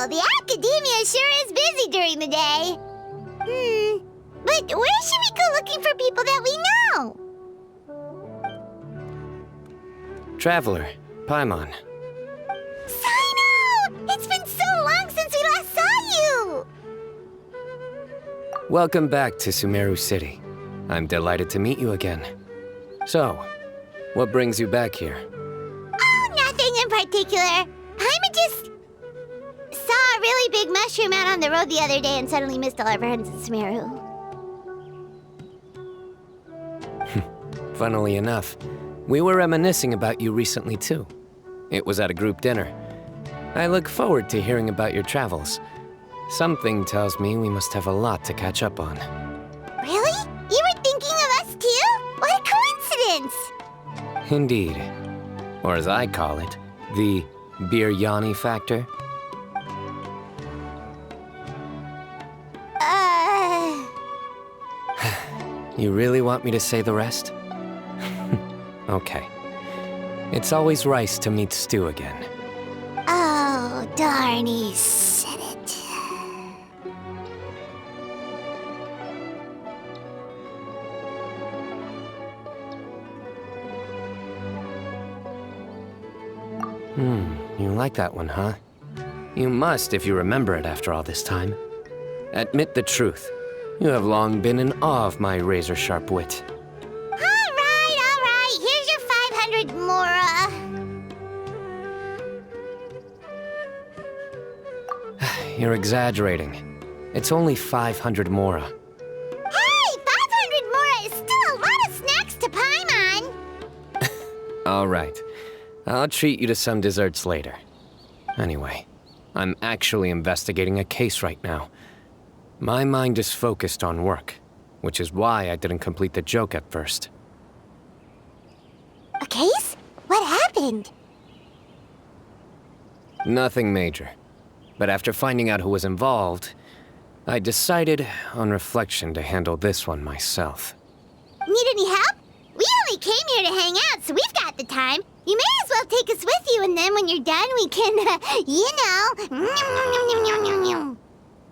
Wow, the academia sure is busy during the day. But where should we go looking for people that we know? Traveler, Paimon. Cyno! It's been so long since we last saw you! Welcome back to Sumeru City. I'm delighted to meet you again. So, what brings you back here? Oh, nothing in particular. Paimon just saw a really big mushroom out on the road the other day and suddenly missed all our friends in Sumeru. Funnily enough, we were reminiscing about you recently too. It was at a group dinner. I look forward to hearing about your travels. Something tells me we must have a lot to catch up on. Really? You were thinking of us too? What a coincidence! Indeed. Or as I call it, the biryani factor. You really want me to say the rest? Okay. It's always rice to meet stew again. Oh, darn, he said it. You like that one, huh? You must if you remember it after all this time. Admit the truth. You have long been in awe of my razor-sharp wit. All right. Here's your 500 Mora. You're exaggerating. It's only 500 Mora. Hey, 500 Mora is still a lot of snacks to Paimon. All right. I'll treat you to some desserts later. Anyway, I'm actually investigating a case right now. My mind is focused on work, which is why I didn't complete the joke at first. A case? What happened? Nothing major. But after finding out who was involved, I decided, on reflection, to handle this one myself. Need any help? We only came here to hang out, so we've got the time. You may as well take us with you, and then when you're done, we can,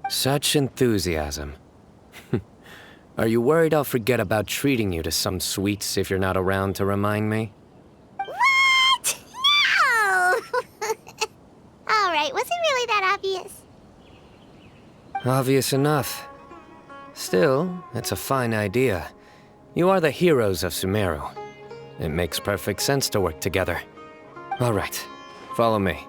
Such enthusiasm. Are you worried I'll forget about treating you to some sweets if you're not around to remind me? What? No! All right, was it really that obvious? Obvious enough. Still, it's a fine idea. You are the heroes of Sumeru. It makes perfect sense to work together. All right, follow me.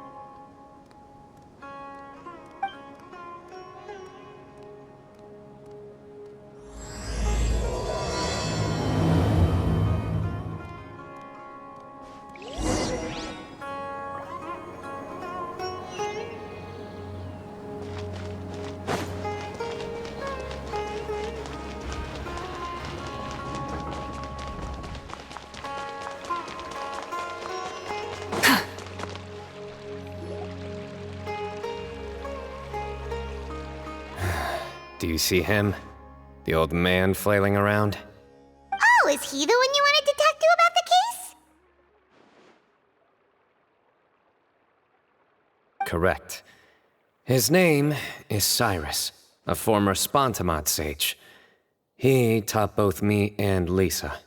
Do you see him? The old man flailing around? Oh, is he the one you wanted to talk to about the case? Correct. His name is Cyrus, a former Spontamod sage. He taught both me and Lisa.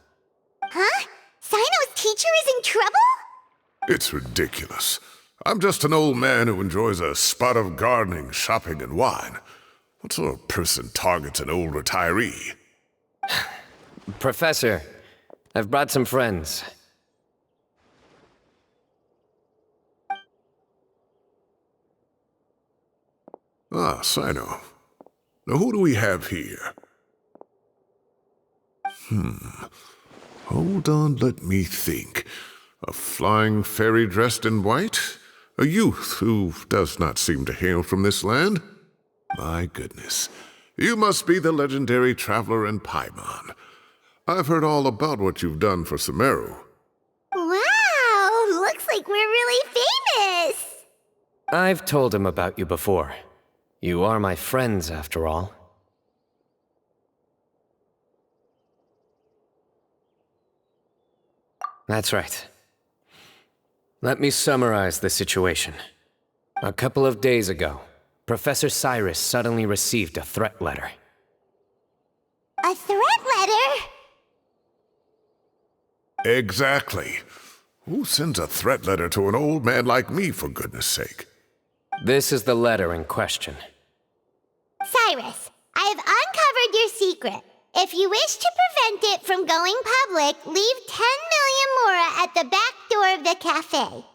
Huh? Cyno's teacher is in trouble? It's ridiculous. I'm just an old man who enjoys a spot of gardening, shopping, and wine. What sort of person targets an old retiree? Professor, I've brought some friends. Ah, Cyno. Now who do we have here? Hold on, let me think. A flying fairy dressed in white? A youth who does not seem to hail from this land? My goodness. You must be the legendary traveler in Paimon. I've heard all about what you've done for Sumeru. Wow, looks like we're really famous. I've told him about you before. You are my friends, after all. That's right. Let me summarize the situation. A couple of days ago, Professor Cyrus suddenly received a threat letter. A threat letter? Exactly. Who sends a threat letter to an old man like me, for goodness sake? This is the letter in question. Cyrus, I have uncovered your secret. If you wish to prevent it from going public, leave 10 million mora at the back door of the cafe.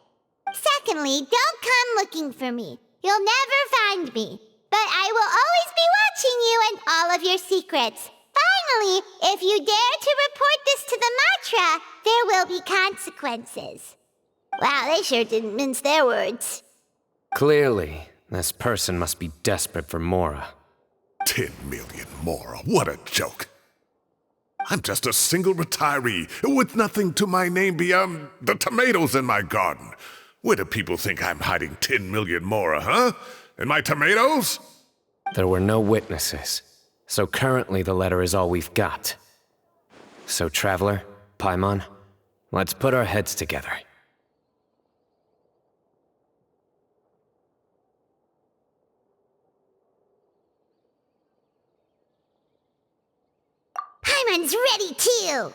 Secondly, don't come looking for me. You'll never find me. But I will always be watching you and all of your secrets. Finally, if you dare to report this to the Matra, there will be consequences. Wow, they sure didn't mince their words. Clearly, this person must be desperate for mora. 10 million mora, what a joke. I'm just a single retiree with nothing to my name beyond the tomatoes in my garden. Where do people think I'm hiding 10 million mora, huh? In my tomatoes? There were no witnesses, so currently the letter is all we've got. So, Traveler, Paimon, let's put our heads together. Paimon's ready too!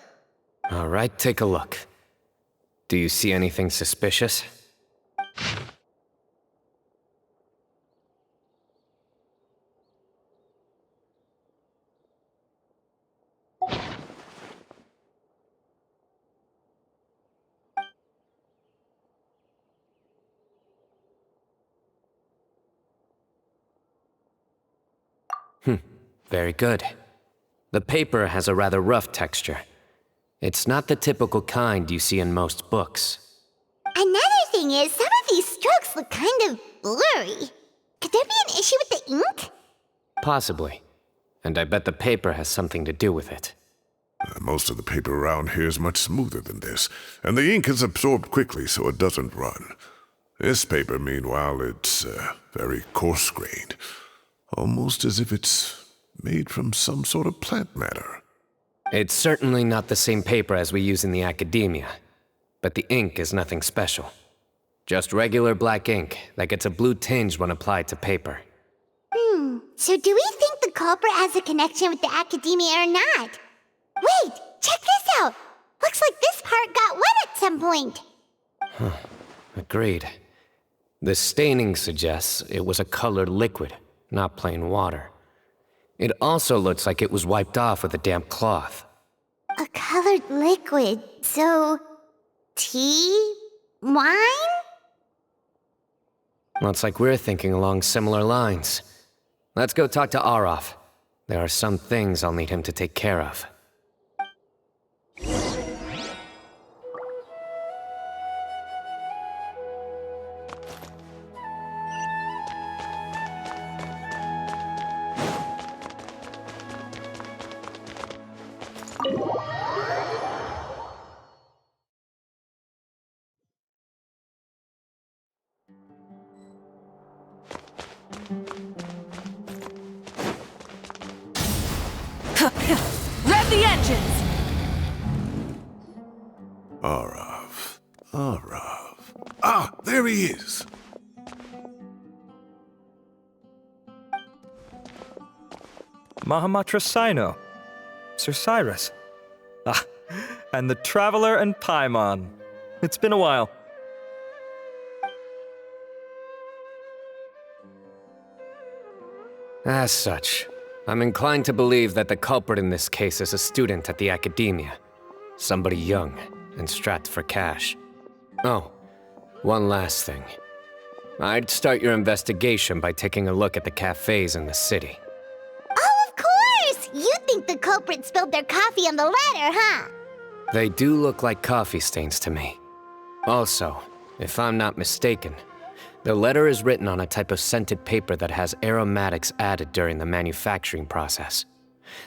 All right, take a look. Do you see anything suspicious? Very good. The paper has a rather rough texture. It's not the typical kind you see in most books. Another thing is, some of these strokes look kind of blurry. Could there be an issue with the ink? Possibly. And I bet the paper has something to do with it. Most of the paper around here is much smoother than this, and the ink is absorbed quickly so it doesn't run. This paper, meanwhile, it's very coarse-grained, almost as if it's made from some sort of plant matter. It's certainly not the same paper as we use in the academia, but the ink is nothing special. Just regular black ink that gets a blue tinge when applied to paper. So do we think the culprit has a connection with the academia or not? Wait, check this out! Looks like this part got wet at some point. Agreed. The staining suggests it was a colored liquid, not plain water. It also looks like it was wiped off with a damp cloth. A colored liquid, so... tea? Wine? Looks like we're thinking along similar lines. Let's go talk to Aureus. There are some things I'll need him to take care of. Rev the engines! Aureus. Ah, there he is. Mahamatra Cyno. Sir Cyrus. Ah, and the Traveler and Paimon. It's been a while. As such, I'm inclined to believe that the culprit in this case is a student at the academia. Somebody young and strapped for cash. Oh, one last thing. I'd start your investigation by taking a look at the cafes in the city. Oh, of course! You think the culprit spilled their coffee on the ladder, huh? They do look like coffee stains to me. Also, if I'm not mistaken, the letter is written on a type of scented paper that has aromatics added during the manufacturing process.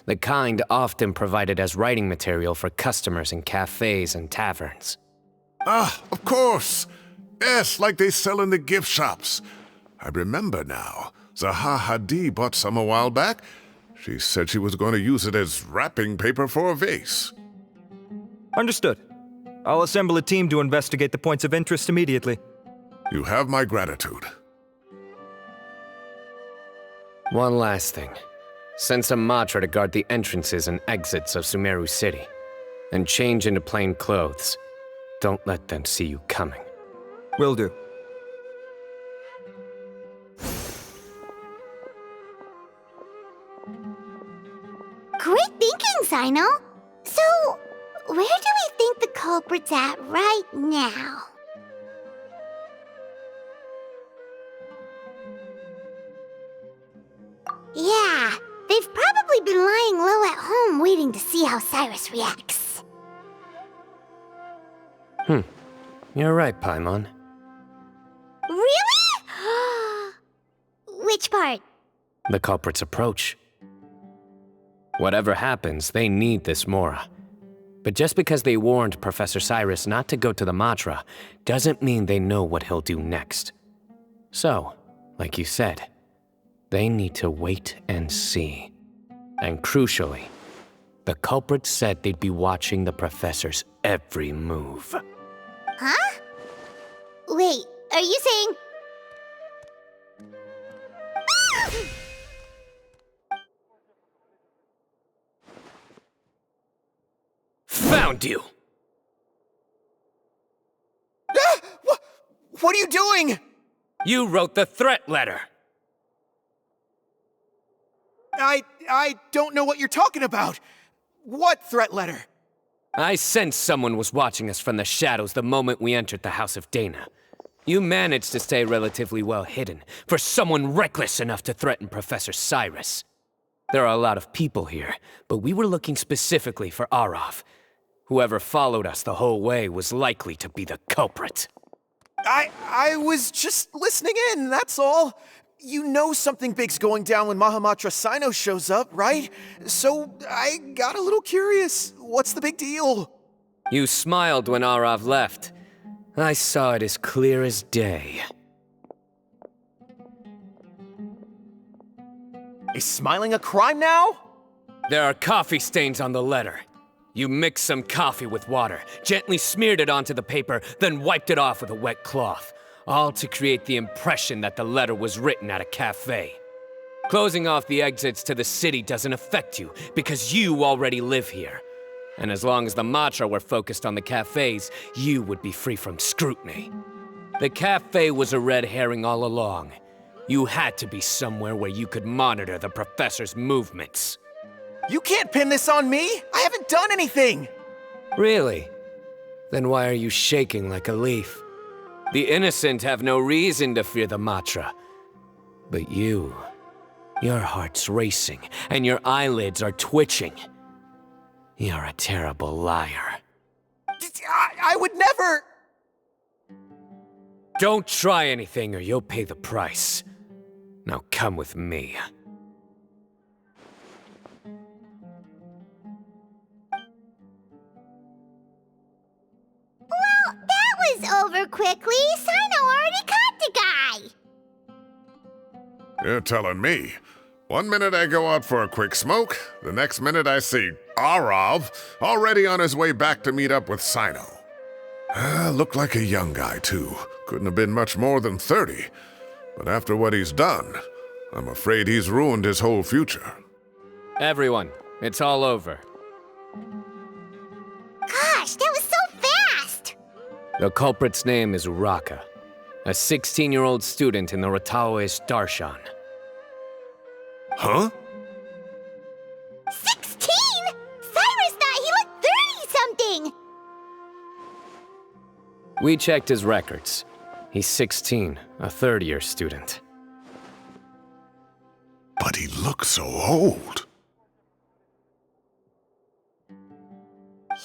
The kind often provided as writing material for customers in cafes and taverns. Ah, of course. Yes, like they sell in the gift shops. I remember now. Zaha Hadid bought some a while back. She said she was going to use it as wrapping paper for a vase. Understood. I'll assemble a team to investigate the points of interest immediately. You have my gratitude. One last thing. Send some Matra to guard the entrances and exits of Sumeru City. And change into plain clothes. Don't let them see you coming. Will do. Great thinking, Cyno. So, where do we think the culprit's at right now? Yeah, they've probably been lying low at home waiting to see how Cyrus reacts. You're right, Paimon. Really? Which part? The culprit's approach. Whatever happens, they need this Mora. But just because they warned Professor Cyrus not to go to the Matra, doesn't mean they know what he'll do next. So, like you said, they need to wait and see. And crucially, the culprit said they'd be watching the Professor's every move. Huh? Wait, are you saying... Found you! What are you doing? You wrote the threat letter! I don't know what you're talking about. What threat letter? I sensed someone was watching us from the shadows the moment we entered the House of Dana. You managed to stay relatively well hidden for someone reckless enough to threaten Professor Cyrus. There are a lot of people here, but we were looking specifically for Arav. Whoever followed us the whole way was likely to be the culprit. I was just listening in, that's all. You know something big's going down when Mahamatra Cyno shows up, right? So I got a little curious. What's the big deal? You smiled when Arav left. I saw it as clear as day. Is smiling a crime now? There are coffee stains on the letter. You mixed some coffee with water, gently smeared it onto the paper, then wiped it off with a wet cloth. All to create the impression that the letter was written at a cafe. Closing off the exits to the city doesn't affect you, because you already live here. And as long as the Matra were focused on the cafes, you would be free from scrutiny. The cafe was a red herring all along. You had to be somewhere where you could monitor the Professor's movements. You can't pin this on me! I haven't done anything! Really? Then why are you shaking like a leaf? The innocent have no reason to fear the Matra. But you, your heart's racing, and your eyelids are twitching. You're a terrible liar. I would never... Don't try anything or you'll pay the price. Now come with me. Well, that was over quickly. Cyno already caught the guy. You're telling me. One minute I go out for a quick smoke, the next minute I see Arav already on his way back to meet up with Cyno. Looked like a young guy, too. Couldn't have been much more than 30. But after what he's done, I'm afraid he's ruined his whole future. Everyone, it's all over. Gosh, that was so fast! The culprit's name is Uraka, a 16-year-old student in the Rataoist Darshan. Huh? 16? Cyrus thought he looked 30-something! We checked his records. He's 16, a third-year student. But he looks so old.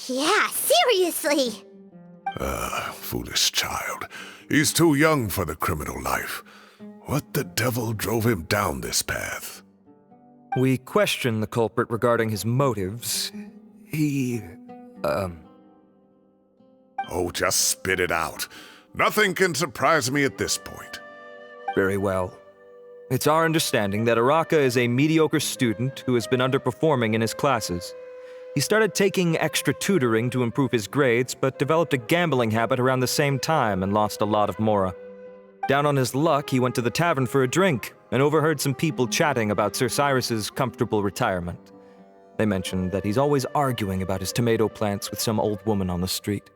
Yeah, seriously! Foolish child. He's too young for the criminal life. What the devil drove him down this path? We questioned the culprit regarding his motives. Oh, just spit it out. Nothing can surprise me at this point. Very well. It's our understanding that Uraka is a mediocre student who has been underperforming in his classes. He started taking extra tutoring to improve his grades, but developed a gambling habit around the same time and lost a lot of Mora. Down on his luck, he went to the tavern for a drink and overheard some people chatting about Sir Cyrus's comfortable retirement. They mentioned that he's always arguing about his tomato plants with some old woman on the street.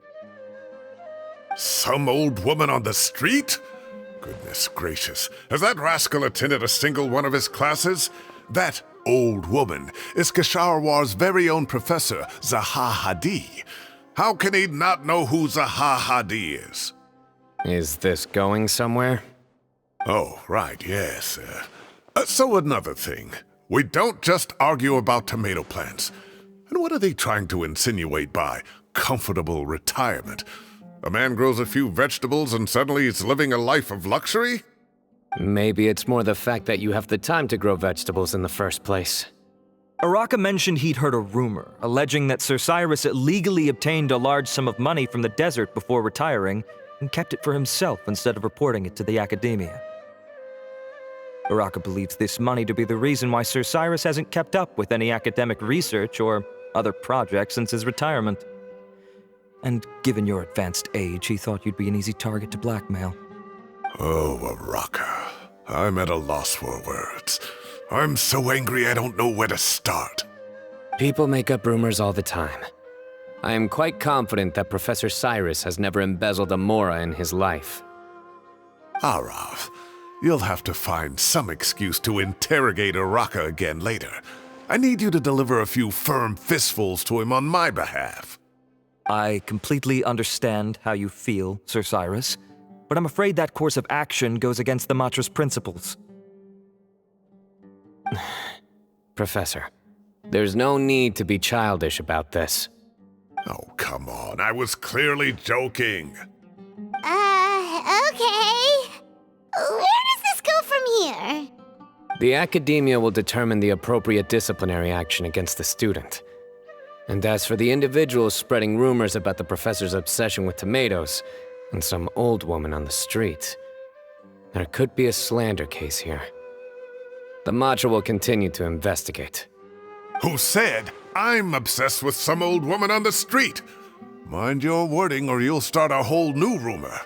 Some old woman on the street? Goodness gracious, has that rascal attended a single one of his classes? That old woman is Kasharwar's very own professor, Zaha Hadi. How can he not know who Zaha Hadi is? Is this going somewhere? Oh, right, yes. So another thing. We don't just argue about tomato plants. And what are they trying to insinuate by comfortable retirement? A man grows a few vegetables and suddenly he's living a life of luxury? Maybe it's more the fact that you have the time to grow vegetables in the first place. Araka mentioned he'd heard a rumor, alleging that Sir Cyrus illegally obtained a large sum of money from the desert before retiring and kept it for himself instead of reporting it to the academia. Araka believes this money to be the reason why Sir Cyrus hasn't kept up with any academic research or other projects since his retirement. And given your advanced age, he thought you'd be an easy target to blackmail. Oh, Araka. I'm at a loss for words. I'm so angry I don't know where to start. People make up rumors all the time. I am quite confident that Professor Cyrus has never embezzled a mora in his life. Arav, you'll have to find some excuse to interrogate Araka again later. I need you to deliver a few firm fistfuls to him on my behalf. I completely understand how you feel, Sir Cyrus, but I'm afraid that course of action goes against the Matra's principles. Professor, there's no need to be childish about this. Oh, come on. I was clearly joking. Okay. Where does this go from here? The academia will determine the appropriate disciplinary action against the student. And as for the individuals spreading rumors about the professor's obsession with tomatoes and some old woman on the street, there could be a slander case here. The Matra will continue to investigate. Who said I'm obsessed with some old woman on the street? Mind your wording or you'll start a whole new rumor.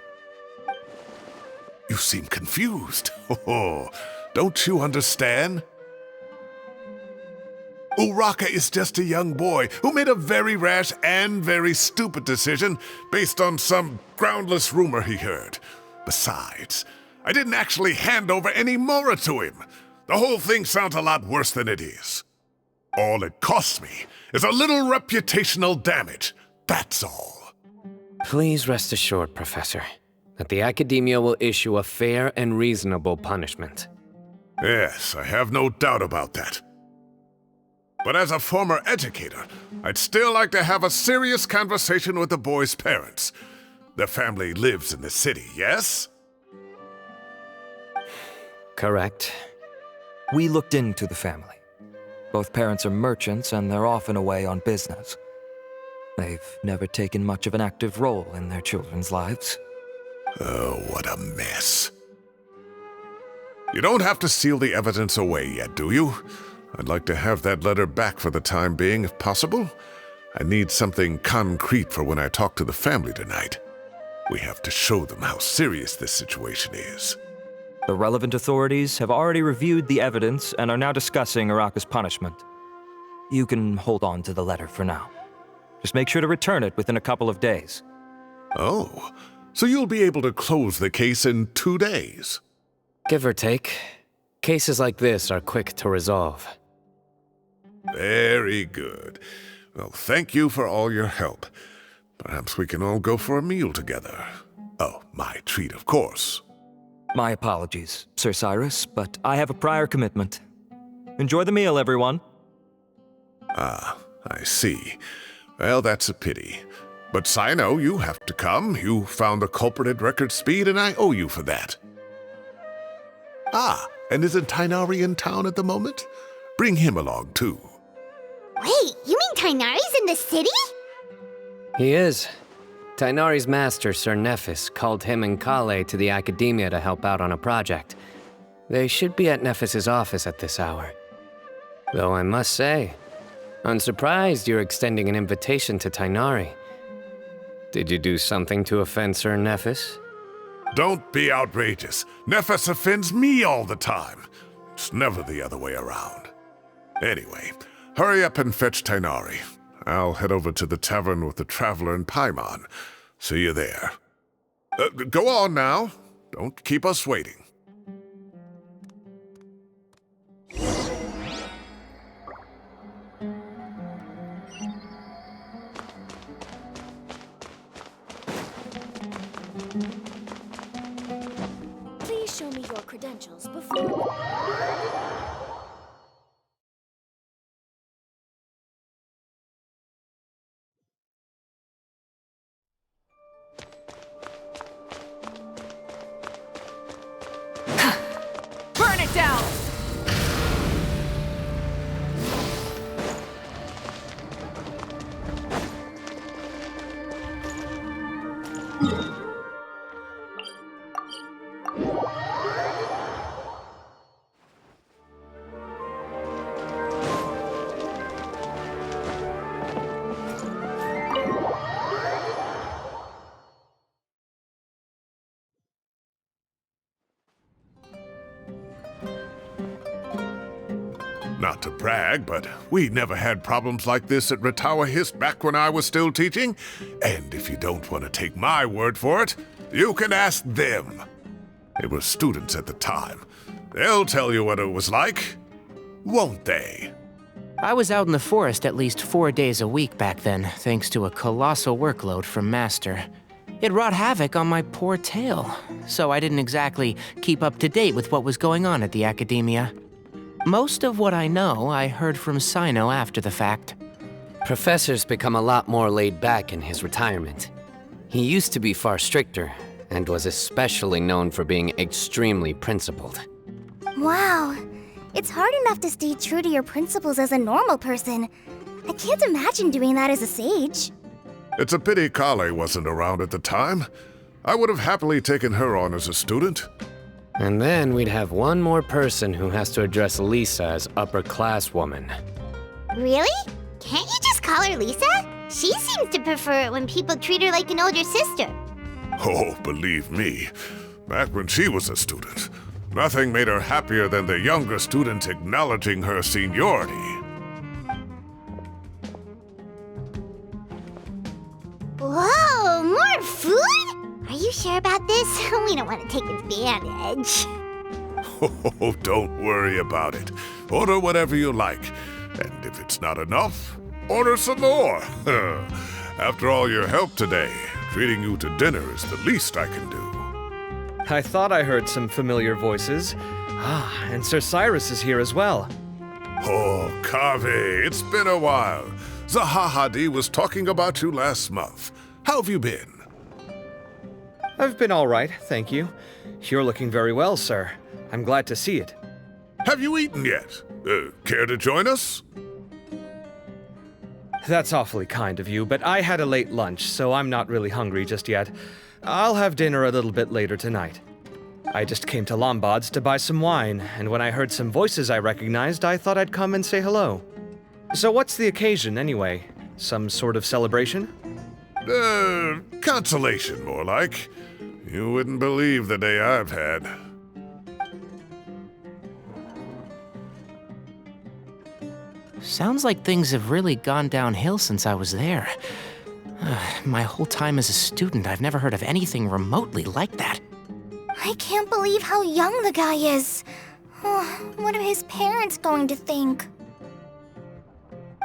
You seem confused. Oh, don't you understand? Uraka is just a young boy who made a very rash and very stupid decision based on some groundless rumor he heard. Besides, I didn't actually hand over any mora to him. The whole thing sounds a lot worse than it is. All it costs me is a little reputational damage. That's all. Please rest assured, Professor, that the academia will issue a fair and reasonable punishment. Yes, I have no doubt about that. But as a former educator, I'd still like to have a serious conversation with the boy's parents. Their family lives in the city, yes? Correct. We looked into the family. Both parents are merchants and they're often away on business. They've never taken much of an active role in their children's lives. Oh, what a mess. You don't have to seal the evidence away yet, do you? I'd like to have that letter back for the time being, if possible. I need something concrete for when I talk to the family tonight. We have to show them how serious this situation is. The relevant authorities have already reviewed the evidence and are now discussing Araka's punishment. You can hold on to the letter for now. Just make sure to return it within a couple of days. Oh, so you'll be able to close the case in 2 days? Give or take. Cases like this are quick to resolve. Very good. Well, thank you for all your help. Perhaps we can all go for a meal together. Oh, my treat, of course. My apologies, Sir Cyrus, but I have a prior commitment. Enjoy the meal, everyone. Ah, I see. Well, that's a pity. But Cyno, you have to come. You found the culprit at record speed, and I owe you for that. Ah, and isn't Tighnari in town at the moment? Bring him along, too. Wait, you mean Tighnari's in the city? He is. Tighnari's master, Sir Nephis, called him and Kale to the academia to help out on a project. They should be at Nephis's office at this hour. Though I must say, I'm surprised you're extending an invitation to Tighnari. Did you do something to offend Sir Nephis? Don't be outrageous. Nephis offends me all the time. It's never the other way around. Anyway, hurry up and fetch Tainari. I'll head over to the tavern with the Traveler and Paimon. See you there. Go on now. Don't keep us waiting. Please show me your credentials before... Burn it down! Not to brag, but we never had problems like this at Ratawa Hist back when I was still teaching. And if you don't want to take my word for it, you can ask them. They were students at the time. They'll tell you what it was like, won't they? I was out in the forest at least 4 days a week back then, thanks to a colossal workload from Master. It wrought havoc on my poor tail, so I didn't exactly keep up to date with what was going on at the Academia. Most of what I know, I heard from Cyno after the fact. Professor's become a lot more laid back in his retirement. He used to be far stricter, and was especially known for being extremely principled. Wow. It's hard enough to stay true to your principles as a normal person. I can't imagine doing that as a sage. It's a pity Kale wasn't around at the time. I would have happily taken her on as a student. And then we'd have one more person who has to address Lisa as upper-class woman. Really? Can't you just call her Lisa? She seems to prefer it when people treat her like an older sister. Oh, believe me, back when she was a student, nothing made her happier than the younger students acknowledging her seniority. Whoa, more food? Are you sure about this? We don't want to take advantage. Oh, don't worry about it. Order whatever you like. And if it's not enough, order some more. After all your help today, treating you to dinner is the least I can do. I thought I heard some familiar voices. Ah, and Sir Cyrus is here as well. Oh, Kaveh, it's been a while. Zahahadi was talking about you last month. How have you been? I've been all right, thank you. You're looking very well, sir. I'm glad to see it. Have you eaten yet? Care to join us? That's awfully kind of you, but I had a late lunch, so I'm not really hungry just yet. I'll have dinner a little bit later tonight. I just came to Lombard's to buy some wine, and when I heard some voices I recognized, I thought I'd come and say hello. So what's the occasion, anyway? Some sort of celebration? Consolation, more like. You wouldn't believe the day I've had. Sounds like things have really gone downhill since I was there. My whole time as a student, I've never heard of anything remotely like that. I can't believe how young the guy is. What are his parents going to think?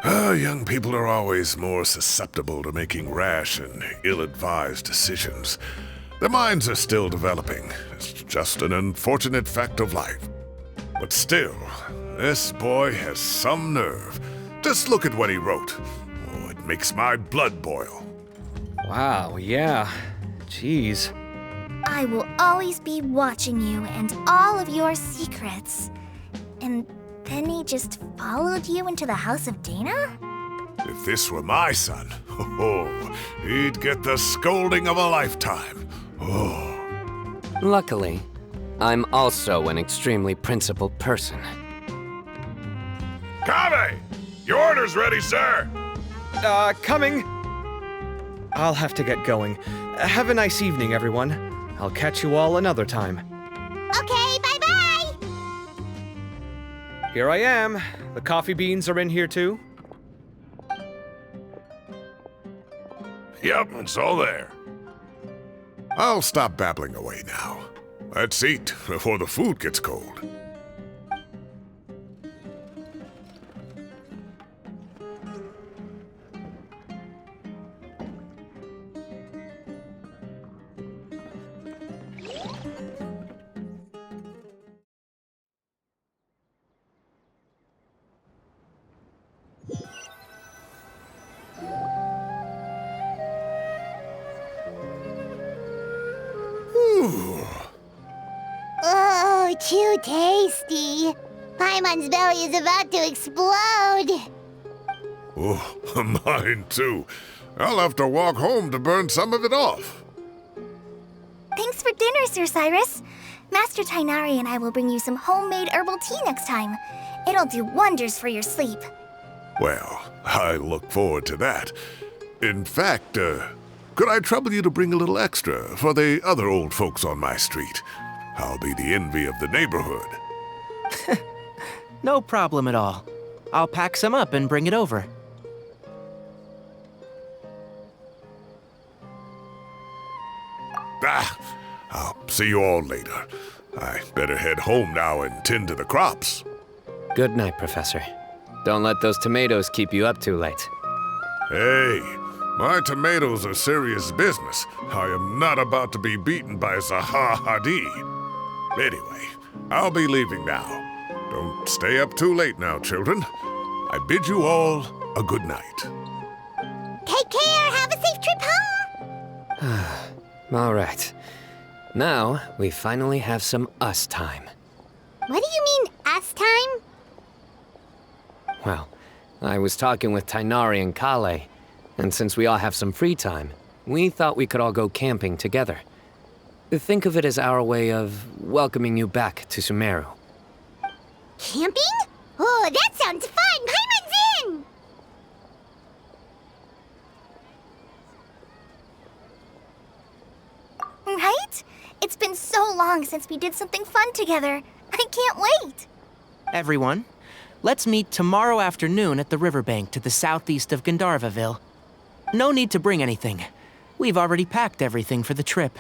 Young people are always more susceptible to making rash and ill-advised decisions. Their minds are still developing. It's just an unfortunate fact of life. But still, this boy has some nerve. Just look at what he wrote. Oh, it makes my blood boil. Wow, yeah. Jeez. I will always be watching you and all of your secrets. And then he just followed you into the house of Dana? If this were my son, he'd get the scolding of a lifetime. Oh. Luckily, I'm also an extremely principled person. Kaveh! Your order's ready, sir! Coming! I'll have to get going. Have a nice evening, everyone. I'll catch you all another time. Okay, bye-bye! Here I am. The coffee beans are in here too. Yep, it's all there. I'll stop babbling away now. Let's eat before the food gets cold. Oh, too tasty. Paimon's belly is about to explode. Oh, mine too. I'll have to walk home to burn some of it off. Thanks for dinner, Sir Cyrus. Master Tighnari and I will bring you some homemade herbal tea next time. It'll do wonders for your sleep. Well, I look forward to that. In fact, could I trouble you to bring a little extra for the other old folks on my street? I'll be the envy of the neighborhood. No problem at all. I'll pack some up and bring it over. I'll see you all later. I better head home now and tend to the crops. Good night, Professor. Don't let those tomatoes keep you up too late. Hey, my tomatoes are serious business. I am not about to be beaten by Zaha Hadid. Anyway, I'll be leaving now. Don't stay up too late now, children. I bid you all a good night. Take care, have a safe trip home. All right. Now, we finally have some us time. What do you mean, us time? Well, I was talking with Tighnari and Kale, and since we all have some free time, we thought we could all go camping together. Think of it as our way of welcoming you back to Sumeru. Camping? Oh, that sounds fun! Paimon's in! Right? It's been so long since we did something fun together. I can't wait! Everyone, let's meet tomorrow afternoon at the riverbank to the southeast of Gandharvaville. No need to bring anything. We've already packed everything for the trip.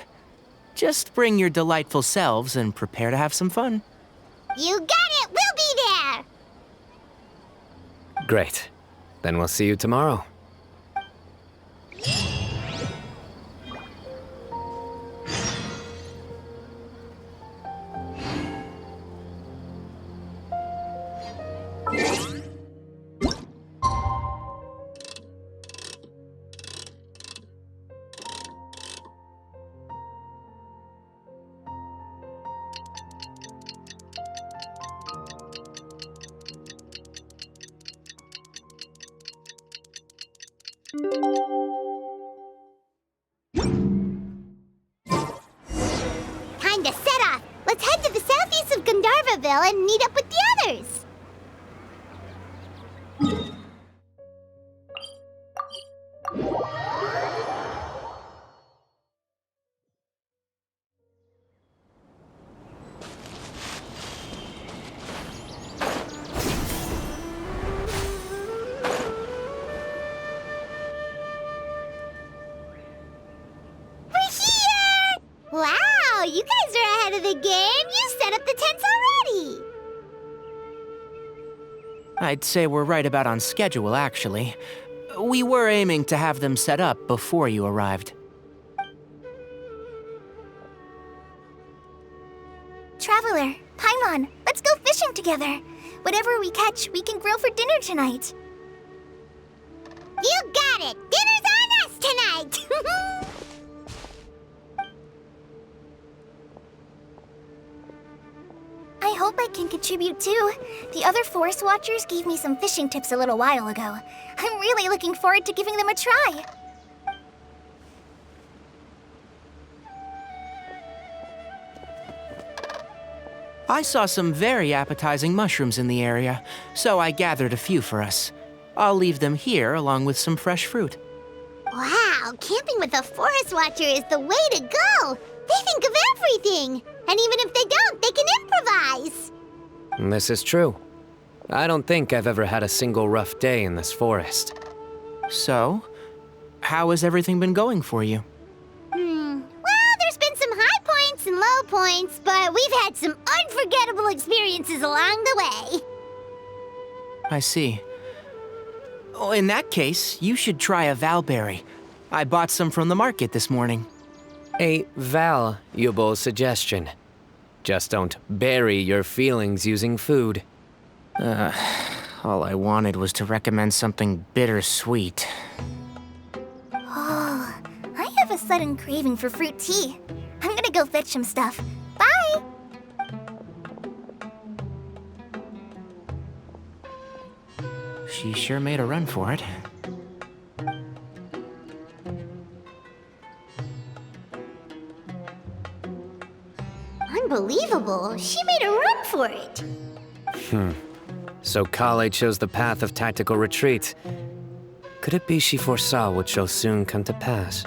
Just bring your delightful selves and prepare to have some fun. You got it! We'll be there! Great. Then we'll see you tomorrow. Time to set off! Let's head to the southeast of Gandharvaville and meet up with the others! Wow, you guys are ahead of the game! You set up the tents already! I'd say we're right about on schedule, actually. We were aiming to have them set up before you arrived. Traveler, Paimon, let's go fishing together. Whatever we catch, we can grill for dinner tonight. You got it! Dinner's on us tonight! I hope I can contribute too. The other forest watchers gave me some fishing tips a little while ago. I'm really looking forward to giving them a try. I saw some very appetizing mushrooms in the area, so I gathered a few for us. I'll leave them here along with some fresh fruit. Wow, camping with a forest watcher is the way to go! They think of everything! And even if they don't, they can improvise! This is true. I don't think I've ever had a single rough day in this forest. So, how has everything been going for you? Well, there's been some high points and low points, but we've had some unforgettable experiences along the way. I see. Oh, in that case, you should try a valberry. I bought some from the market this morning. A valuable suggestion. Just don't bury your feelings using food. All I wanted was to recommend something bittersweet. Oh, I have a sudden craving for fruit tea. I'm gonna go fetch some stuff. Bye! She sure made a run for it. Unbelievable. She made a run for it. So Kale chose the path of tactical retreat. Could it be she foresaw what shall soon come to pass?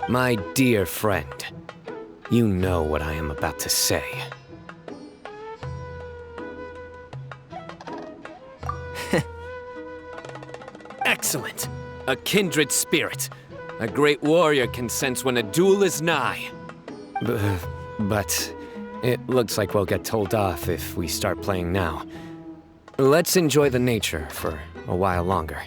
My dear friend, you know what I am about to say. Excellent! A kindred spirit. A great warrior can sense when a duel is nigh. But it looks like we'll get told off if we start playing now. Let's enjoy the nature for a while longer.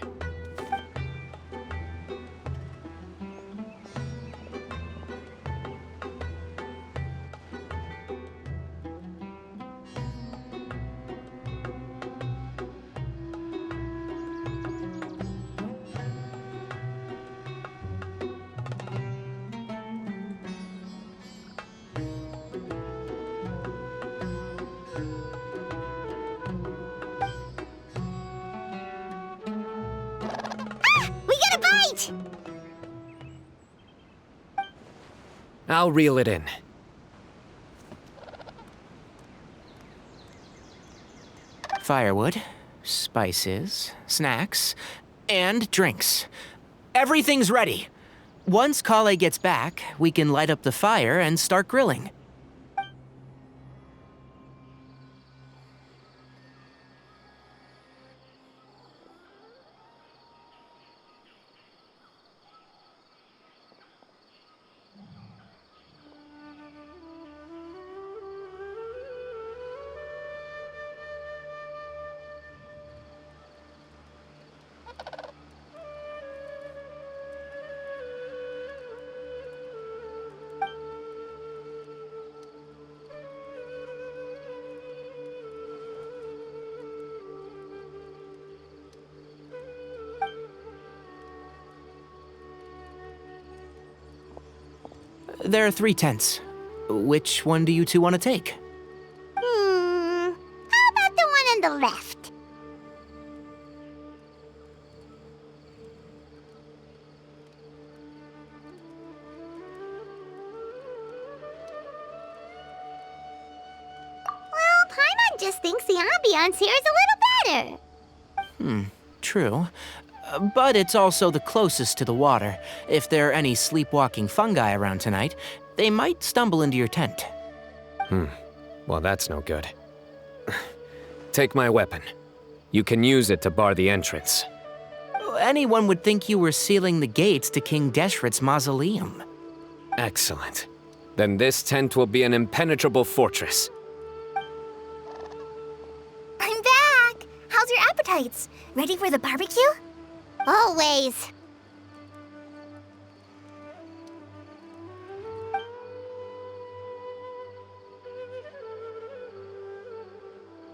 We got a bite! I'll reel it in. Firewood, spices, snacks, and drinks. Everything's ready. Once Kale gets back, we can light up the fire and start grilling. There are 3 tents. Which one do you two want to take? How about the one on the left? Well, Paimon just thinks the ambiance here is a little better. True. But it's also the closest to the water. If there are any sleepwalking fungi around tonight, they might stumble into your tent. Well, that's no good. Take my weapon. You can use it to bar the entrance. Anyone would think you were sealing the gates to King Deshret's mausoleum. Excellent. Then this tent will be an impenetrable fortress. I'm back! How's your appetites? Ready for the barbecue? Always.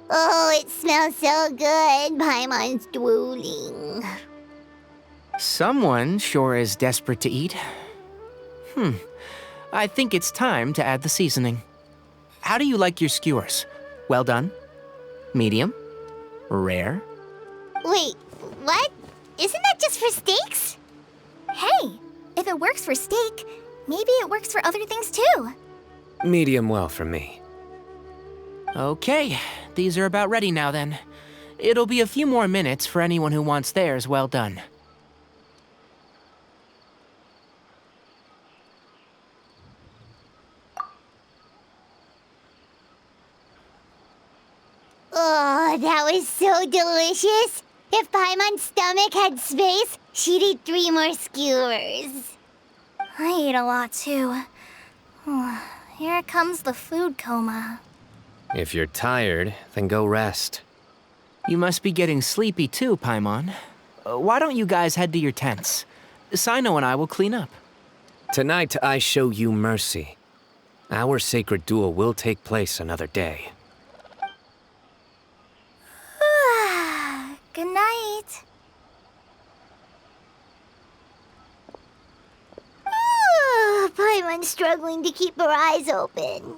Oh, it smells so good. Paimon's drooling. Someone sure is desperate to eat. I think it's time to add the seasoning. How do you like your skewers? Well done? Medium? Rare? Wait, what? Isn't that just for steaks? Hey, if it works for steak, maybe it works for other things too. Medium well for me. Okay, these are about ready now then. It'll be a few more minutes for anyone who wants theirs well done. Oh, that was so delicious. If Paimon's stomach had space, she'd eat 3 more skewers. I ate a lot too. Here comes the food coma. If you're tired, then go rest. You must be getting sleepy too, Paimon. Why don't you guys head to your tents? Cyno and I will clean up. Tonight, I show you mercy. Our sacred duel will take place another day. Good night. Paimon's struggling to keep her eyes open.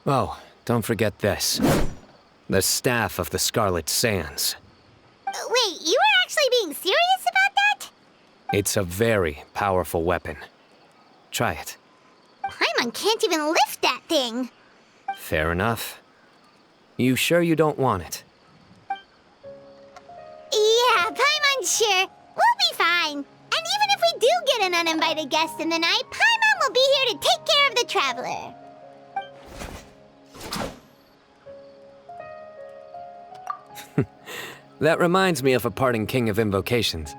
Oh, don't forget this. The Staff of the Scarlet Sands. Wait, you were actually being serious about that? It's a very powerful weapon. Try it. Paimon can't even lift that thing. Fair enough. You sure you don't want it? Yeah, Paimon's sure. We'll be fine. And even if we do get an uninvited guest in the night, Paimon will be here to take care of the traveler. That reminds me of a parting king of invocations.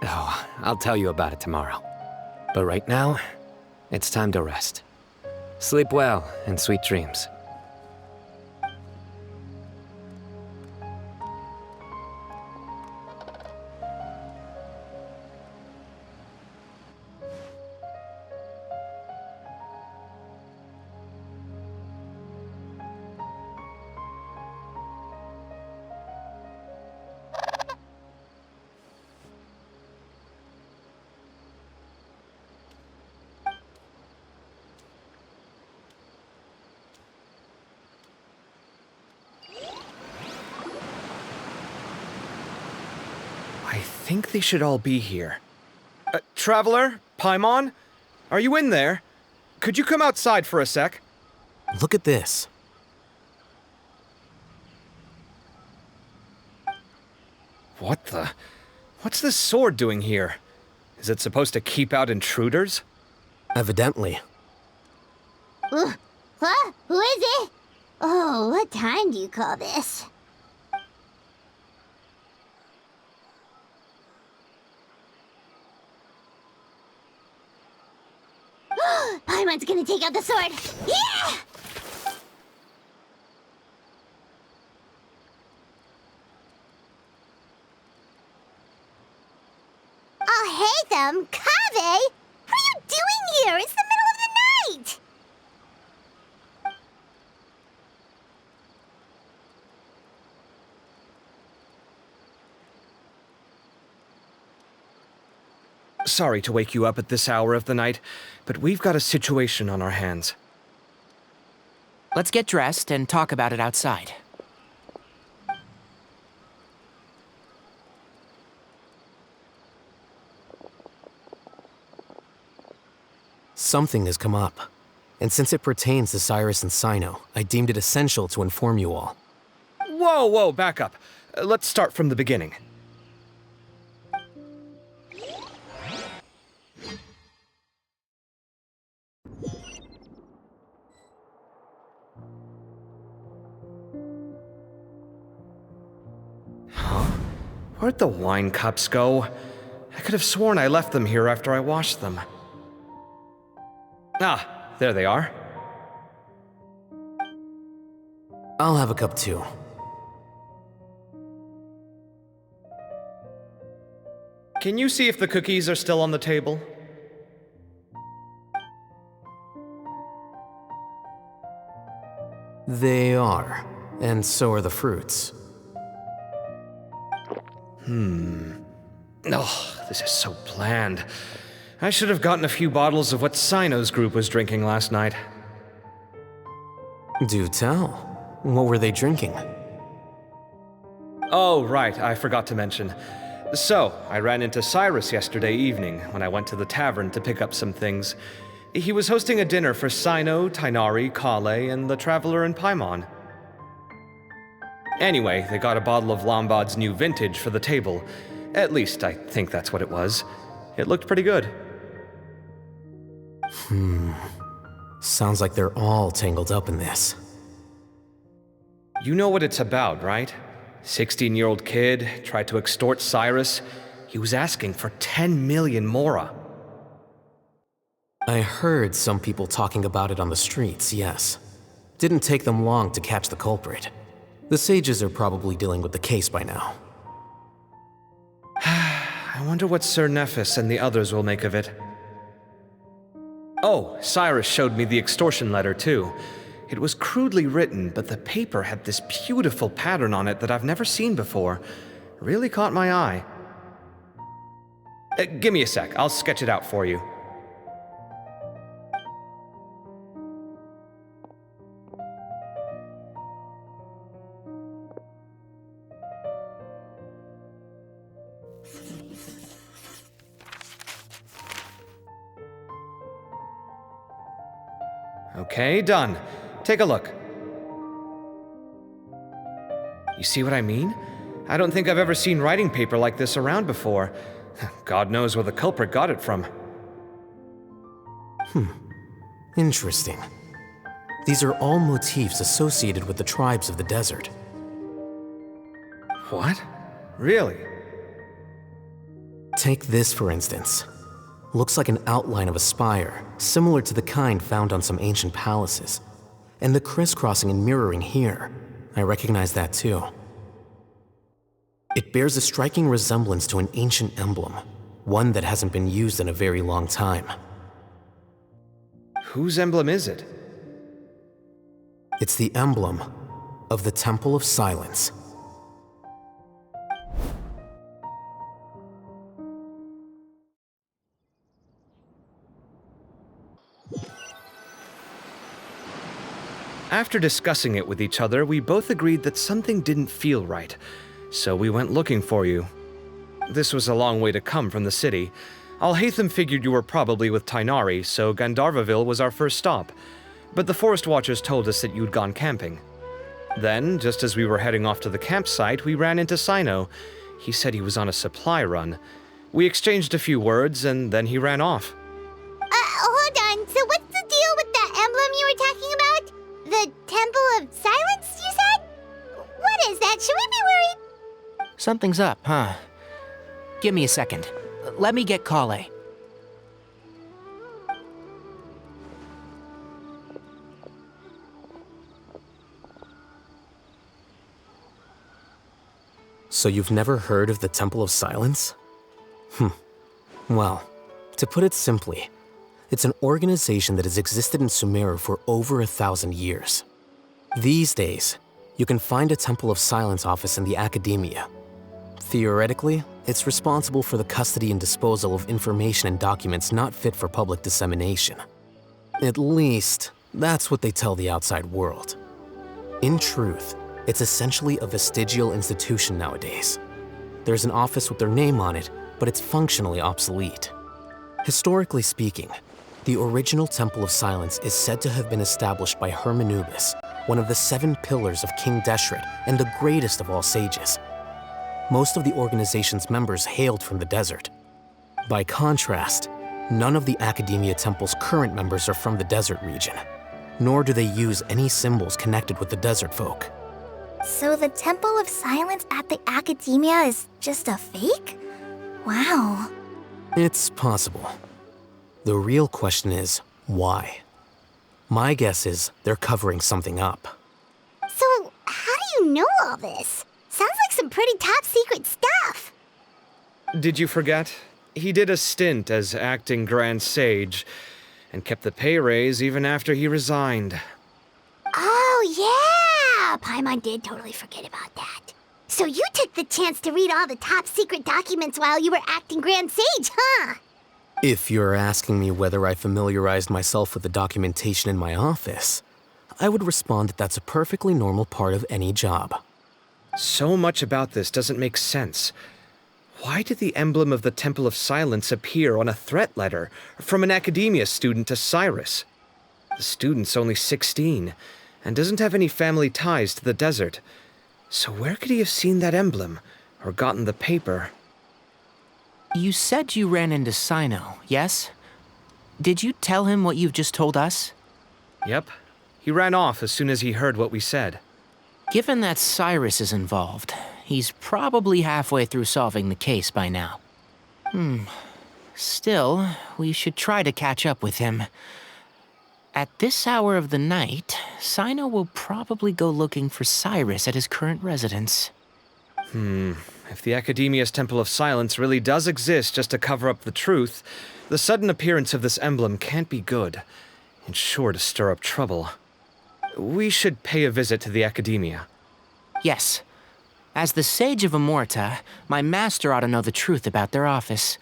I'll tell you about it tomorrow. But right now, it's time to rest. Sleep well and sweet dreams. I think they should all be here. Traveler? Paimon? Are you in there? Could you come outside for a sec? Look at this. What the? What's this sword doing here? Is it supposed to keep out intruders? Evidently. What? Who is it? Oh, what time do you call this? Paimon's gonna take out the sword. Yeah! Oh, hey them, Kave! What are you doing here? It's the middle of the night! Sorry to wake you up at this hour of the night, but we've got a situation on our hands. Let's get dressed and talk about it outside. Something has come up, and since it pertains to Cyrus and Cyno, I deemed it essential to inform you all. Whoa, back up. Let's start from the beginning. Where'd the wine cups go? I could have sworn I left them here after I washed them. Ah, there they are. I'll have a cup too. Can you see if the cookies are still on the table? They are, and so are the fruits. Oh, this is so bland. I should have gotten a few bottles of what Cyno's group was drinking last night. Do tell. What were they drinking? Oh, right, I forgot to mention. So, I ran into Cyrus yesterday evening when I went to the tavern to pick up some things. He was hosting a dinner for Cyno, Tighnari, Kale, and the Traveler and Paimon. Anyway, they got a bottle of Lombard's new vintage for the table. At least, I think that's what it was. It looked pretty good. Sounds like they're all tangled up in this. You know what it's about, right? 16-year-old kid tried to extort Cyrus. He was asking for 10 million mora. I heard some people talking about it on the streets, yes. Didn't take them long to catch the culprit. The sages are probably dealing with the case by now. I wonder what Sir Nephis and the others will make of it. Oh, Cyrus showed me the extortion letter, too. It was crudely written, but the paper had this beautiful pattern on it that I've never seen before. Really caught my eye. Give me a sec, I'll sketch it out for you. Okay, done. Take a look. You see what I mean? I don't think I've ever seen writing paper like this around before. God knows where the culprit got it from. Interesting. These are all motifs associated with the tribes of the desert. What? Really? Take this, for instance. Looks like an outline of a spire, similar to the kind found on some ancient palaces. And the crisscrossing and mirroring here, I recognize that too. It bears a striking resemblance to an ancient emblem, one that hasn't been used in a very long time. Whose emblem is it? It's the emblem of the Temple of Silence. After discussing it with each other, we both agreed that something didn't feel right, so we went looking for you. This was a long way to come from the city. Alhaitham figured you were probably with Tighnari, so Gandharvaville was our first stop. But the Forest Watchers told us that you'd gone camping. Then, just as we were heading off to the campsite, we ran into Cyno. He said he was on a supply run. We exchanged a few words, and then he ran off. Hold on. So what's the deal with that emblem you were talking about? The Temple of Silence, you said? What is that? Should we be worried? Something's up, huh? Give me a second. Let me get Kale. So you've never heard of the Temple of Silence? Well, to put it simply, it's an organization that has existed in Sumeru for over 1,000 years. These days, you can find a Temple of Silence office in the academia. Theoretically, it's responsible for the custody and disposal of information and documents not fit for public dissemination. At least, that's what they tell the outside world. In truth, it's essentially a vestigial institution nowadays. There's an office with their name on it, but it's functionally obsolete. Historically speaking, the original Temple of Silence is said to have been established by Hermanubis, one of the 7 pillars of King Deshret and the greatest of all sages. Most of the organization's members hailed from the desert. By contrast, none of the Academia Temple's current members are from the desert region, nor do they use any symbols connected with the desert folk. So the Temple of Silence at the Academia is just a fake? Wow. It's possible. The real question is, why? My guess is they're covering something up. So, how do you know all this? Sounds like some pretty top secret stuff. Did you forget? He did a stint as acting Grand Sage, and kept the pay raise even after he resigned. Oh, yeah! Paimon did totally forget about that. So you took the chance to read all the top secret documents while you were acting Grand Sage, huh? If you're asking me whether I familiarized myself with the documentation in my office, I would respond that that's a perfectly normal part of any job. So much about this doesn't make sense. Why did the emblem of the Temple of Silence appear on a threat letter from an Academia student to Cyrus? The student's only 16 and doesn't have any family ties to the desert. So where could he have seen that emblem or gotten the paper? You said you ran into Cyno, yes? Did you tell him what you've just told us? Yep. He ran off as soon as he heard what we said. Given that Cyrus is involved, he's probably halfway through solving the case by now. Still, we should try to catch up with him. At this hour of the night, Cyno will probably go looking for Cyrus at his current residence. If the Academia's Temple of Silence really does exist just to cover up the truth, the sudden appearance of this emblem can't be good. It's sure to stir up trouble. We should pay a visit to the Academia. Yes. As the Sage of Amorta, my master ought to know the truth about their office.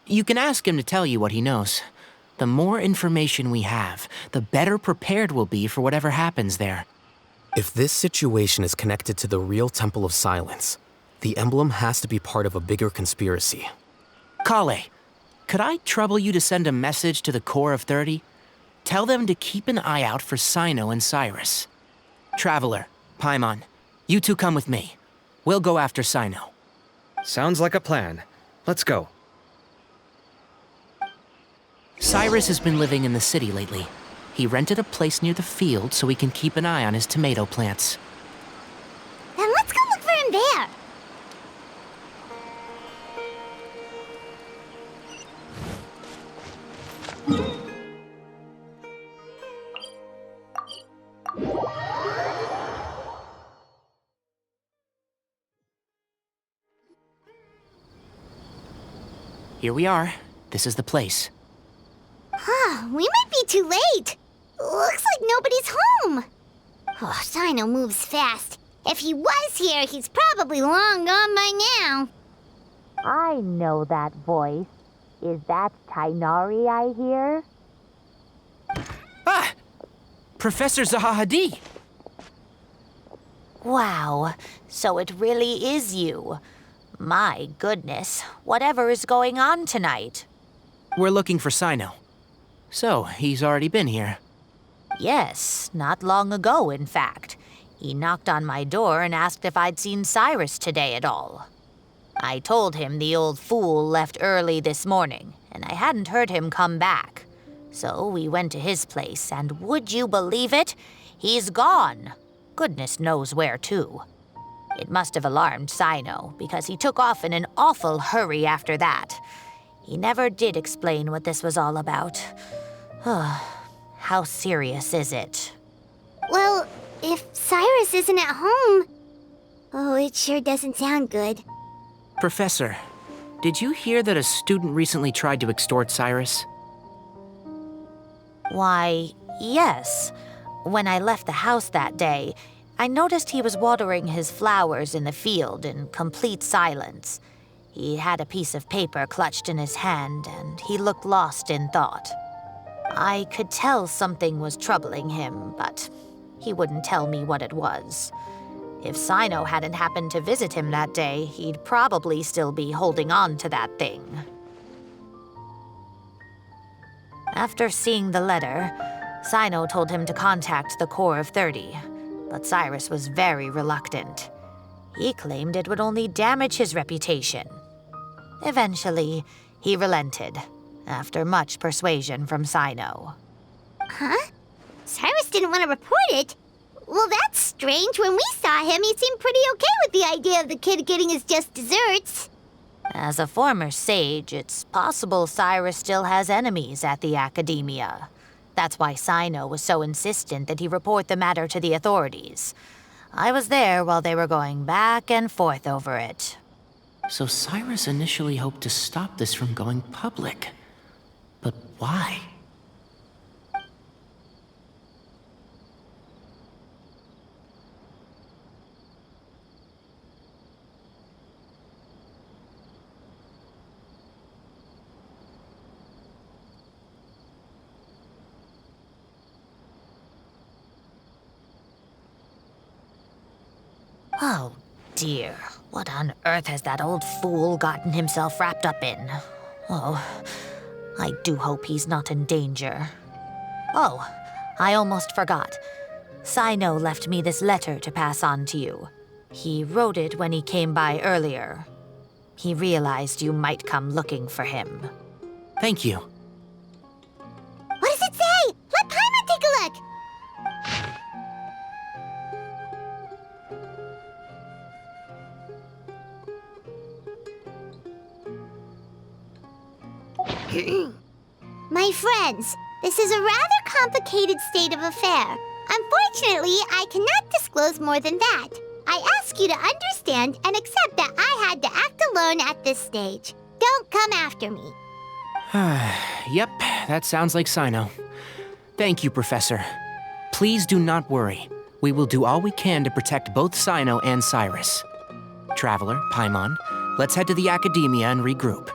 You can ask him to tell you what he knows. The more information we have, the better prepared we'll be for whatever happens there. If this situation is connected to the real Temple of Silence, the emblem has to be part of a bigger conspiracy. Kale, could I trouble you to send a message to the Core of 30? Tell them to keep an eye out for Cyno and Cyrus. Traveler, Paimon, you two come with me. We'll go after Cyno. Sounds like a plan. Let's go. Cyrus has been living in the city lately. He rented a place near the field so he can keep an eye on his tomato plants. Then let's go look for him there. Here we are. This is the place. We might be too late. Looks like nobody's home. Oh, Cyno moves fast. If he was here, he's probably long gone by now. I know that voice. Is that Tainari I hear? Ah! Professor Zahahadi! Wow, so it really is you. My goodness, whatever is going on tonight? We're looking for Cyno. So, he's already been here. Yes, not long ago, in fact. He knocked on my door and asked if I'd seen Cyrus today at all. I told him the old fool left early this morning, and I hadn't heard him come back. So we went to his place, and would you believe it? He's gone. Goodness knows where to. It must have alarmed Cyno, because he took off in an awful hurry after that. He never did explain what this was all about. How serious is it? Well, if Cyrus isn't at home... Oh, it sure doesn't sound good. Professor, did you hear that a student recently tried to extort Cyrus? Why, yes. When I left the house that day, I noticed he was watering his flowers in the field in complete silence. He had a piece of paper clutched in his hand, and he looked lost in thought. I could tell something was troubling him, but he wouldn't tell me what it was. If Cyno hadn't happened to visit him that day, he'd probably still be holding on to that thing. After seeing the letter, Cyno told him to contact the Core of 30, but Cyrus was very reluctant. He claimed it would only damage his reputation. Eventually, he relented, after much persuasion from Cyno. Huh? Cyrus didn't want to report it? Well, that's strange. When we saw him, he seemed pretty okay with the idea of the kid getting his just desserts. As a former sage, it's possible Cyrus still has enemies at the Academia. That's why Cyno was so insistent that he report the matter to the authorities. I was there while they were going back and forth over it. So Cyrus initially hoped to stop this from going public. But why? Oh, dear. What on earth has that old fool gotten himself wrapped up in? Oh, I do hope he's not in danger. Oh, I almost forgot. Cyno left me this letter to pass on to you. He wrote it when he came by earlier. He realized you might come looking for him. Thank you. What does it say? Let Paimon take a look. My friends, this is a rather complicated state of affair. Unfortunately, I cannot disclose more than that. I ask you to understand and accept that I had to act alone at this stage. Don't come after me. Yep, that sounds like Cyno. Thank you, Professor. Please do not worry. We will do all we can to protect both Cyno and Cyrus. Traveler, Paimon, let's head to the Academia and regroup.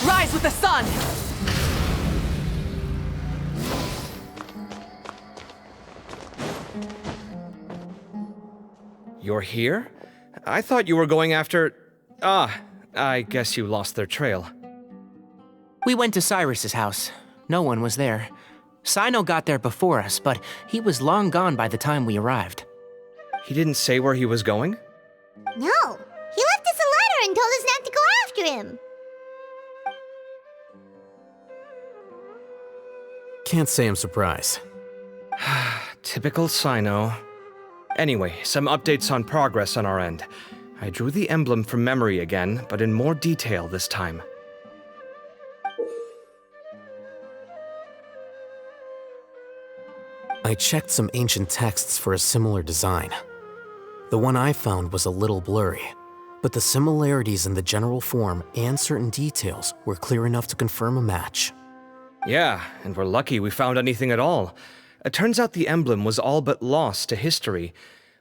Rise with the sun! You're here? I thought you were going after... Ah, I guess you lost their trail. We went to Cyrus's house. No one was there. Cyno got there before us, but he was long gone by the time we arrived. He didn't say where he was going? No, he left us a letter and told us not to go after him. Can't say I'm surprised. Typical Cyno. Anyway, some updates on progress on our end. I drew the emblem from memory again, but in more detail this time. I checked some ancient texts for a similar design. The one I found was a little blurry, but the similarities in the general form and certain details were clear enough to confirm a match. Yeah, and we're lucky we found anything at all. It turns out the emblem was all but lost to history.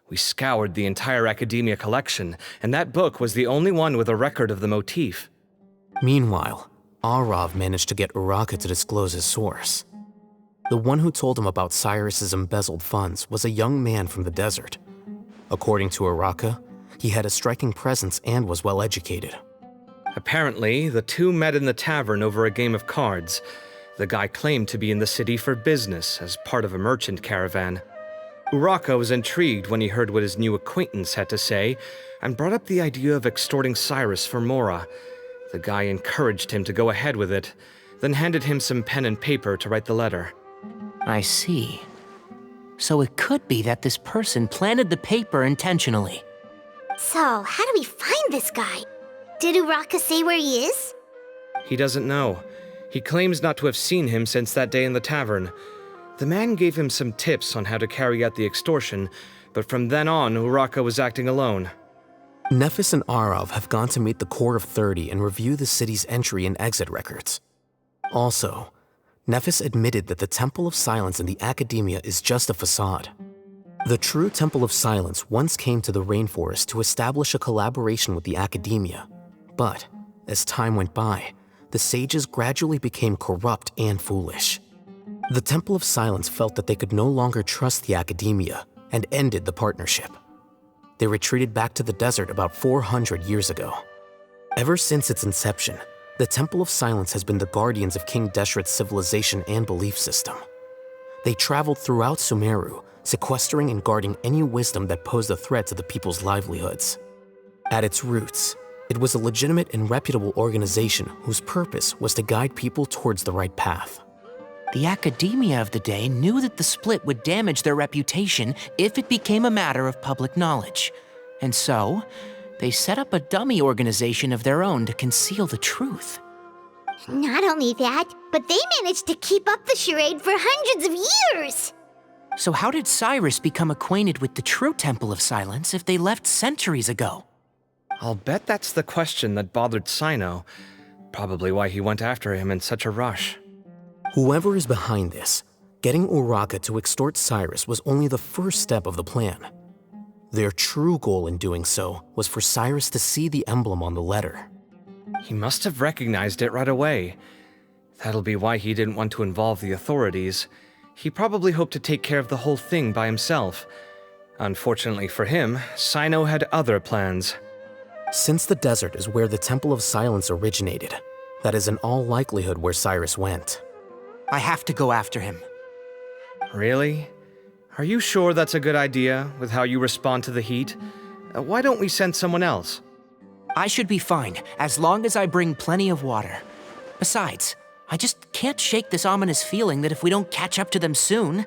We scoured the entire Academia collection, and that book was the only one with a record of the motif. Meanwhile, Arav managed to get Uraka to disclose his source. The one who told him about Cyrus's embezzled funds was a young man from the desert. According to Uraka, he had a striking presence and was well educated. Apparently, the two met in the tavern over a game of cards. The guy claimed to be in the city for business as part of a merchant caravan. Uraka was intrigued when he heard what his new acquaintance had to say and brought up the idea of extorting Cyrus for Mora. The guy encouraged him to go ahead with it, then handed him some pen and paper to write the letter. I see. So it could be that this person planted the paper intentionally. So, how do we find this guy? Did Uraka say where he is? He doesn't know. He claims not to have seen him since that day in the tavern. The man gave him some tips on how to carry out the extortion, but from then on, Uraka was acting alone. Nephis and Arav have gone to meet the Court of 30 and review the city's entry and exit records. Also, Nephis admitted that the Temple of Silence in the Academia is just a facade. The true Temple of Silence once came to the rainforest to establish a collaboration with the Academia, but as time went by, the sages gradually became corrupt and foolish. The Temple of Silence felt that they could no longer trust the Academia and ended the partnership. They retreated back to the desert about 400 years ago. Ever since its inception, the Temple of Silence has been the guardians of King Deshret's civilization and belief system. They traveled throughout Sumeru, sequestering and guarding any wisdom that posed a threat to the people's livelihoods. At its roots, it was a legitimate and reputable organization whose purpose was to guide people towards the right path. The academia of the day knew that the split would damage their reputation if it became a matter of public knowledge. And so, they set up a dummy organization of their own to conceal the truth. Not only that, but they managed to keep up the charade for hundreds of years! So how did Cyrus become acquainted with the true Temple of Silence if they left centuries ago? I'll bet that's the question that bothered Cyno. Probably why he went after him in such a rush. Whoever is behind this, getting Uraka to extort Cyrus was only the first step of the plan. Their true goal in doing so was for Cyrus to see the emblem on the letter. He must have recognized it right away. That'll be why he didn't want to involve the authorities. He probably hoped to take care of the whole thing by himself. Unfortunately for him, Cyno had other plans. Since the desert is where the Temple of Silence originated, that is in all likelihood where Cyrus went. I have to go after him. Really? Are you sure that's a good idea, with how you respond to the heat? Why don't we send someone else? I should be fine, as long as I bring plenty of water. Besides, I just can't shake this ominous feeling that if we don't catch up to them soon...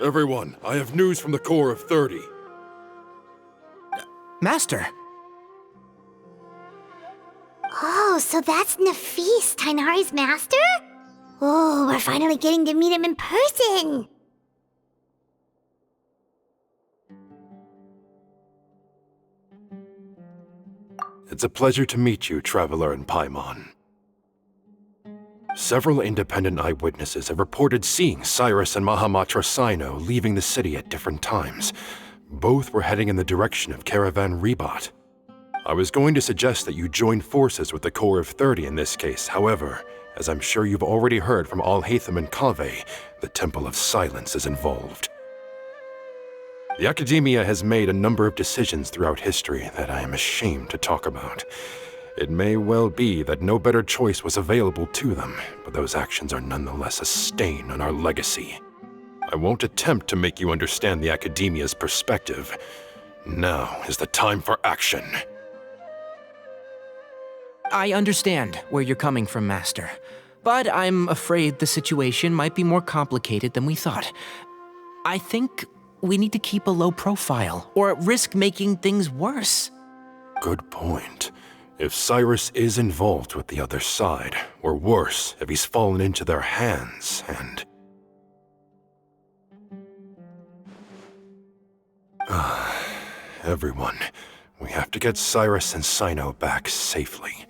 Everyone, I have news from the Core of 30. Master! Oh, so that's Nafis, Tighnari's master? Oh, we're finally getting to meet him in person! It's a pleasure to meet you, Traveler in Paimon. Several independent eyewitnesses have reported seeing Cyrus and Mahamatra Cyno leaving the city at different times. Both were heading in the direction of Caravan Ribat. I was going to suggest that you join forces with the Core of 30 in this case. However, as I'm sure you've already heard from Al-Haytham and Kaveh, the Temple of Silence is involved. The Academia has made a number of decisions throughout history that I am ashamed to talk about. It may well be that no better choice was available to them, but those actions are nonetheless a stain on our legacy. I won't attempt to make you understand the Academia's perspective. Now is the time for action. I understand where you're coming from, Master. But I'm afraid the situation might be more complicated than we thought. I think we need to keep a low profile, or risk making things worse. Good point. If Cyrus is involved with the other side, or worse, if he's fallen into their hands, and... Everyone, we have to get Cyrus and Cyno back safely.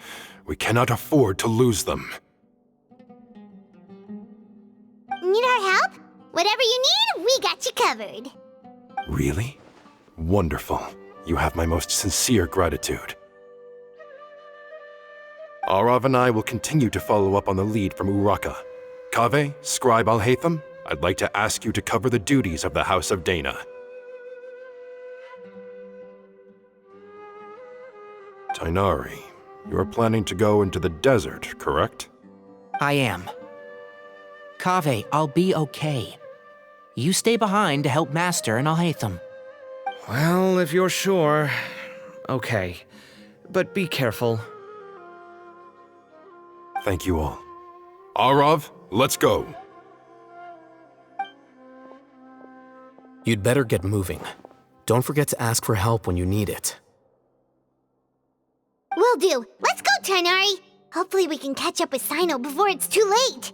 We cannot afford to lose them. Need our help? Whatever you need, we got you covered. Really? Wonderful. You have my most sincere gratitude. Arav and I will continue to follow up on the lead from Uraka. Kaveh, Scribe Al-Haytham, I'd like to ask you to cover the duties of the House of Dana. Tighnari, you are planning to go into the desert, correct? I am. Kaveh, I'll be okay. You stay behind to help Master and Al-Haytham. Well, if you're sure... Okay. But be careful. Thank you all. Arav, let's go. You'd better get moving. Don't forget to ask for help when you need it. Will do. Let's go, Tighnari. Hopefully we can catch up with Cyno before it's too late.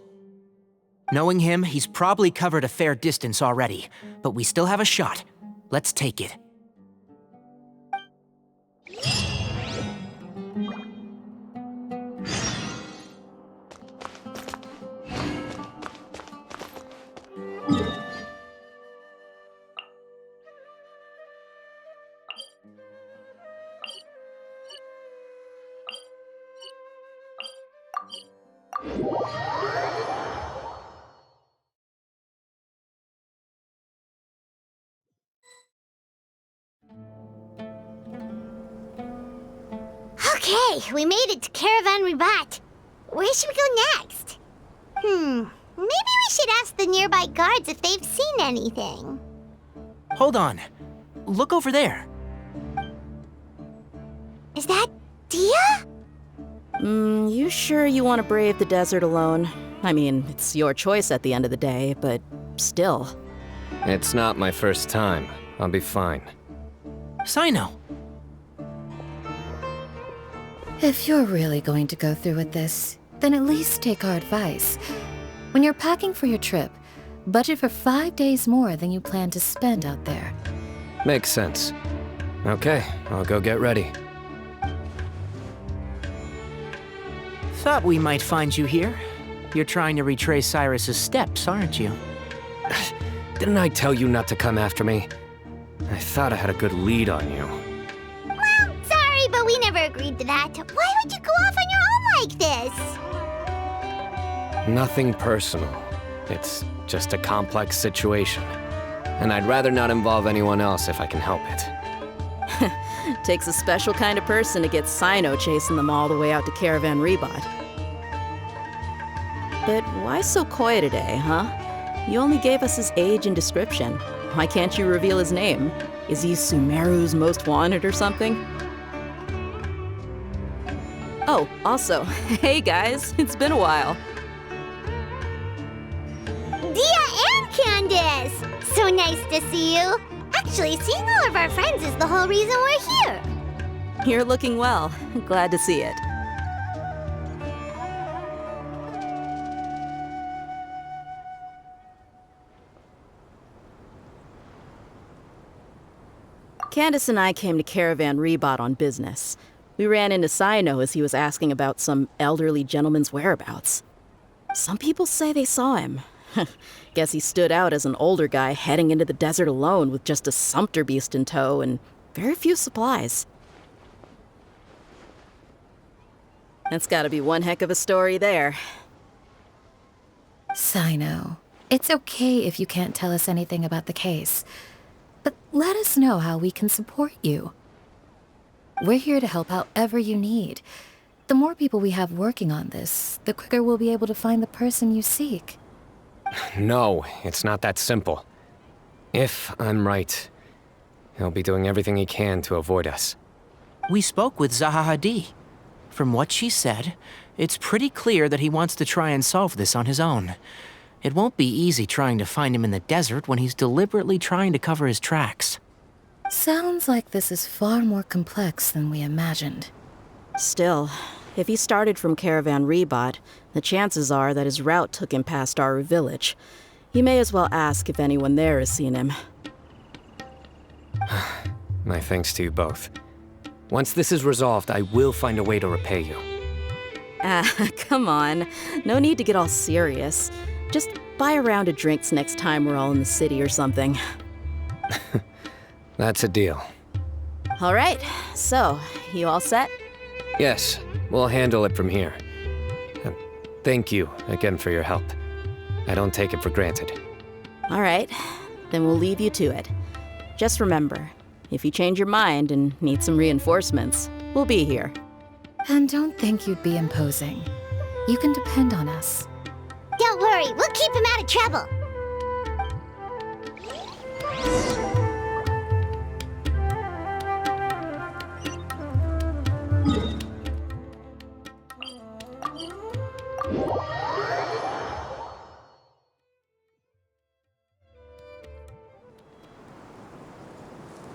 Knowing him, he's probably covered a fair distance already. But we still have a shot. Let's take it. Okay, we made it to Caravan Ribat. Where should we go next? Maybe we should ask the nearby guards if they've seen anything. Hold on. Look over there. Is that Dia? You sure you want to brave the desert alone? I mean, it's your choice at the end of the day, but still. It's not my first time. I'll be fine. Cyno! If you're really going to go through with this, then at least take our advice. When you're packing for your trip, budget for 5 days more than you plan to spend out there. Makes sense. Okay, I'll go get ready. Thought we might find you here. You're trying to retrace Cyrus's steps, aren't you? Didn't I tell you not to come after me? I thought I had a good lead on you. Well, sorry, but we never agreed to that. Why would you go off on your own like this? Nothing personal. It's just a complex situation. And I'd rather not involve anyone else if I can help it. Takes a special kind of person to get Cyno chasing them all the way out to Caravan Rebot. But why so coy today, huh? You only gave us his age and description. Why can't you reveal his name? Is he Sumeru's most wanted or something? Oh, also, hey guys, it's been a while. Dia and Candace! So nice to see you. Actually, seeing all of our friends is the whole reason we're here. You're looking well. Glad to see it. Candace and I came to Caravan Rebot on business. We ran into Cyno as he was asking about some elderly gentleman's whereabouts. Some people say they saw him. Guess he stood out as an older guy heading into the desert alone with just a sumpter beast in tow and very few supplies. That's gotta be one heck of a story there. Cyno, it's okay if you can't tell us anything about the case, but let us know how we can support you. We're here to help however you need. The more people we have working on this, the quicker we'll be able to find the person you seek. No, it's not that simple. If I'm right, he'll be doing everything he can to avoid us. We spoke with Zaha Hadid. From what she said, it's pretty clear that he wants to try and solve this on his own. It won't be easy trying to find him in the desert when he's deliberately trying to cover his tracks. Sounds like this is far more complex than we imagined. Still, if he started from Caravan Rebot, the chances are that his route took him past our village. You may as well ask if anyone there has seen him. My thanks to you both. Once this is resolved, I will find a way to repay you. Come on. No need to get all serious. Just buy a round of drinks next time we're all in the city or something. That's a deal. All right, so, you all set? Yes, we'll handle it from here. And thank you again for your help. I don't take it for granted. All right, then we'll leave you to it. Just remember, if you change your mind and need some reinforcements, we'll be here. And don't think you'd be imposing. You can depend on us. Don't worry, we'll keep him out of trouble.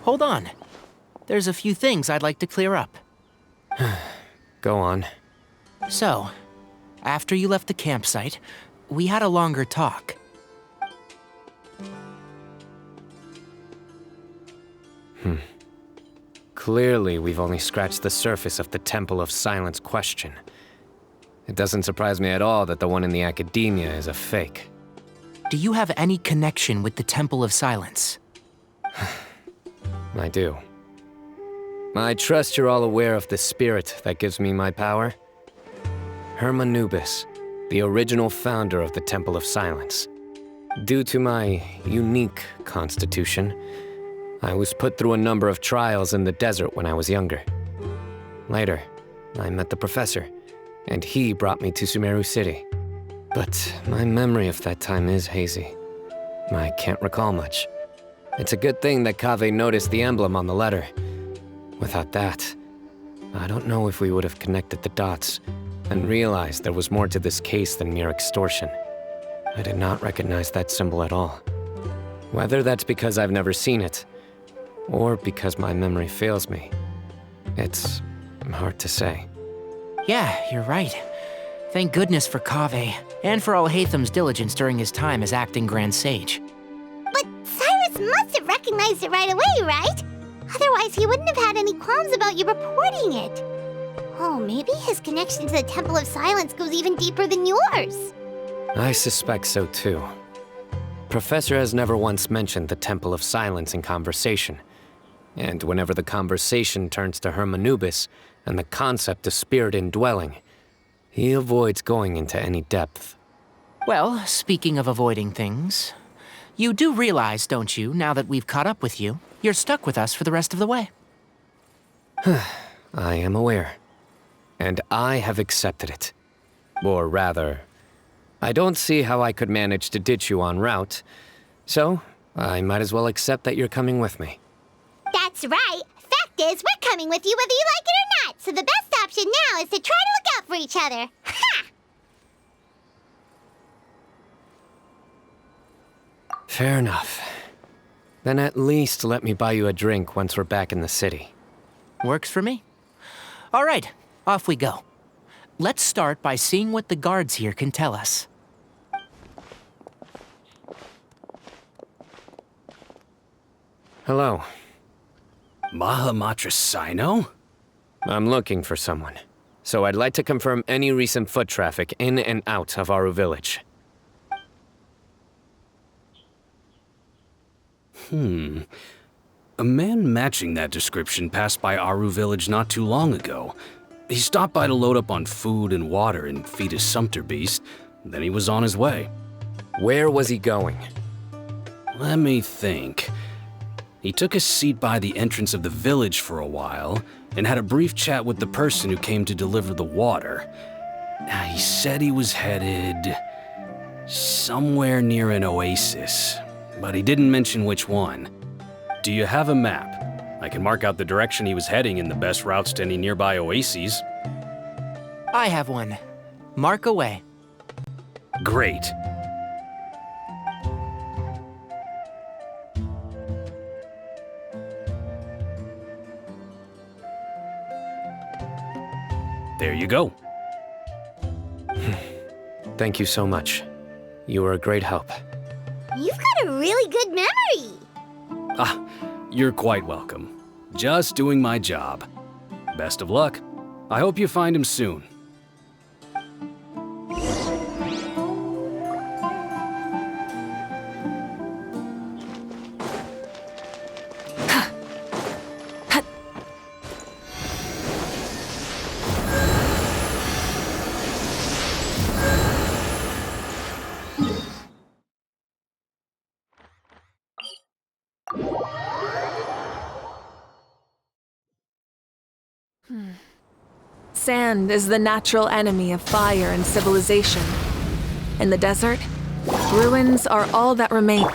Hold on. There's a few things I'd like to clear up. Go on. So, after you left the campsite, we had a longer talk. Clearly, we've only scratched the surface of the Temple of Silence question. It doesn't surprise me at all that the one in the academia is a fake. Do you have any connection with the Temple of Silence? I do. I trust you're all aware of the spirit that gives me my power. Hermanubis, the original founder of the Temple of Silence. Due to my unique constitution, I was put through a number of trials in the desert when I was younger. Later, I met the professor, and he brought me to Sumeru City. But my memory of that time is hazy. I can't recall much. It's a good thing that Kaveh noticed the emblem on the letter. Without that, I don't know if we would have connected the dots and realized there was more to this case than mere extortion. I did not recognize that symbol at all. Whether that's because I've never seen it, or because my memory fails me, it's hard to say. Yeah, you're right. Thank goodness for Kaveh, and for Alhaitham's diligence during his time as acting Grand Sage. But Cyrus must have recognized it right away, right? Otherwise, he wouldn't have had any qualms about you reporting it. Oh, maybe his connection to the Temple of Silence goes even deeper than yours. I suspect so too. Professor has never once mentioned the Temple of Silence in conversation. And whenever the conversation turns to Hermanubis and the concept of spirit indwelling, he avoids going into any depth. Well, speaking of avoiding things, you do realize, don't you, now that we've caught up with you, you're stuck with us for the rest of the way? I am aware. And I have accepted it. Or rather, I don't see how I could manage to ditch you en route, so I might as well accept that you're coming with me. That's right. Fact is, we're coming with you whether you like it or not, so the best option now is to try to look out for each other. Ha! Fair enough. Then at least let me buy you a drink once we're back in the city. Works for me. All right, off we go. Let's start by seeing what the guards here can tell us. Hello. Mahamatra Cyno? I'm looking for someone, so I'd like to confirm any recent foot traffic in and out of Aru Village. A man matching that description passed by Aru Village not too long ago. He stopped by to load up on food and water and feed his sumpter beast, then he was on his way. Where was he going? Let me think. He took a seat by the entrance of the village for a while, and had a brief chat with the person who came to deliver the water. He said he was headed somewhere near an oasis, but he didn't mention which one. Do you have a map? I can mark out the direction he was heading and the best routes to any nearby oases. I have one. Mark away. Great. There you go. Thank you so much. You were a great help. You've got a really good memory. You're quite welcome. Just doing my job. Best of luck. I hope you find him soon. Sand is the natural enemy of fire and civilization. In the desert, ruins are all that remain.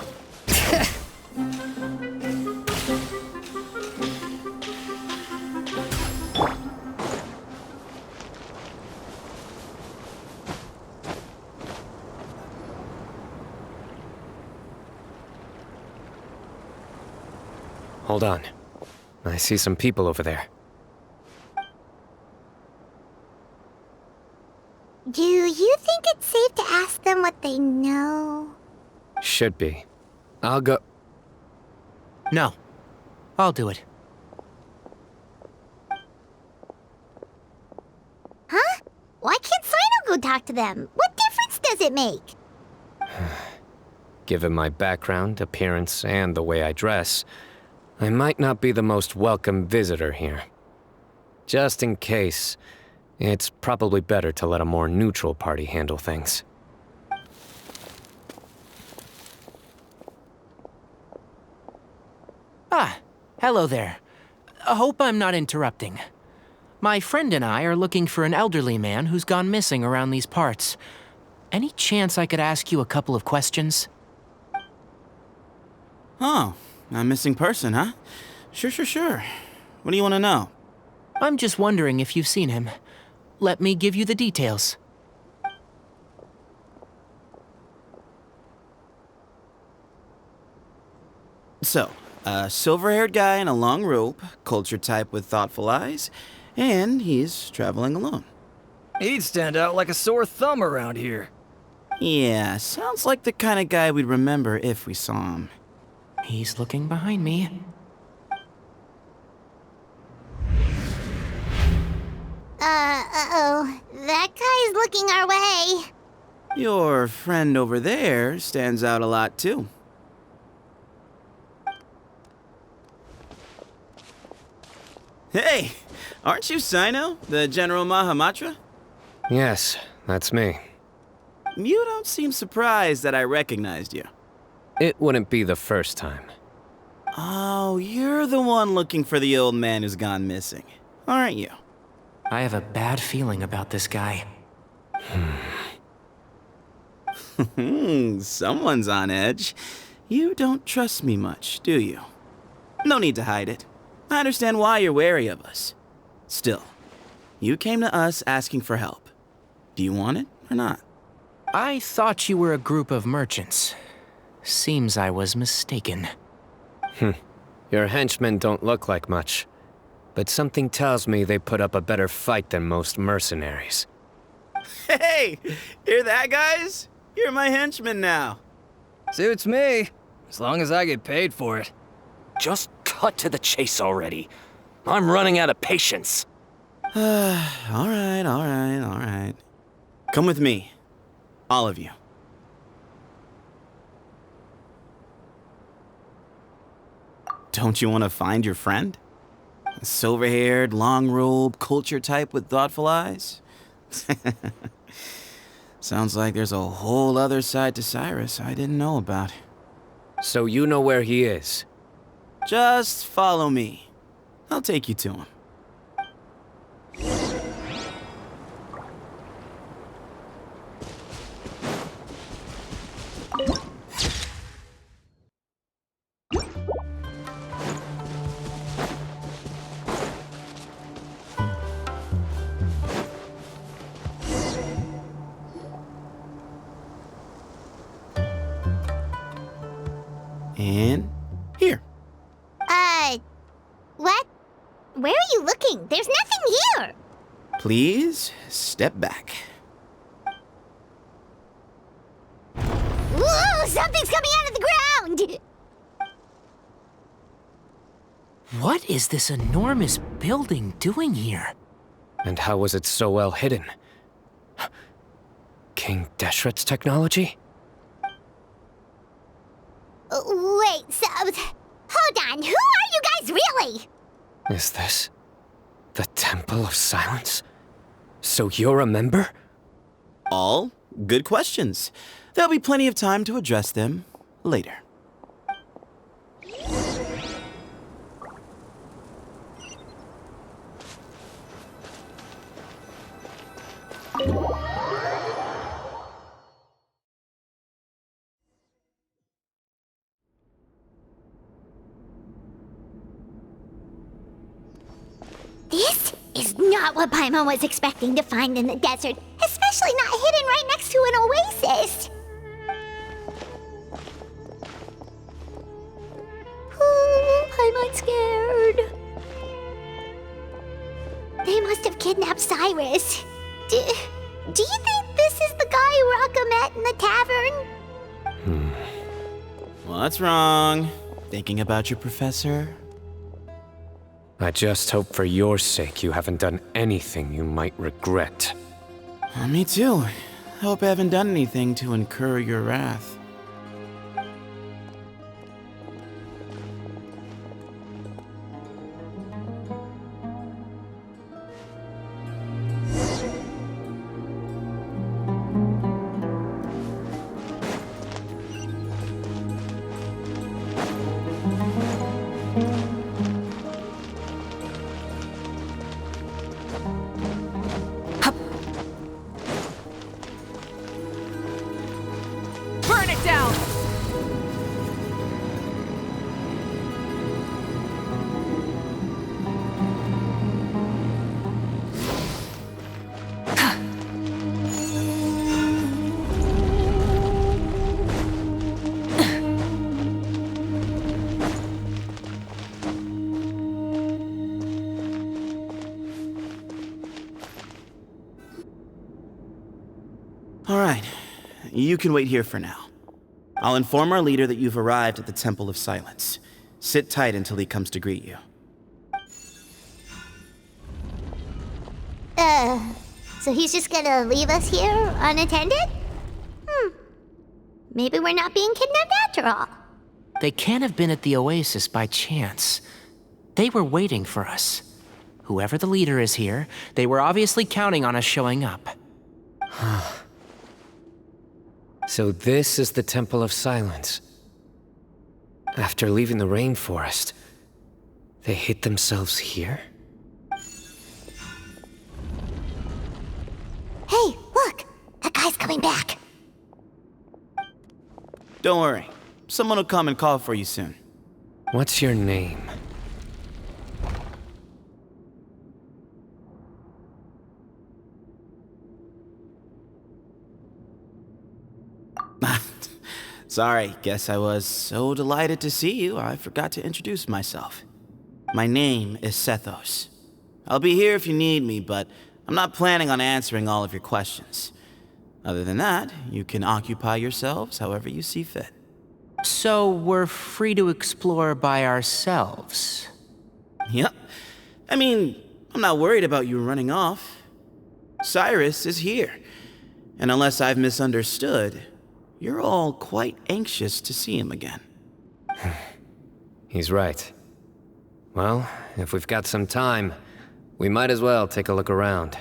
Hold on. I see some people over there. Do you think it's safe to ask them what they know? Should be. I'll go. No. I'll do it. Huh? Why can't Cyno go talk to them? What difference does it make? Given my background, appearance, and the way I dress, I might not be the most welcome visitor here. Just in case, it's probably better to let a more neutral party handle things. Ah, hello there. Hope I'm not interrupting. My friend and I are looking for an elderly man who's gone missing around these parts. Any chance I could ask you a couple of questions? Oh, a missing person, huh? Sure. What do you want to know? I'm just wondering if you've seen him. Let me give you the details. So, a silver-haired guy in a long robe, culture type with thoughtful eyes, and he's traveling alone. He'd stand out like a sore thumb around here. Yeah, sounds like the kind of guy we'd remember if we saw him. He's looking behind me. Uh-oh. That guy's looking our way. Your friend over there stands out a lot, too. Hey, aren't you Cyno, the General Mahamatra? Yes, that's me. You don't seem surprised that I recognized you. It wouldn't be the first time. Oh, you're the one looking for the old man who's gone missing, aren't you? I have a bad feeling about this guy. Someone's on edge. You don't trust me much, do you? No need to hide it. I understand why you're wary of us. Still, you came to us asking for help. Do you want it or not? I thought you were a group of merchants. Seems I was mistaken. Your henchmen don't look like much, but something tells me they put up a better fight than most mercenaries. Hey, hear that, guys? You're my henchman now. Suits me, as long as I get paid for it. Just cut to the chase already. I'm running out of patience. All right. Come with me. All of you. Don't you want to find your friend? A silver-haired, long-robe, culture type with thoughtful eyes? Sounds like there's a whole other side to Cyrus I didn't know about. So you know where he is? Just follow me. I'll take you to him. And here. What? Where are you looking? There's nothing here. Please step back. Whoa, something's coming out of the ground! What is this enormous building doing here? And how was it so well hidden? King Deshret's technology? Wait, so... Hold on, who are you guys really? Is this the Temple of Silence? So you're a member? All good questions. There'll be plenty of time to address them later. This is not what Paimon was expecting to find in the desert, especially not hidden right next to an oasis. Paimon's scared. They must have kidnapped Cyrus. Do you think this is the guy Raka met in the tavern? What's wrong? Thinking about your professor? I just hope for your sake you haven't done anything you might regret. Me too. Hope I haven't done anything to incur your wrath. Burn You can wait here for now. I'll inform our leader that you've arrived at the Temple of Silence. Sit tight until he comes to greet you. So he's just gonna leave us here unattended? Maybe we're not being kidnapped after all. They can't have been at the Oasis by chance. They were waiting for us. Whoever the leader is here, they were obviously counting on us showing up. So this is the Temple of Silence. After leaving the rainforest, they hid themselves here? Hey, look! That guy's coming back. Don't worry. Someone will come and call for you soon. What's your name? Sorry, guess I was so delighted to see you, I forgot to introduce myself. My name is Sethos. I'll be here if you need me, but I'm not planning on answering all of your questions. Other than that, you can occupy yourselves however you see fit. So we're free to explore by ourselves? Yep. I mean, I'm not worried about you running off. Cyrus is here. And unless I've misunderstood, you're all quite anxious to see him again. He's right. Well, if we've got some time, we might as well take a look around.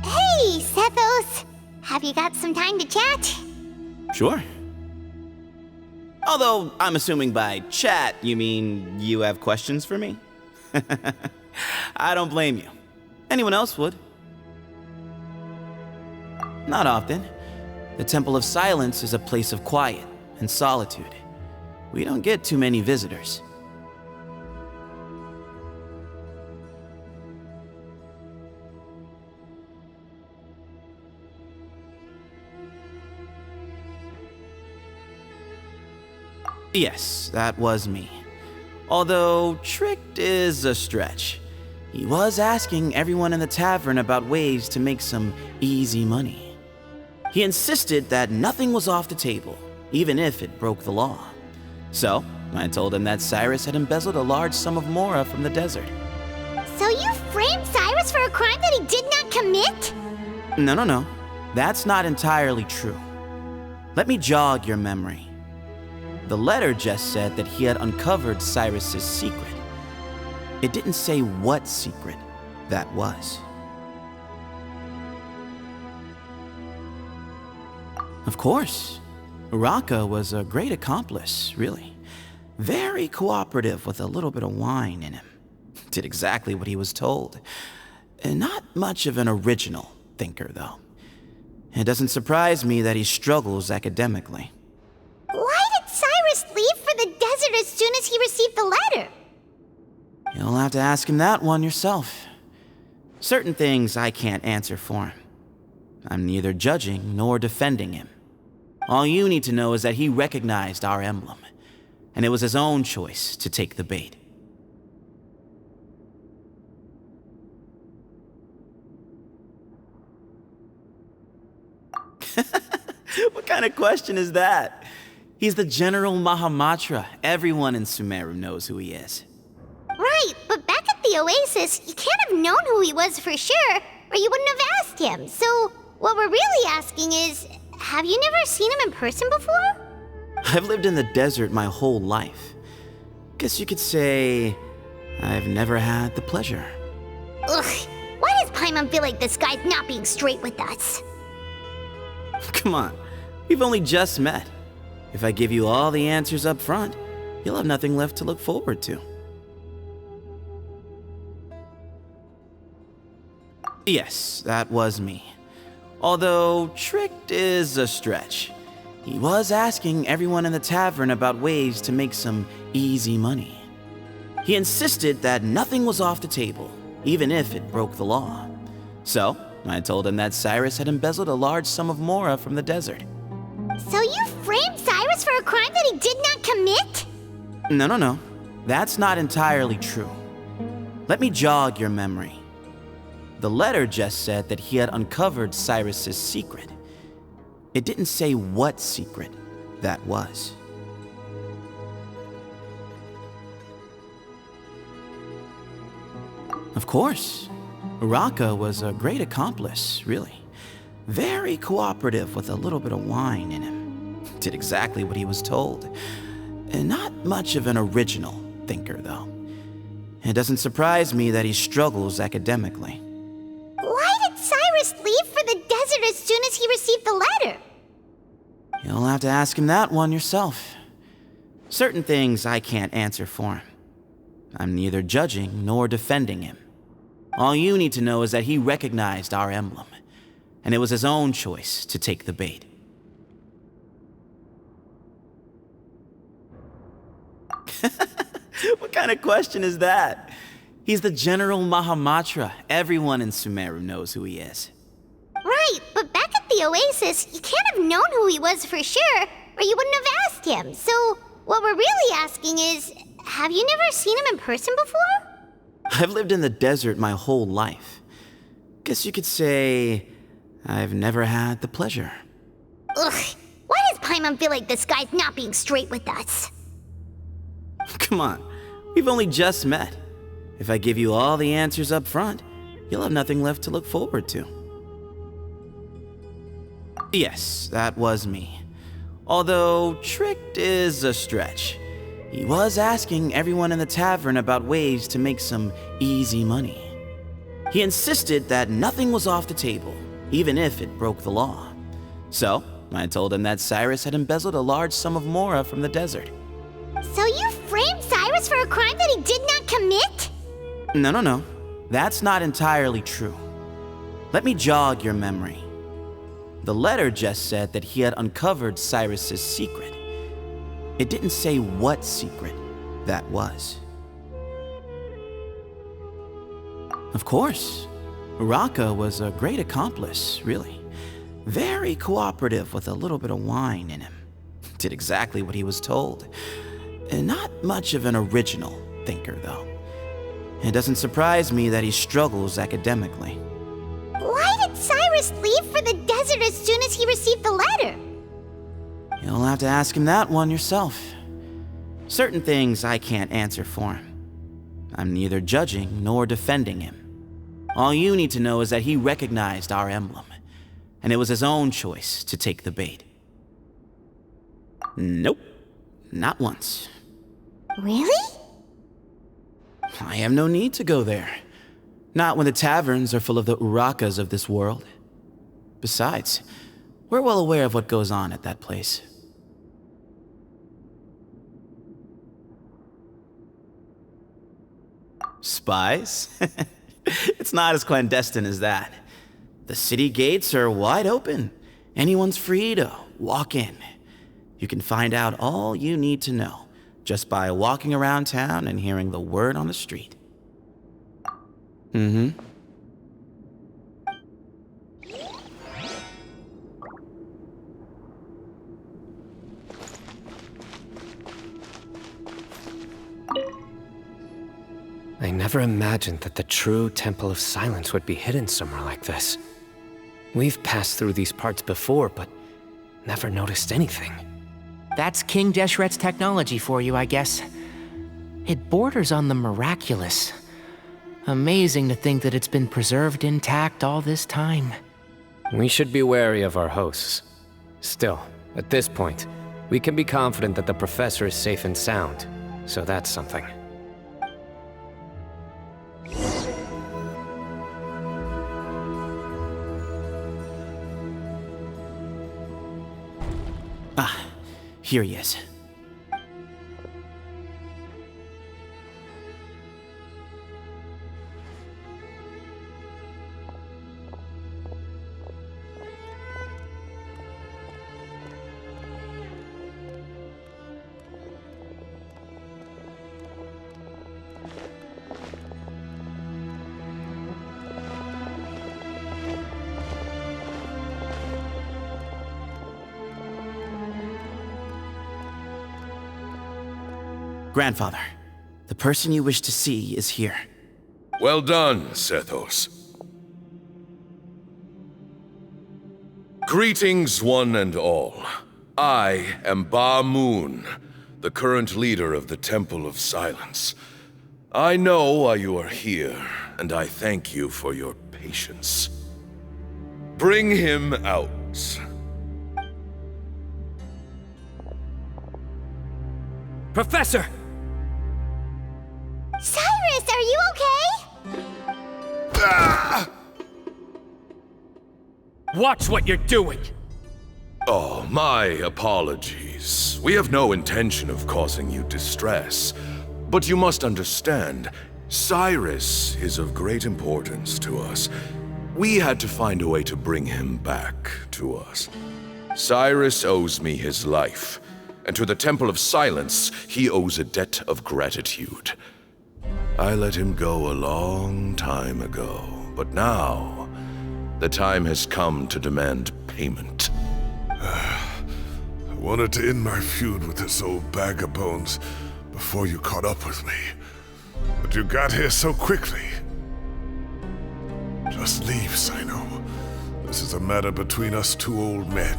Hey, Sethos! Have you got some time to chat? Sure. Although, I'm assuming by chat, you mean you have questions for me? I don't blame you. Anyone else would. Not often. The Temple of Silence is a place of quiet and solitude. We don't get too many visitors. Yes, that was me. Although, tricked is a stretch. He was asking everyone in the tavern about ways to make some easy money. He insisted that nothing was off the table, even if it broke the law. So, I told him that Cyrus had embezzled a large sum of mora from the desert. So you framed Cyrus for a crime that he did not commit? No. That's not entirely true. Let me jog your memory. The letter just said that he had uncovered Cyrus's secret. It didn't say what secret that was. Of course, Uraka was a great accomplice, really. Very cooperative with a little bit of wine in him. Did exactly what he was told. And not much of an original thinker, though. It doesn't surprise me that he struggles academically. Why did Cyrus leave for the desert as soon as he received the letter? You'll have to ask him that one yourself. Certain things I can't answer for him. I'm neither judging nor defending him. All you need to know is that he recognized our emblem, and it was his own choice to take the bait. What kind of question is that? He's the General Mahamatra. Everyone in Sumeru knows who he is. Right, but back at the Oasis, you can't have known who he was for sure, or you wouldn't have asked him. So, what we're really asking is, have you never seen him in person before? I've lived in the desert my whole life. Guess you could say I've never had the pleasure. Ugh, why does Paimon feel like this guy's not being straight with us? Come on, we've only just met. If I give you all the answers up front, you'll have nothing left to look forward to. Yes, that was me. Although, tricked is a stretch. He was asking everyone in the tavern about ways to make some easy money. He insisted that nothing was off the table, even if it broke the law. So, I told him that Cyrus had embezzled a large sum of mora from the desert. So you framed Cyrus for a crime that he did not commit? No. That's not entirely true. Let me jog your memory. The letter just said that he had uncovered Cyrus's secret. It didn't say what secret that was. Of course. Uraka was a great accomplice, really. Very cooperative with a little bit of wine in him. Did exactly what he was told. And not much of an original thinker, though. It doesn't surprise me that he struggles academically. Why did Cyrus leave for the desert as soon as he received the letter? You'll have to ask him that one yourself. Certain things I can't answer for him. I'm neither judging nor defending him. All you need to know is that he recognized our emblem, and it was his own choice to take the bait. What kind of question is that? He's the General Mahamatra. Everyone in Sumeru knows who he is. Right, but back at the Oasis, you can't have known who he was for sure, or you wouldn't have asked him. So, what we're really asking is, have you never seen him in person before? I've lived in the desert my whole life. Guess you could say I've never had the pleasure. Ugh, why does Paimon feel like this guy's not being straight with us? Come on, we've only just met. If I give you all the answers up front, you'll have nothing left to look forward to. Yes, that was me. Although tricked is a stretch. He was asking everyone in the tavern about ways to make some easy money. He insisted that nothing was off the table, even if it broke the law. So, I told him that Cyrus had embezzled a large sum of mora from the desert. So you framed Cyrus for a crime that he did not commit? No. That's not entirely true. Let me jog your memory. The letter just said that he had uncovered Cyrus's secret. It didn't say what secret that was. Of course. Uraka was a great accomplice, really. Very cooperative with a little bit of wine in him. Did exactly what he was told. And not much of an original thinker, though. It doesn't surprise me that he struggles academically. Why did Cyrus leave for the desert as soon as he received the letter? You'll have to ask him that one yourself. Certain things I can't answer for him. I'm neither judging nor defending him. All you need to know is that he recognized our emblem, and it was his own choice to take the bait. Nope, not once. Really? I have no need to go there. Not when the taverns are full of the Urakas of this world. Besides, we're well aware of what goes on at that place. Spies? It's not as clandestine as that. The city gates are wide open. Anyone's free to walk in. You can find out all you need to know just by walking around town and hearing the word on the street. I never imagined that the true Temple of Silence would be hidden somewhere like this. We've passed through these parts before, but never noticed anything. That's King Deshret's technology for you, I guess. It borders on the miraculous. Amazing to think that it's been preserved intact all this time. We should be wary of our hosts. Still, at this point, we can be confident that the professor is safe and sound, so that's something. Ah, here he is. Grandfather, the person you wish to see is here. Well done, Sethos. Greetings, one and all. I am Ba Moon, the current leader of the Temple of Silence. I know why you are here, and I thank you for your patience. Bring him out. Professor! Cyrus, are you okay? Watch what you're doing! Oh, my apologies. We have no intention of causing you distress. But you must understand, Cyrus is of great importance to us. We had to find a way to bring him back to us. Cyrus owes me his life, and to the Temple of Silence, he owes a debt of gratitude. I let him go a long time ago, but now, the time has come to demand payment. I wanted to end my feud with this old bag of bones before you caught up with me. But you got here so quickly. Just leave, Cyno. This is a matter between us two old men.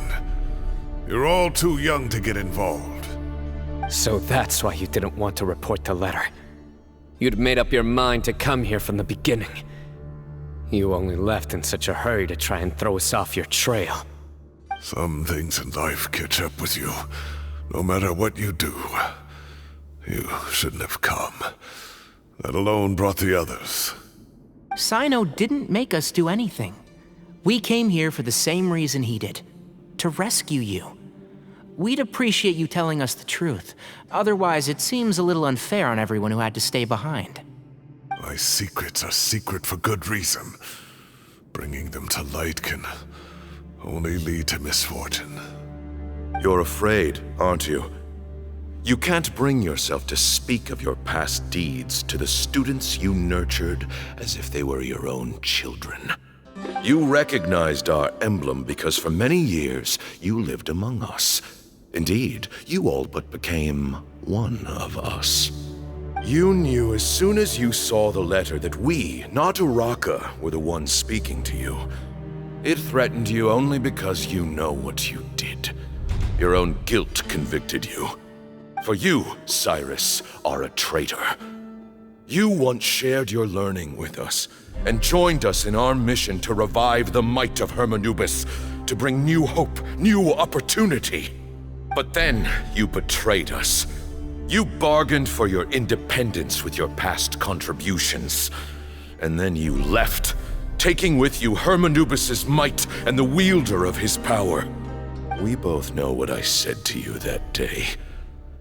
You're all too young to get involved. So that's why you didn't want to report the letter. You'd made up your mind to come here from the beginning. You only left in such a hurry to try and throw us off your trail. Some things in life catch up with you, no matter what you do. You shouldn't have come. That alone brought the others. Cyno didn't make us do anything. We came here for the same reason he did. To rescue you. We'd appreciate you telling us the truth. Otherwise, it seems a little unfair on everyone who had to stay behind. My secrets are secret for good reason. Bringing them to light can only lead to misfortune. You're afraid, aren't you? You can't bring yourself to speak of your past deeds to the students you nurtured as if they were your own children. You recognized our emblem because for many years you lived among us. Indeed, you all but became one of us. You knew as soon as you saw the letter that we, not Uraka, were the ones speaking to you. It threatened you only because you know what you did. Your own guilt convicted you. For you, Cyrus, are a traitor. You once shared your learning with us, and joined us in our mission to revive the might of Hermanubis, to bring new hope, new opportunity. But then you betrayed us. You bargained for your independence with your past contributions. And then you left, taking with you Hermanubis' might and the wielder of his power. We both know what I said to you that day.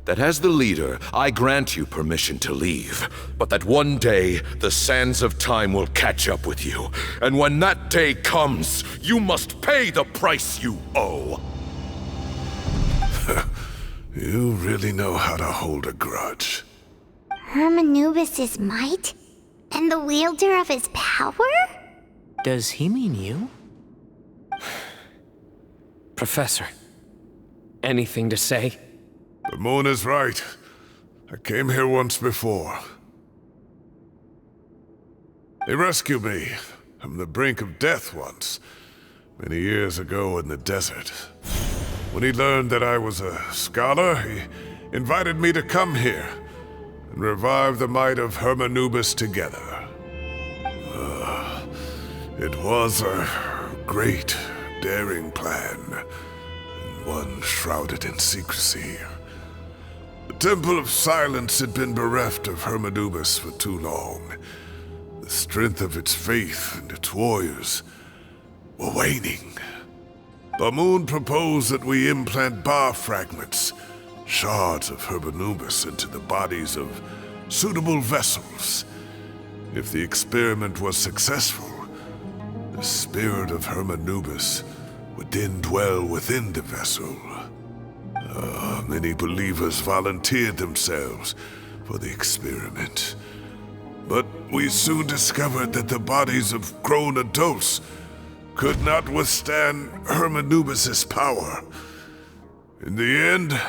That as the leader, I grant you permission to leave, but that one day, the sands of time will catch up with you. And when that day comes, you must pay the price you owe. You really know how to hold a grudge. Hermanubis' might? And the wielder of his power? Does he mean you? Professor, anything to say? The moon is right. I came here once before. He rescued me from the brink of death once, many years ago in the desert. When he learned that I was a scholar, he invited me to come here and revive the might of Hermanubis together. It was a great, daring plan, and one shrouded in secrecy. The Temple of Silence had been bereft of Hermanubis for too long. The strength of its faith and its warriors were waning. Bamoon proposed that we implant bar fragments, shards of Hermanubis, into the bodies of suitable vessels. If the experiment was successful, the spirit of Hermanubis would then dwell within the vessel. Many believers volunteered themselves for the experiment. But we soon discovered that the bodies of grown adults could not withstand Hermanubis' power. In the end,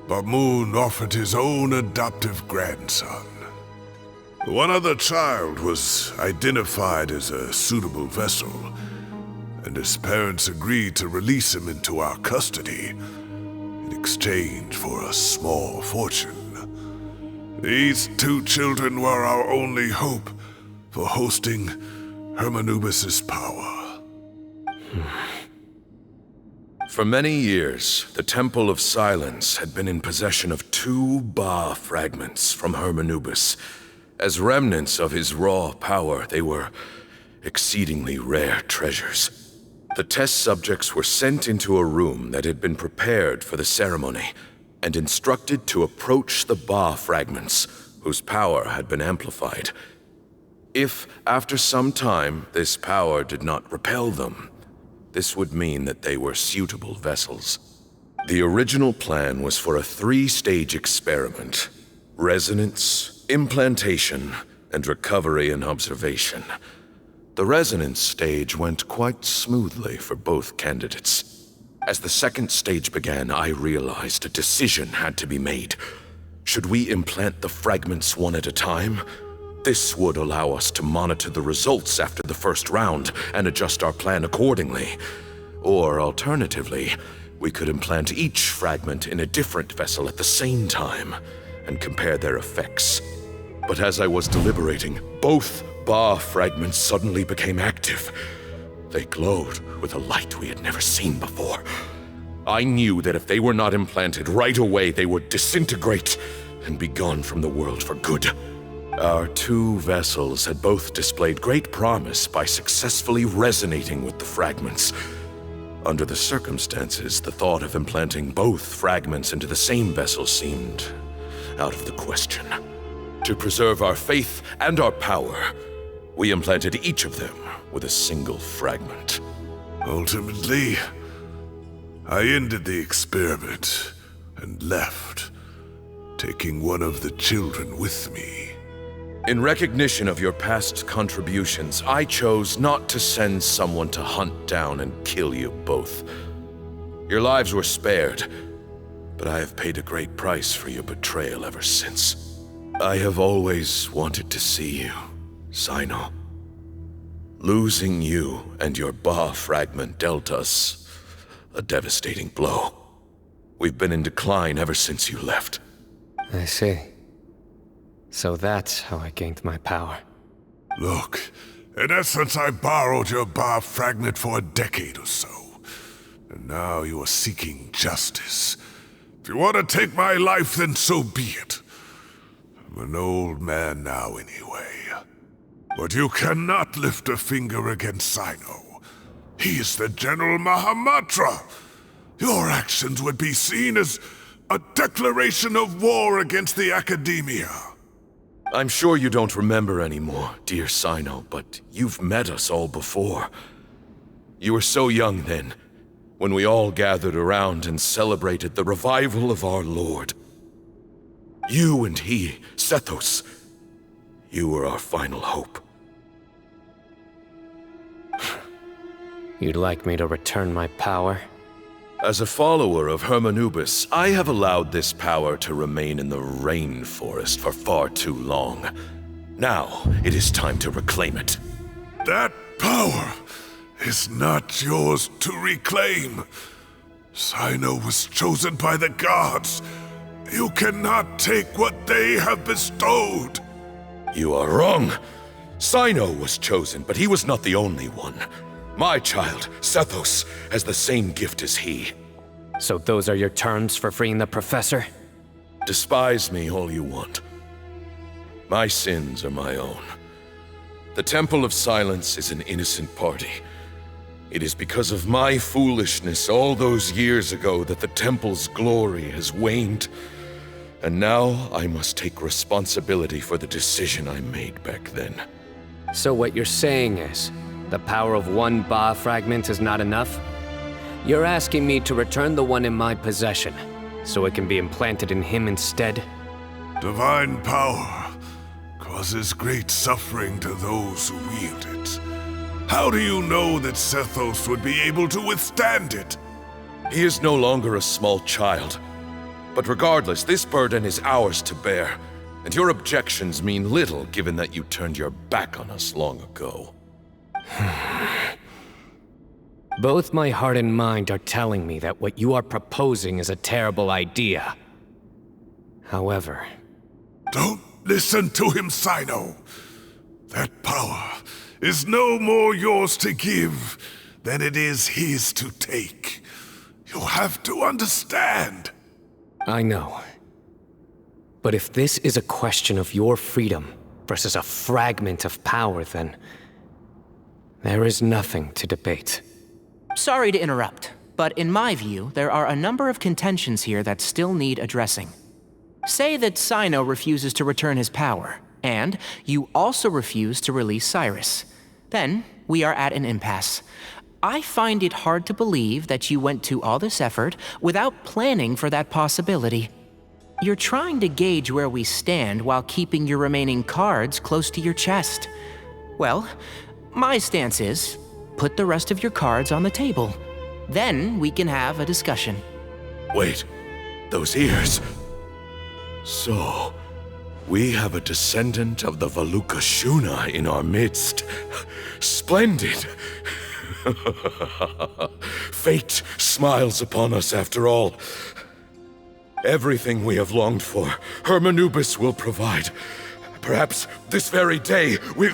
Bamoon offered his own adoptive grandson. One other child was identified as a suitable vessel, and his parents agreed to release him into our custody in exchange for a small fortune. These two children were our only hope for hosting Hermanubis' power. For many years, the Temple of Silence had been in possession of 2 Ba fragments from Hermanubis. As remnants of his raw power, they were exceedingly rare treasures. The test subjects were sent into a room that had been prepared for the ceremony and instructed to approach the Ba fragments, whose power had been amplified. If, after some time, this power did not repel them, this would mean that they were suitable vessels. The original plan was for a 3-stage experiment: resonance, implantation, and recovery and observation. The resonance stage went quite smoothly for both candidates. As the second stage began, I realized a decision had to be made. Should we implant the fragments one at a time? This would allow us to monitor the results after the first round and adjust our plan accordingly. Or alternatively, we could implant each fragment in a different vessel at the same time and compare their effects. But as I was deliberating, both Ba fragments suddenly became active. They glowed with a light we had never seen before. I knew that if they were not implanted right away, they would disintegrate and be gone from the world for good. Our 2 vessels had both displayed great promise by successfully resonating with the fragments. Under the circumstances, the thought of implanting both fragments into the same vessel seemed out of the question. To preserve our faith and our power, we implanted each of them with a single fragment. Ultimately, I ended the experiment and left, taking one of the children with me. In recognition of your past contributions, I chose not to send someone to hunt down and kill you both. Your lives were spared, but I have paid a great price for your betrayal ever since. I have always wanted to see you, Cyno. Losing you and your Ba fragment dealt us a devastating blow. We've been in decline ever since you left. I see. So that's how I gained my power. Look, in essence, I borrowed your Ba fragment for a decade or so. And now you are seeking justice. If you want to take my life, then so be it. I'm an old man now anyway. But you cannot lift a finger against Cyno. He is the General Mahamatra. Your actions would be seen as a declaration of war against the Academia. I'm sure you don't remember anymore, dear Cyno, but you've met us all before. You were so young then, when we all gathered around and celebrated the revival of our Lord. You and he, Sethos, you were our final hope. You'd like me to return my power? As a follower of Hermanubis, I have allowed this power to remain in the rainforest for far too long. Now, it is time to reclaim it. That power is not yours to reclaim. Cyno was chosen by the gods. You cannot take what they have bestowed. You are wrong. Cyno was chosen, but he was not the only one. My child, Sethos, has the same gift as he. So those are your terms for freeing the professor? Despise me all you want. My sins are my own. The Temple of Silence is an innocent party. It is because of my foolishness all those years ago that the Temple's glory has waned. And now I must take responsibility for the decision I made back then. So what you're saying is, the power of one Ba fragment is not enough? You're asking me to return the one in my possession, so it can be implanted in him instead? Divine power causes great suffering to those who wield it. How do you know that Sethos would be able to withstand it? He is no longer a small child. But regardless, this burden is ours to bear, and your objections mean little given that you turned your back on us long ago. Both my heart and mind are telling me that what you are proposing is a terrible idea. However... Don't listen to him, Cyno. That power is no more yours to give than it is his to take. You have to understand. I know. But if this is a question of your freedom versus a fragment of power, then... there is nothing to debate. Sorry to interrupt, but in my view, there are a number of contentions here that still need addressing. Say that Cyno refuses to return his power, and you also refuse to release Cyrus. Then, we are at an impasse. I find it hard to believe that you went to all this effort without planning for that possibility. You're trying to gauge where we stand while keeping your remaining cards close to your chest. Well, my stance is, put the rest of your cards on the table. Then we can have a discussion. Wait, those ears... So, we have a descendant of the Valukashuna in our midst. Splendid! Fate smiles upon us after all. Everything we have longed for, Hermanubis will provide. Perhaps this very day we...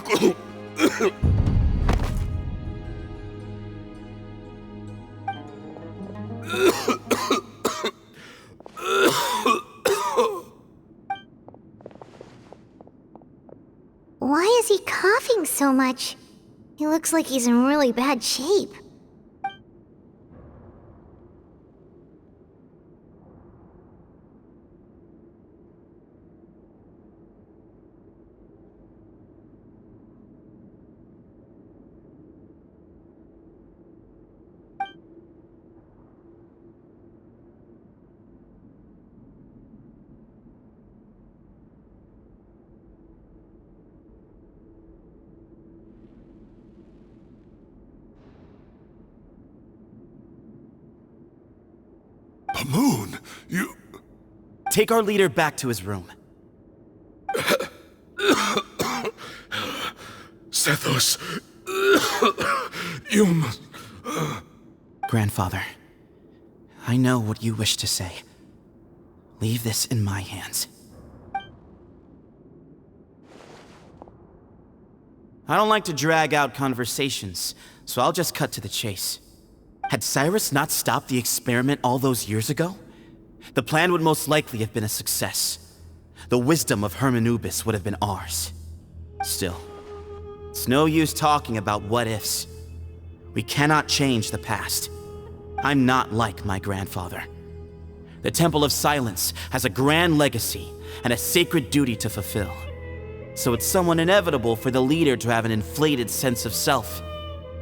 Why is he coughing so much? He looks like he's in really bad shape. Moon, you... Take our leader back to his room. Sethos... you must... Grandfather, I know what you wish to say. Leave this in my hands. I don't like to drag out conversations, so I'll just cut to the chase. Had Cyrus not stopped the experiment all those years ago, the plan would most likely have been a success. The wisdom of Hermanubis would have been ours. Still, it's no use talking about what-ifs. We cannot change the past. I'm not like my grandfather. The Temple of Silence has a grand legacy and a sacred duty to fulfill. So it's somewhat inevitable for the leader to have an inflated sense of self.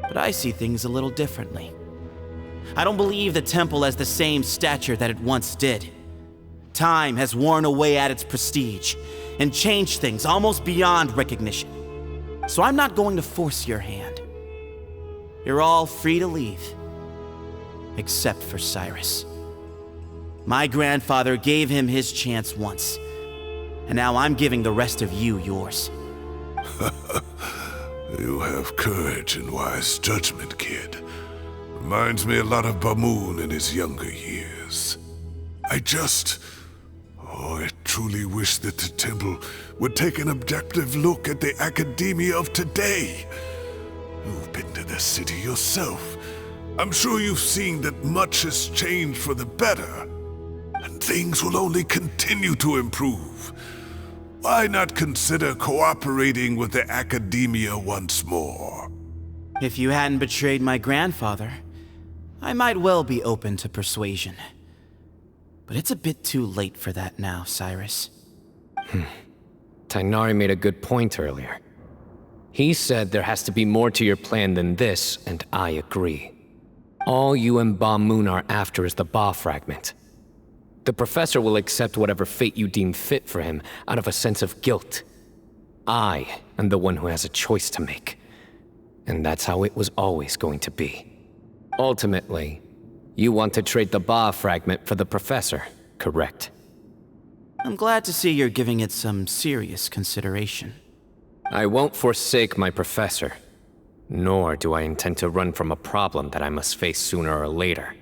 But I see things a little differently. I don't believe the temple has the same stature that it once did. Time has worn away at its prestige and changed things almost beyond recognition. So I'm not going to force your hand. You're all free to leave. Except for Cyrus. My grandfather gave him his chance once, and now I'm giving the rest of you yours. You have courage and wise judgment, kid. Reminds me a lot of Bamoon in his younger years. I truly wish that the temple would take an objective look at the academia of today. You've been to the city yourself. I'm sure you've seen that much has changed for the better, and things will only continue to improve. Why not consider cooperating with the academia once more? If you hadn't betrayed my grandfather, I might well be open to persuasion. But it's a bit too late for that now, Cyrus. Tighnari made a good point earlier. He said there has to be more to your plan than this, and I agree. All you and Ba Moon are after is the Ba fragment. The professor will accept whatever fate you deem fit for him out of a sense of guilt. I am the one who has a choice to make. And that's how it was always going to be. Ultimately, you want to trade the Ba fragment for the professor, correct? I'm glad to see you're giving it some serious consideration. I won't forsake my professor, nor do I intend to run from a problem that I must face sooner or later.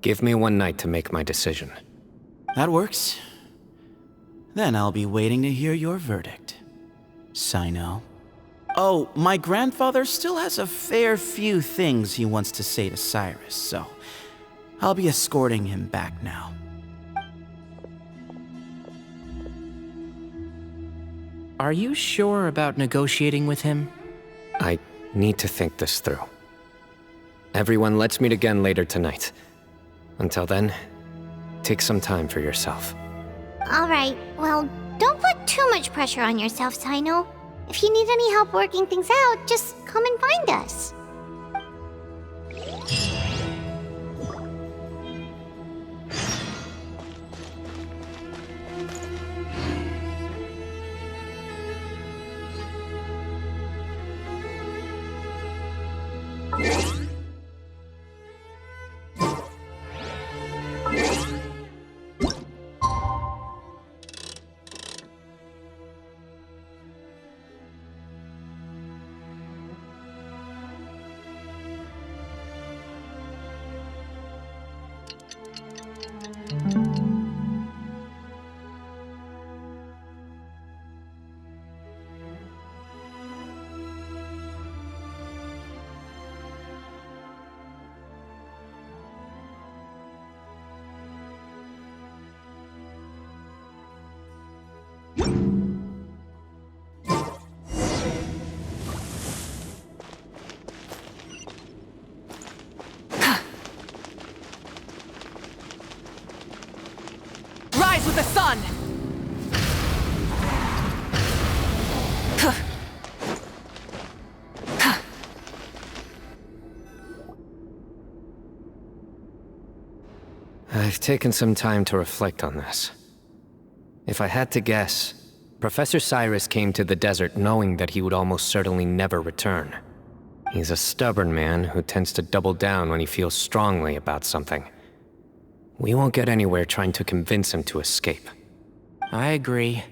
Give me one night to make my decision. That works. Then I'll be waiting to hear your verdict, Cyno. Oh, my grandfather still has a fair few things he wants to say to Cyrus, so I'll be escorting him back now. Are you sure about negotiating with him? I need to think this through. Everyone, let's meet again later tonight. Until then, take some time for yourself. All right, well, don't put too much pressure on yourself, Cyno. If you need any help working things out, just come and find us. Rise with the sun! I've taken some time to reflect on this. If I had to guess, Professor Cyrus came to the desert knowing that he would almost certainly never return. He's a stubborn man who tends to double down when he feels strongly about something. We won't get anywhere trying to convince him to escape. I agree.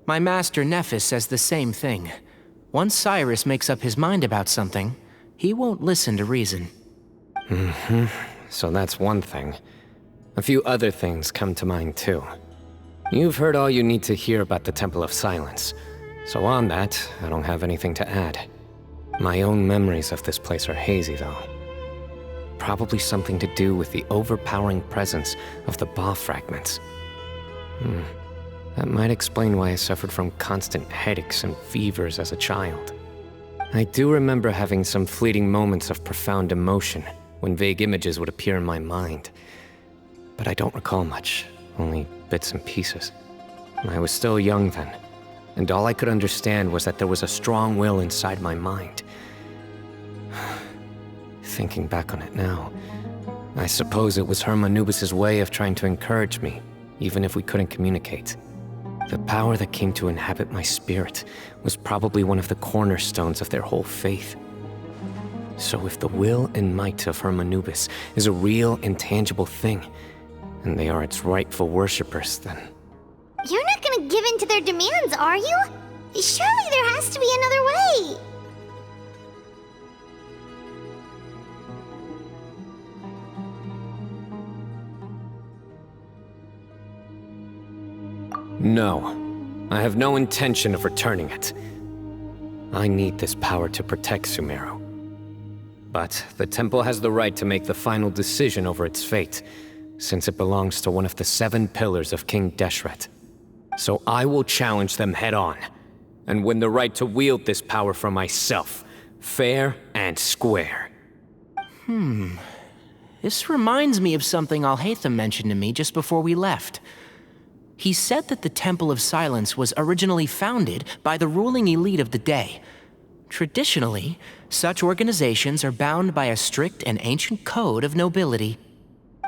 My master Nephis says the same thing. Once Cyrus makes up his mind about something, he won't listen to reason. So that's one thing. A few other things come to mind too. You've heard all you need to hear about the Temple of Silence, so on that, I don't have anything to add. My own memories of this place are hazy though. Probably something to do with the overpowering presence of the Ba fragments. That might explain why I suffered from constant headaches and fevers as a child. I do remember having some fleeting moments of profound emotion when vague images would appear in my mind. But I don't recall much, only bits and pieces. I was still young then, and all I could understand was that there was a strong will inside my mind. Thinking back on it now, I suppose it was Hermanubis' way of trying to encourage me, even if we couldn't communicate. The power that came to inhabit my spirit was probably one of the cornerstones of their whole faith. So if the will and might of Hermanubis is a real, intangible thing, and they are its rightful worshippers, then... You're not gonna give in to their demands, are you? Surely there has to be another way! No. I have no intention of returning it. I need this power to protect Sumeru. But the temple has the right to make the final decision over its fate, since it belongs to one of the 7 pillars of King Deshret. So I will challenge them head-on, and win the right to wield this power for myself, fair and square. This reminds me of something Alhaitham mentioned to me just before we left. He said that the Temple of Silence was originally founded by the ruling elite of the day. Traditionally, such organizations are bound by a strict and ancient code of nobility.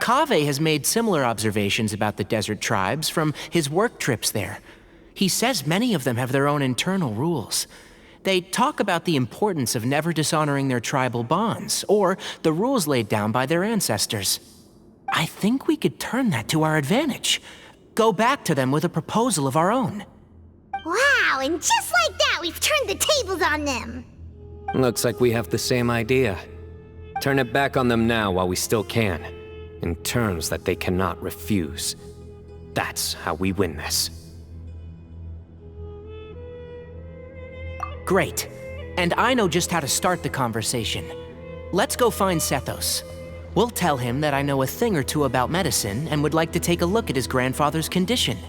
Kaveh has made similar observations about the desert tribes from his work trips there. He says many of them have their own internal rules. They talk about the importance of never dishonoring their tribal bonds, or the rules laid down by their ancestors. I think we could turn that to our advantage. Go back to them with a proposal of our own. Wow, and just like that, we've turned the tables on them. Looks like we have the same idea. Turn it back on them now while we still can, in terms that they cannot refuse. That's how we win this. Great. And I know just how to start the conversation. Let's go find Sethos. We'll tell him that I know a thing or two about medicine and would like to take a look at his grandfather's condition.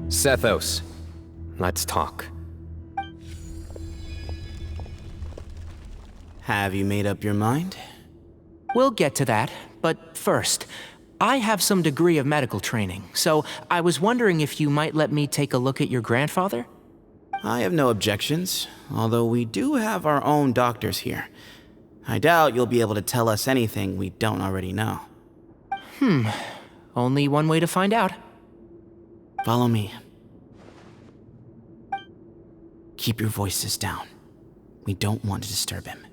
Sethos, let's talk. Have you made up your mind? We'll get to that, but first, I have some degree of medical training, so I was wondering if you might let me take a look at your grandfather? I have no objections, although we do have our own doctors here. I doubt you'll be able to tell us anything we don't already know. Only one way to find out. Follow me. Keep your voices down. We don't want to disturb him.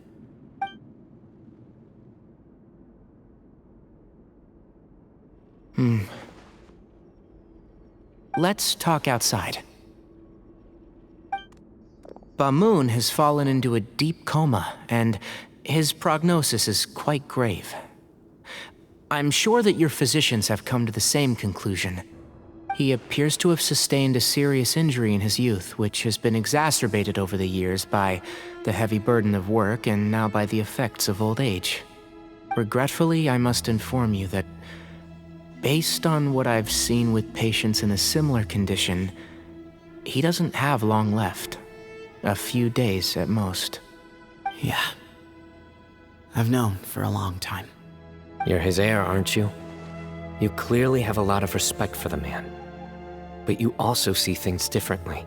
Let's talk outside. Bamoon has fallen into a deep coma, and his prognosis is quite grave. I'm sure that your physicians have come to the same conclusion. He appears to have sustained a serious injury in his youth, which has been exacerbated over the years by the heavy burden of work and now by the effects of old age. Regretfully, I must inform you that, based on what I've seen with patients in a similar condition, he doesn't have long left. A few days at most. Yeah. I've known for a long time. You're his heir, aren't you? You clearly have a lot of respect for the man. But you also see things differently.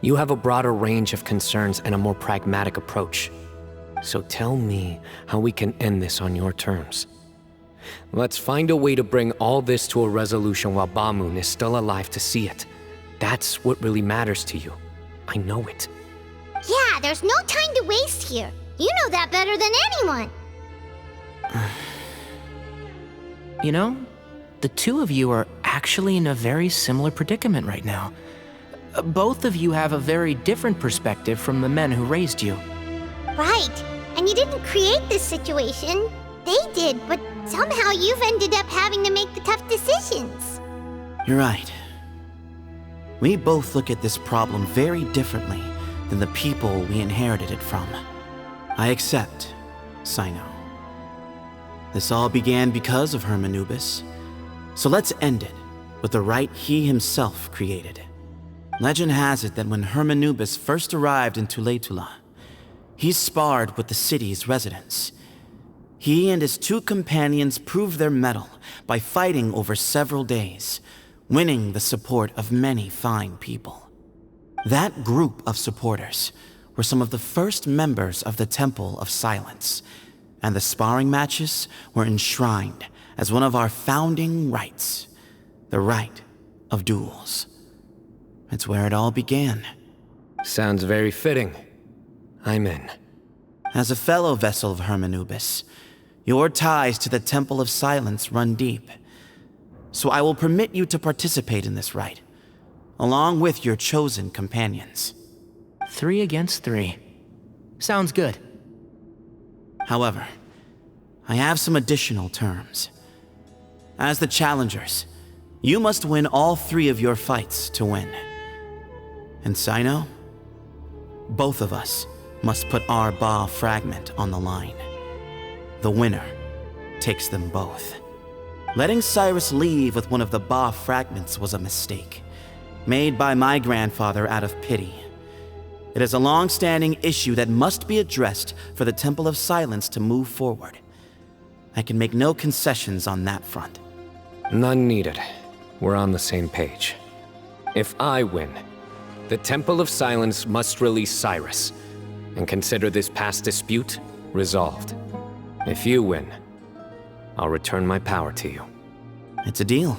You have a broader range of concerns and a more pragmatic approach. So tell me how we can end this on your terms. Let's find a way to bring all this to a resolution while Bamoon is still alive to see it. That's what really matters to you. I know it. Yeah, there's no time to waste here. You know that better than anyone. You know, the two of you are actually in a very similar predicament right now. Both of you have a very different perspective from the men who raised you. Right, and you didn't create this situation. They did, but somehow you've ended up having to make the tough decisions. You're right. We both look at this problem very differently than the people we inherited it from. I accept, Cyno. This all began because of Hermanubis, so let's end it with the rite he himself created. Legend has it that when Hermanubis first arrived in Tuletula, he sparred with the city's residents. He and his two companions proved their mettle by fighting over several days, winning the support of many fine people. That group of supporters were some of the first members of the Temple of Silence, and the sparring matches were enshrined as one of our founding rites, the rite of duels. It's where it all began. Sounds very fitting. I'm in. As a fellow vessel of Hermanubis, your ties to the Temple of Silence run deep. So I will permit you to participate in this rite, along with your chosen companions. 3 against 3. Sounds good. However, I have some additional terms. As the challengers, you must win all 3 of your fights to win. And Cyno, both of us must put our Ba fragment on the line. The winner takes them both. Letting Cyrus leave with one of the Ba fragments was a mistake, made by my grandfather out of pity. It is a long-standing issue that must be addressed for the Temple of Silence to move forward. I can make no concessions on that front. None needed. We're on the same page. If I win, the Temple of Silence must release Cyrus, and consider this past dispute resolved. If you win, I'll return my power to you. It's a deal.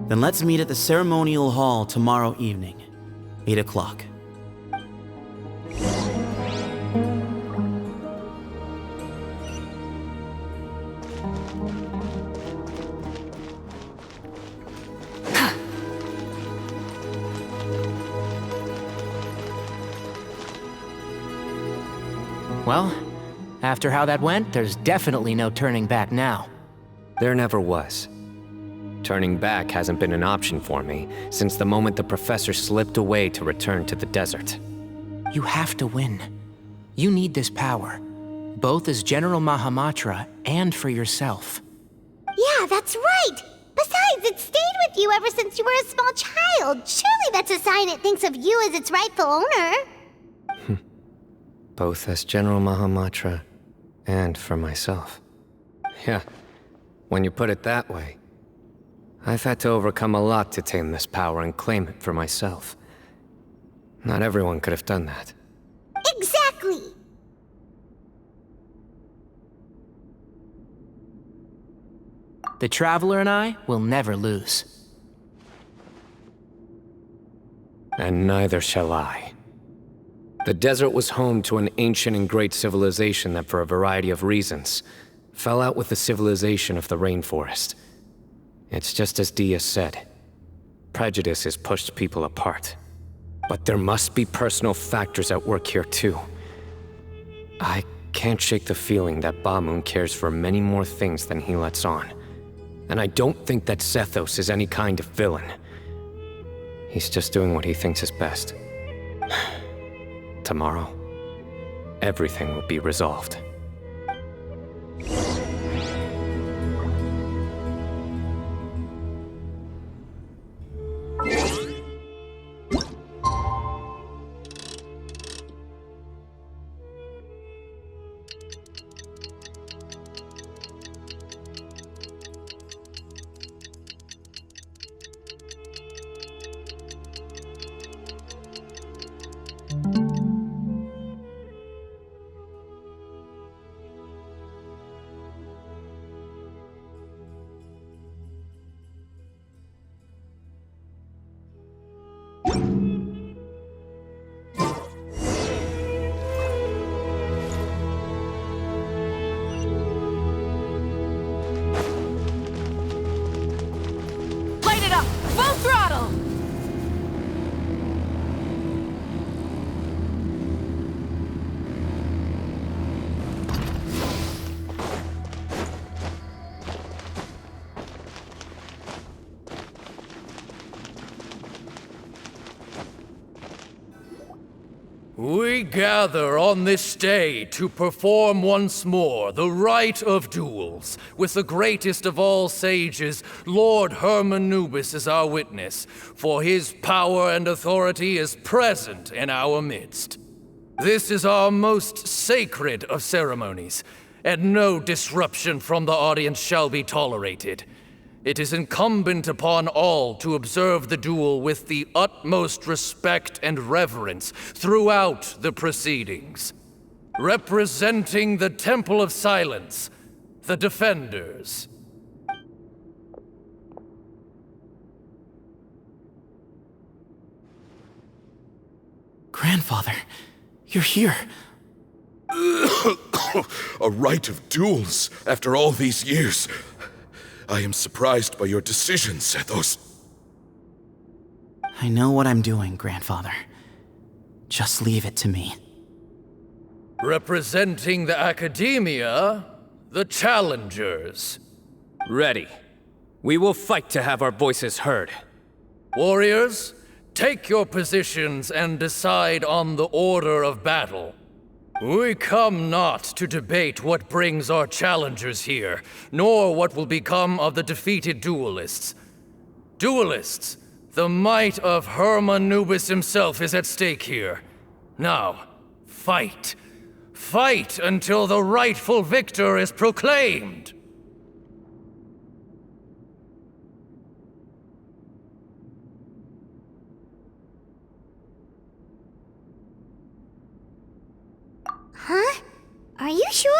Then let's meet at the ceremonial hall tomorrow evening, 8 o'clock. Well, after how that went, there's definitely no turning back now. There never was. Turning back hasn't been an option for me since the moment the professor slipped away to return to the desert. You have to win. You need this power, both as General Mahamatra and for yourself. Yeah, that's right! Besides, it stayed with you ever since you were a small child. Surely that's a sign it thinks of you as its rightful owner. Both as General Mahamatra and for myself. Yeah, when you put it that way, I've had to overcome a lot to tame this power and claim it for myself. Not everyone could have done that. Exactly! The Traveler and I will never lose. And neither shall I. The desert was home to an ancient and great civilization that, for a variety of reasons, fell out with the civilization of the rainforest. It's just as Dia said. Prejudice has pushed people apart. But there must be personal factors at work here too. I can't shake the feeling that Bamoon cares for many more things than he lets on. And I don't think that Zethos is any kind of villain. He's just doing what he thinks is best. Tomorrow, everything will be resolved. We gather on this day to perform once more the rite of duels, with the greatest of all sages, Lord Hermanubis, as our witness, for his power and authority is present in our midst. This is our most sacred of ceremonies, and no disruption from the audience shall be tolerated. It is incumbent upon all to observe the duel with the utmost respect and reverence throughout the proceedings. Representing the Temple of Silence, the Defenders. Grandfather, you're here. A rite of duels after all these years. I am surprised by your decision, Zethos. I know what I'm doing, Grandfather. Just leave it to me. Representing the Academia, the Challengers. Ready. We will fight to have our voices heard. Warriors, take your positions and decide on the order of battle. We come not to debate what brings our challengers here, nor what will become of the defeated duelists. Duelists, the might of Hermanubis himself is at stake here. Now, fight. Fight until the rightful victor is proclaimed! Huh? Are you sure?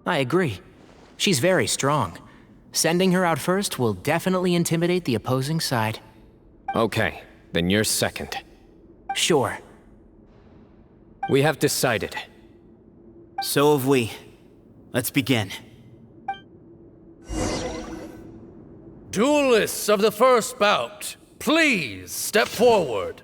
I agree. She's very strong. Sending her out first will definitely intimidate the opposing side. Okay, then you're second. Sure. We have decided. So have we. Let's begin. Duelists of the first bout, please step forward.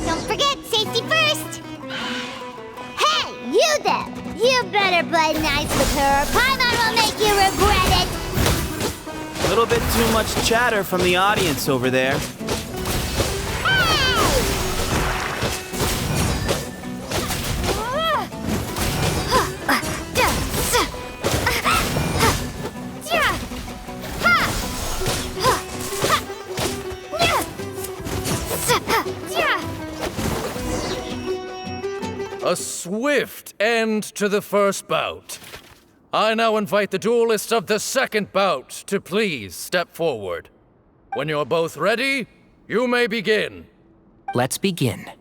Don't forget, safety first! Hey, you there! You better play nice with her, or Paimon will make you regret it! A little bit too much chatter from the audience over there. A swift end to the first bout. I now invite the duelists of the second bout to please step forward. When you're both ready, you may begin. Let's begin.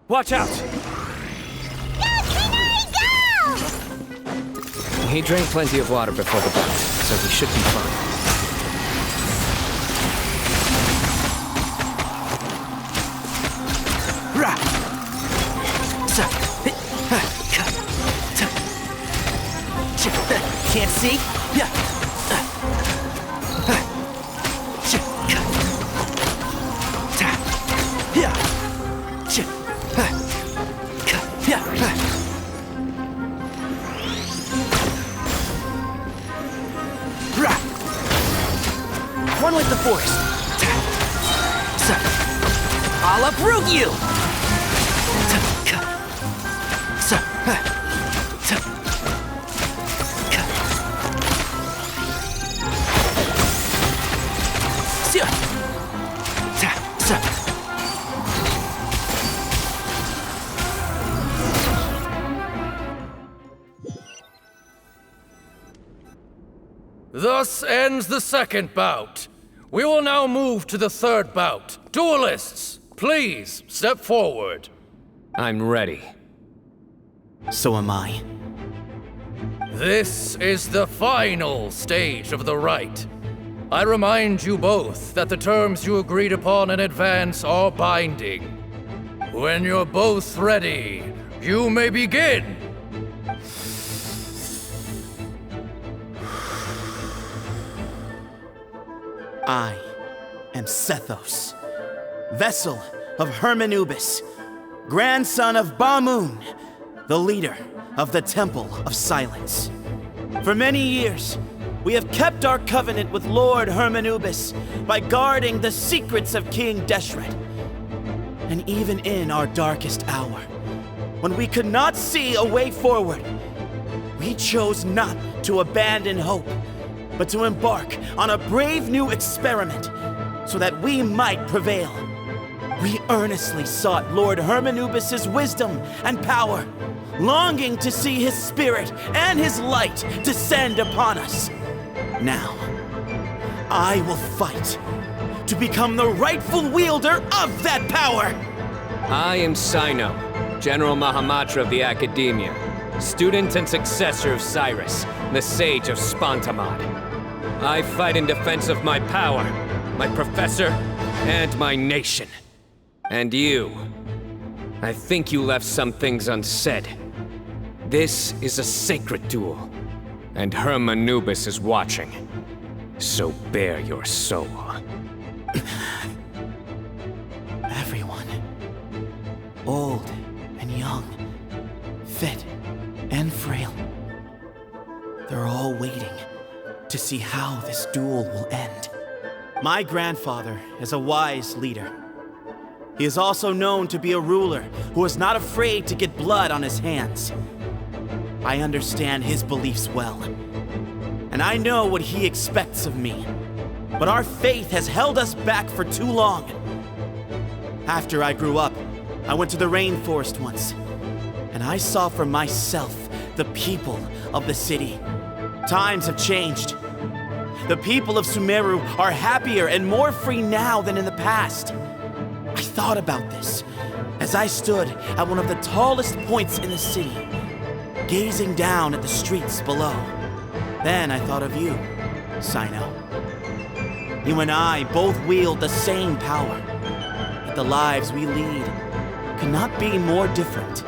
Watch out! He drank plenty of water before the bout, so he should be fine. Can't see? One with the force. I'll uproot you! Thus ends the second bout. We will now move to the third bout. Duelists, please step forward. I'm ready. So am I. This is the final stage of the rite. I remind you both that the terms you agreed upon in advance are binding. When you're both ready, you may begin. I am Sethos, vessel of Hermanubis, grandson of Bamun, the leader of the Temple of Silence. For many years, we have kept our covenant with Lord Hermanubis by guarding the secrets of King Deshret. And even in our darkest hour, when we could not see a way forward, we chose not to abandon hope, but to embark on a brave new experiment so that we might prevail. We earnestly sought Lord Hermanubis' wisdom and power, longing to see his spirit and his light descend upon us. Now, I will fight to become the rightful wielder of that power! I am Cyno, General Mahamatra of the Academia. student and successor of Cyrus, the Sage of Spontamod. I fight in defense of my power, my professor, and my nation. And you. I think you left some things unsaid. This is a sacred duel, and Hermanubis is watching. So bare your soul. Everyone, old and young, fit and frail, they're all waiting to see how this duel will end. My grandfather is a wise leader. He is also known to be a ruler who is not afraid to get blood on his hands. I understand his beliefs well, and I know what he expects of me. But our faith has held us back for too long. After I grew up, I went to the rainforest once, and I saw for myself the people of the city. Times have changed. The people of Sumeru are happier and more free now than in the past. I thought about this as I stood at one of the tallest points in the city, gazing down at the streets below. Then I thought of you, Cyno. You and I both wield the same power, yet the lives we lead could not be more different.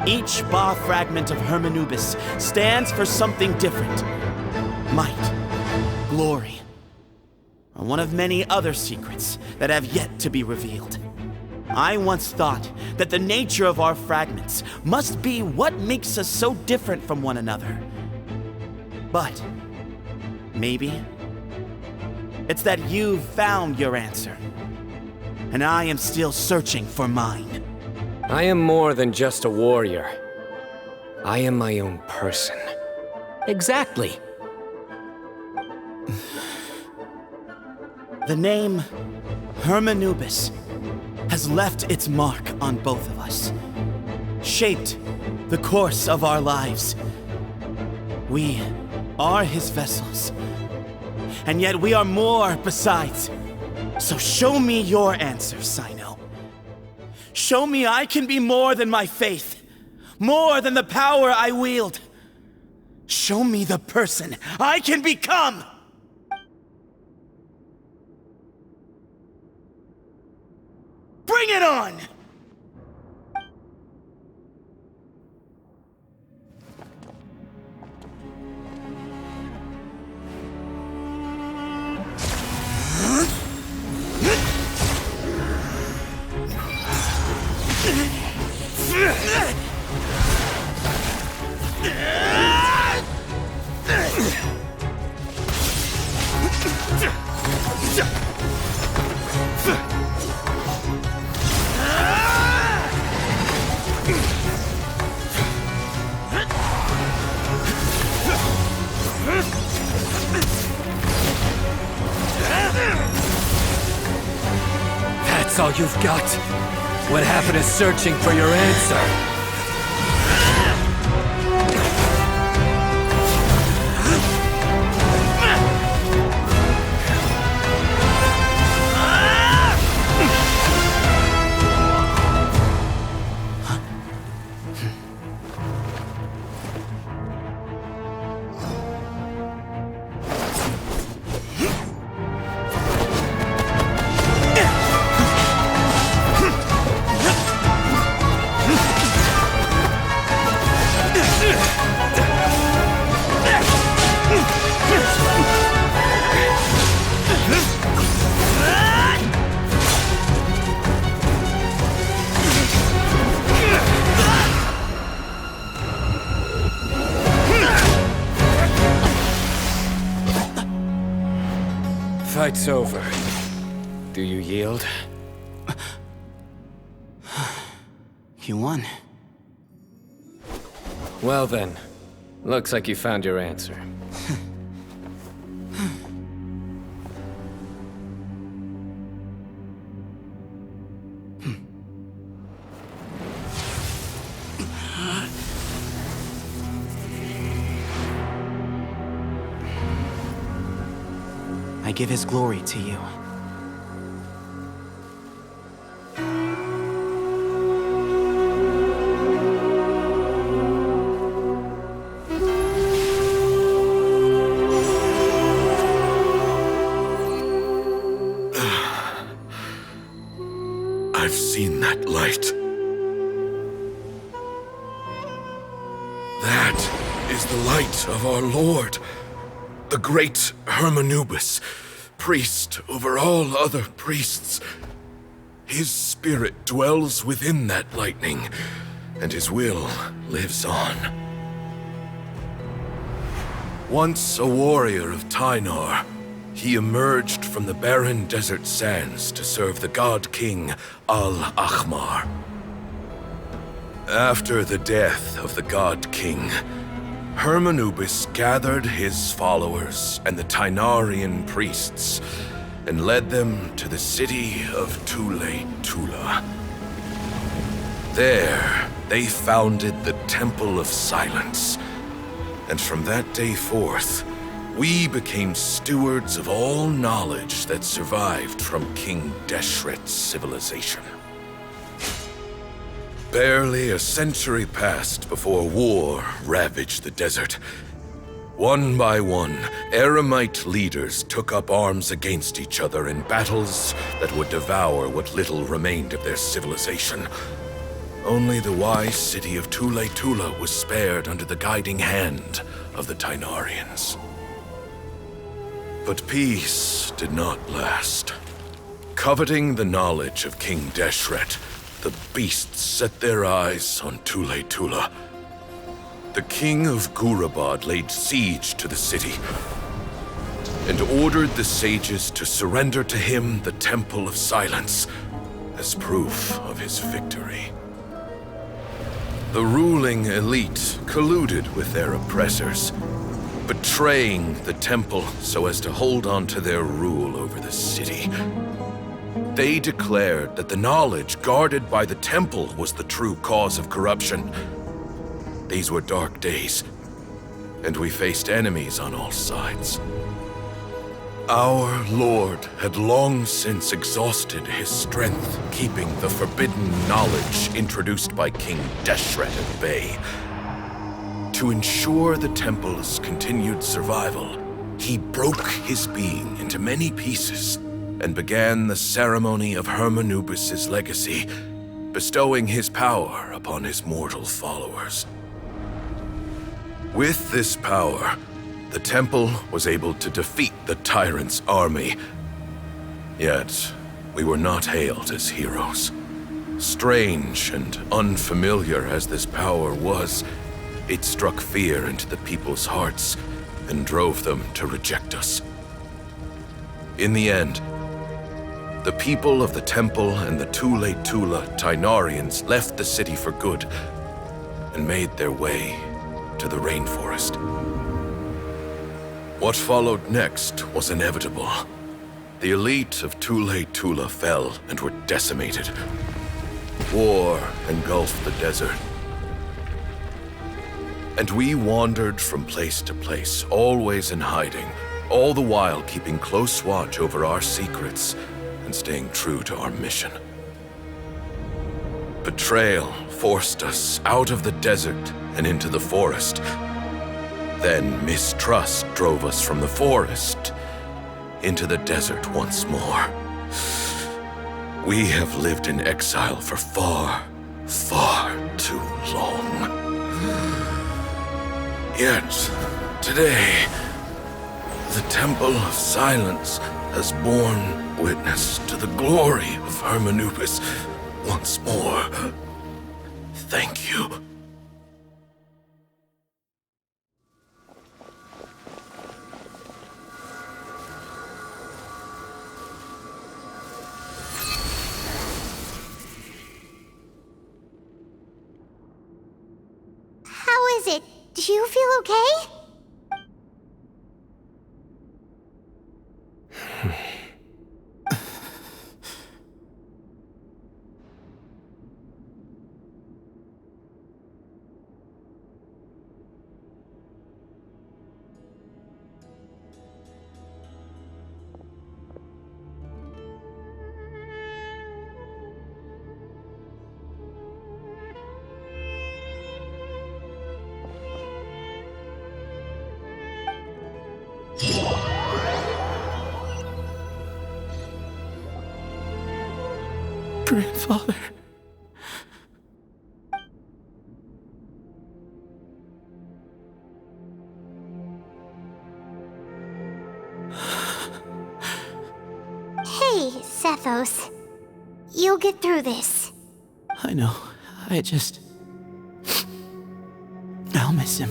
Each Ba fragment of Hermanubis stands for something different. Might, glory, or one of many other secrets that have yet to be revealed. I once thought that the nature of our fragments must be what makes us so different from one another. But maybe it's that you've found your answer, and I am still searching for mine. I am more than just a warrior. I am my own person. Exactly. The name Hermanubis has left its mark on both of us, shaped the course of our lives. We are his vessels, and yet we are more besides. So show me your answer, Cyno. Show me I can be more than my faith, more than the power I wield. Show me the person I can become! Bring it on! That's all you've got? What happened to searching for your answer? Fight's over. Do you yield? You won. Well then, looks like you found your answer. I give his glory to you. I've seen that light. That is the light of our Lord, the great Hermanubis, priest over all other priests. His spirit dwells within that lightning, and his will lives on. Once a warrior of Tynar, he emerged from the barren desert sands to serve the god king Al-Ahmar. After the death of the god king, Hermanubis gathered his followers and the Tynarian priests and led them to the city of Tule-Tula. There, they founded the Temple of Silence, and from that day forth, we became stewards of all knowledge that survived from King Deshret's civilization. Barely a century passed before war ravaged the desert. One by one, Eremite leaders took up arms against each other in battles that would devour what little remained of their civilization. Only the wise city of Tule-Tula was spared under the guiding hand of the Tynarians. But peace did not last. Coveting the knowledge of King Deshret, the beasts set their eyes on Tule-Tula. The king of Gurabad laid siege to the city and ordered the sages to surrender to him the Temple of Silence as proof of his victory. The ruling elite colluded with their oppressors, betraying the temple so as to hold on to their rule over the city. They declared that the knowledge guarded by the temple was the true cause of corruption. These were dark days, and we faced enemies on all sides. Our Lord had long since exhausted his strength, keeping the forbidden knowledge introduced by King Deshret at bay. To ensure the temple's continued survival, he broke his being into many pieces and began the ceremony of Hermanubis' legacy, bestowing his power upon his mortal followers. With this power, the temple was able to defeat the tyrant's army. Yet, we were not hailed as heroes. Strange and unfamiliar as this power was, it struck fear into the people's hearts and drove them to reject us. In the end, the people of the temple and the Tule-Tula Tynarians left the city for good and made their way to the rainforest. What followed next was inevitable. The elite of Tule-Tula fell and were decimated. War engulfed the desert. And we wandered from place to place, always in hiding, all the while keeping close watch over our secrets and staying true to our mission. Betrayal forced us out of the desert and into the forest. Then mistrust drove us from the forest into the desert once more. We have lived in exile for far, far too long. Yet, today, the Temple of Silence has borne witness to the glory of Hermanubis once more. Thank you. How is it? Do you feel okay? Grandfather. Hey, Sethos. You'll get through this. I know. I'll miss him.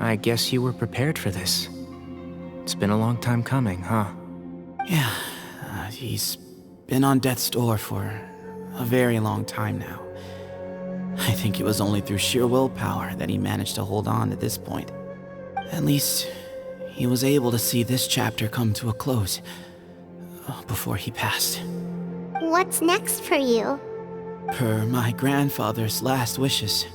I guess you were prepared for this. It's been a long time coming, huh? Yeah, he's been on death's door for a very long time now. I think it was only through sheer willpower that he managed to hold on to this point. At least, he was able to see this chapter come to a close before he passed. What's next for you? Per my grandfather's last wishes,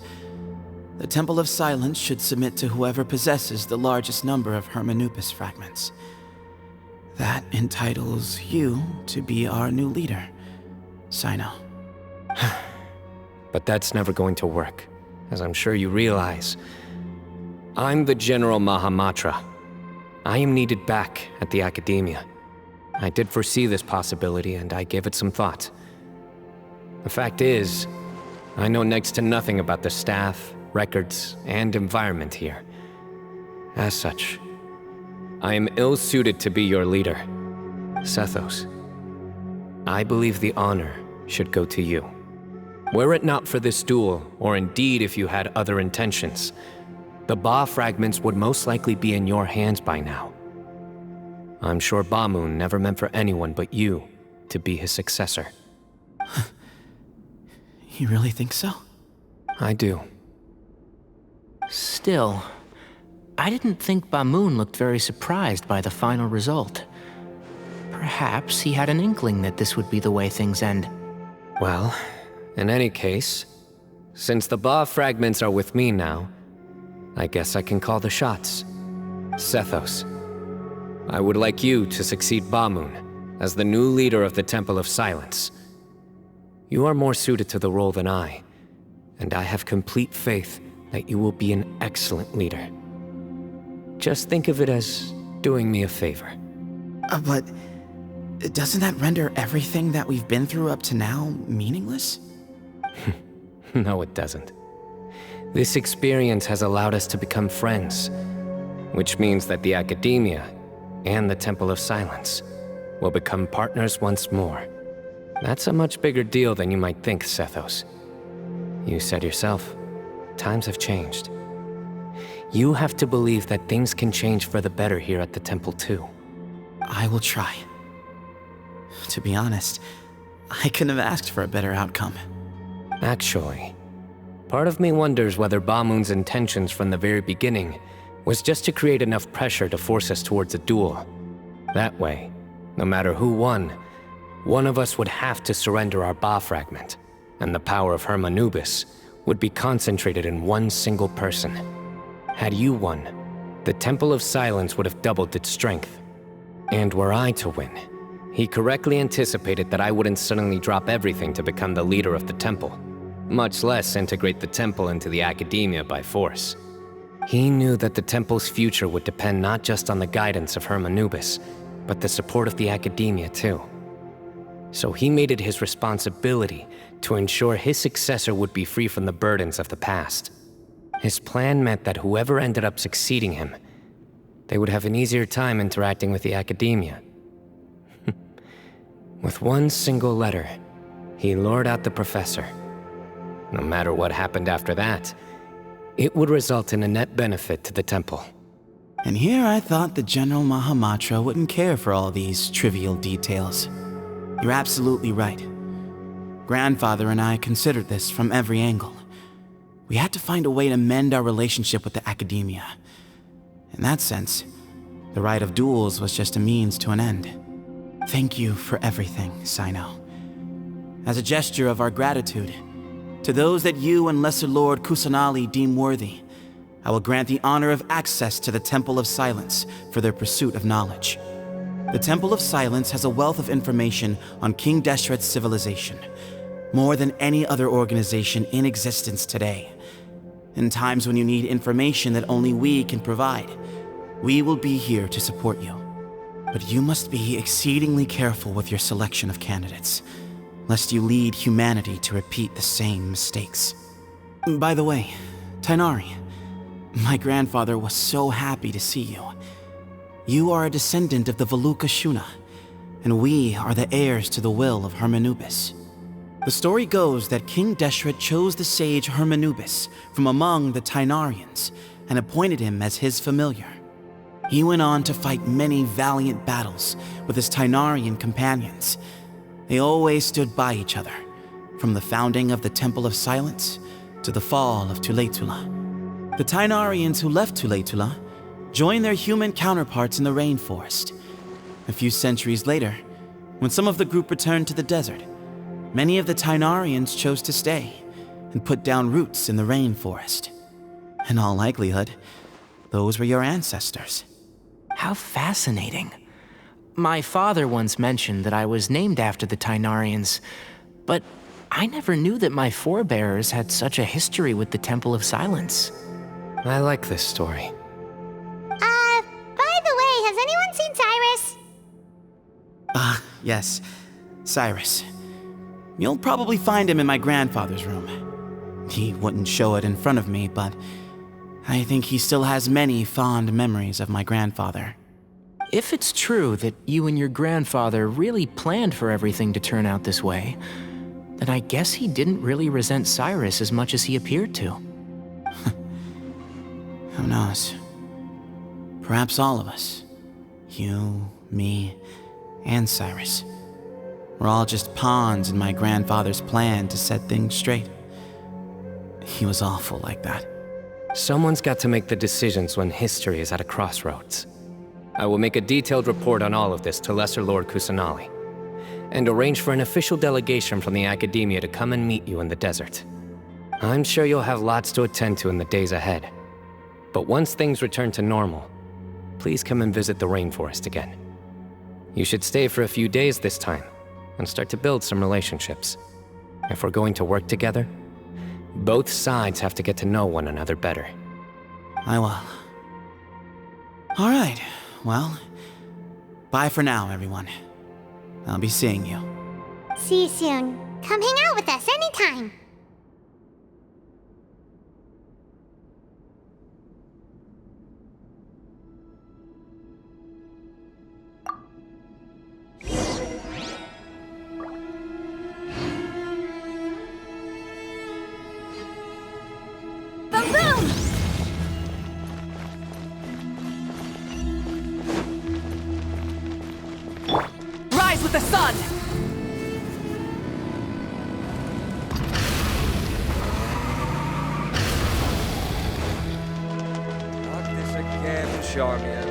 the Temple of Silence should submit to whoever possesses the largest number of Hermanupus fragments. That entitles you to be our new leader, Cyno. But that's never going to work, as I'm sure you realize. I'm the General Mahamatra. I am needed back at the Academia. I did foresee this possibility, and I gave it some thought. The fact is, I know next to nothing about the staff, records, and environment here. As such, I am ill-suited to be your leader. Sethos, I believe the honor should go to you. Were it not for this duel, or indeed if you had other intentions, the Ba fragments would most likely be in your hands by now. I'm sure Bamoon never meant for anyone but you to be his successor. You really think so? I do. Still, I didn't think Bamoon looked very surprised by the final result. Perhaps he had an inkling that this would be the way things end. Well, in any case, since the Ba fragments are with me now, I guess I can call the shots. Sethos, I would like you to succeed Bamoon as the new leader of the Temple of Silence. You are more suited to the role than I, and I have complete faith that you will be an excellent leader. Just think of it as doing me a favor. But doesn't that render everything that we've been through up to now meaningless? No, it doesn't. This experience has allowed us to become friends, which means that the Academia and the Temple of Silence will become partners once more. That's a much bigger deal than you might think, Sethos. You said yourself, times have changed. You have to believe that things can change for the better here at the temple too. I will try. To be honest, I couldn't have asked for a better outcome. Actually, part of me wonders whether Bamoon's intentions from the very beginning was just to create enough pressure to force us towards a duel. That way, no matter who won, one of us would have to surrender our Ba fragment, and the power of Hermanubis would be concentrated in one single person. Had you won, the Temple of Silence would have doubled its strength. And were I to win, he correctly anticipated that I wouldn't suddenly drop everything to become the leader of the temple, much less integrate the temple into the Academia by force. He knew that the temple's future would depend not just on the guidance of Hermanubis, but the support of the Academia too. So he made it his responsibility to ensure his successor would be free from the burdens of the past. His plan meant that whoever ended up succeeding him, they would have an easier time interacting with the Academia. With one single letter, he lured out the professor. No matter what happened after that, it would result in a net benefit to the temple. And here I thought the General Mahamatra wouldn't care for all these trivial details. You're absolutely right. Grandfather and I considered this from every angle. We had to find a way to mend our relationship with the Academia. In that sense, the right of duels was just a means to an end. Thank you for everything, Cyno. As a gesture of our gratitude, to those that you and Lesser Lord Kusanali deem worthy, I will grant the honor of access to the Temple of Silence for their pursuit of knowledge. The Temple of Silence has a wealth of information on King Deshret's civilization, more than any other organization in existence today. In times when you need information that only we can provide, we will be here to support you. But you must be exceedingly careful with your selection of candidates, lest you lead humanity to repeat the same mistakes. By the way, Tainari, my grandfather was so happy to see you. You are a descendant of the Veluca Shuna, and we are the heirs to the will of Hermanubis. The story goes that King Deshret chose the sage Hermanubis from among the Tainarians and appointed him as his familiar. He went on to fight many valiant battles with his Tainarian companions. They always stood by each other, from the founding of the Temple of Silence to the fall of Tuletula. The Tainarians who left Tuletula joined their human counterparts in the rainforest. A few centuries later, when some of the group returned to the desert, many of the Tainarians chose to stay and put down roots in the rainforest. In all likelihood, those were your ancestors. How fascinating. My father once mentioned that I was named after the Tainarians, but I never knew that my forebears had such a history with the Temple of Silence. I like this story. By the way, has anyone seen Cyrus? Yes, Cyrus. You'll probably find him in my grandfather's room. He wouldn't show it in front of me, but I think he still has many fond memories of my grandfather. If it's true that you and your grandfather really planned for everything to turn out this way, then I guess he didn't really resent Cyrus as much as he appeared to. Who knows? Perhaps all of us. You, me, and Cyrus. We're all just pawns in my grandfather's plan to set things straight. He was awful like that. Someone's got to make the decisions when history is at a crossroads. I will make a detailed report on all of this to Lesser Lord Kusanali, and arrange for an official delegation from the Academia to come and meet you in the desert. I'm sure you'll have lots to attend to in the days ahead. But once things return to normal, please come and visit the rainforest again. You should stay for a few days this time, and start to build some relationships. If we're going to work together, both sides have to get to know one another better. I will. All right, well, bye for now, everyone. I'll be seeing you. See you soon. Come hang out with us anytime. Boom boom! Rise with the sun! Not this again, Charmian.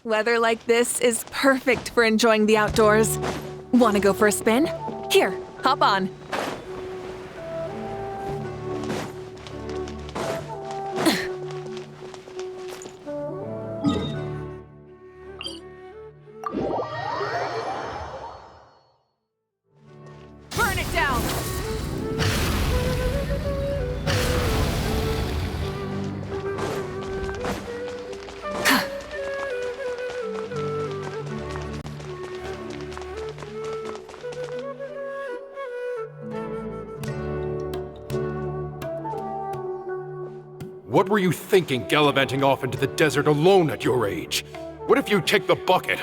Weather like this is perfect for enjoying the outdoors. Want to go for a spin? Here, hop on. Burn it down! What were you thinking gallivanting off into the desert alone at your age? What if you take the bucket,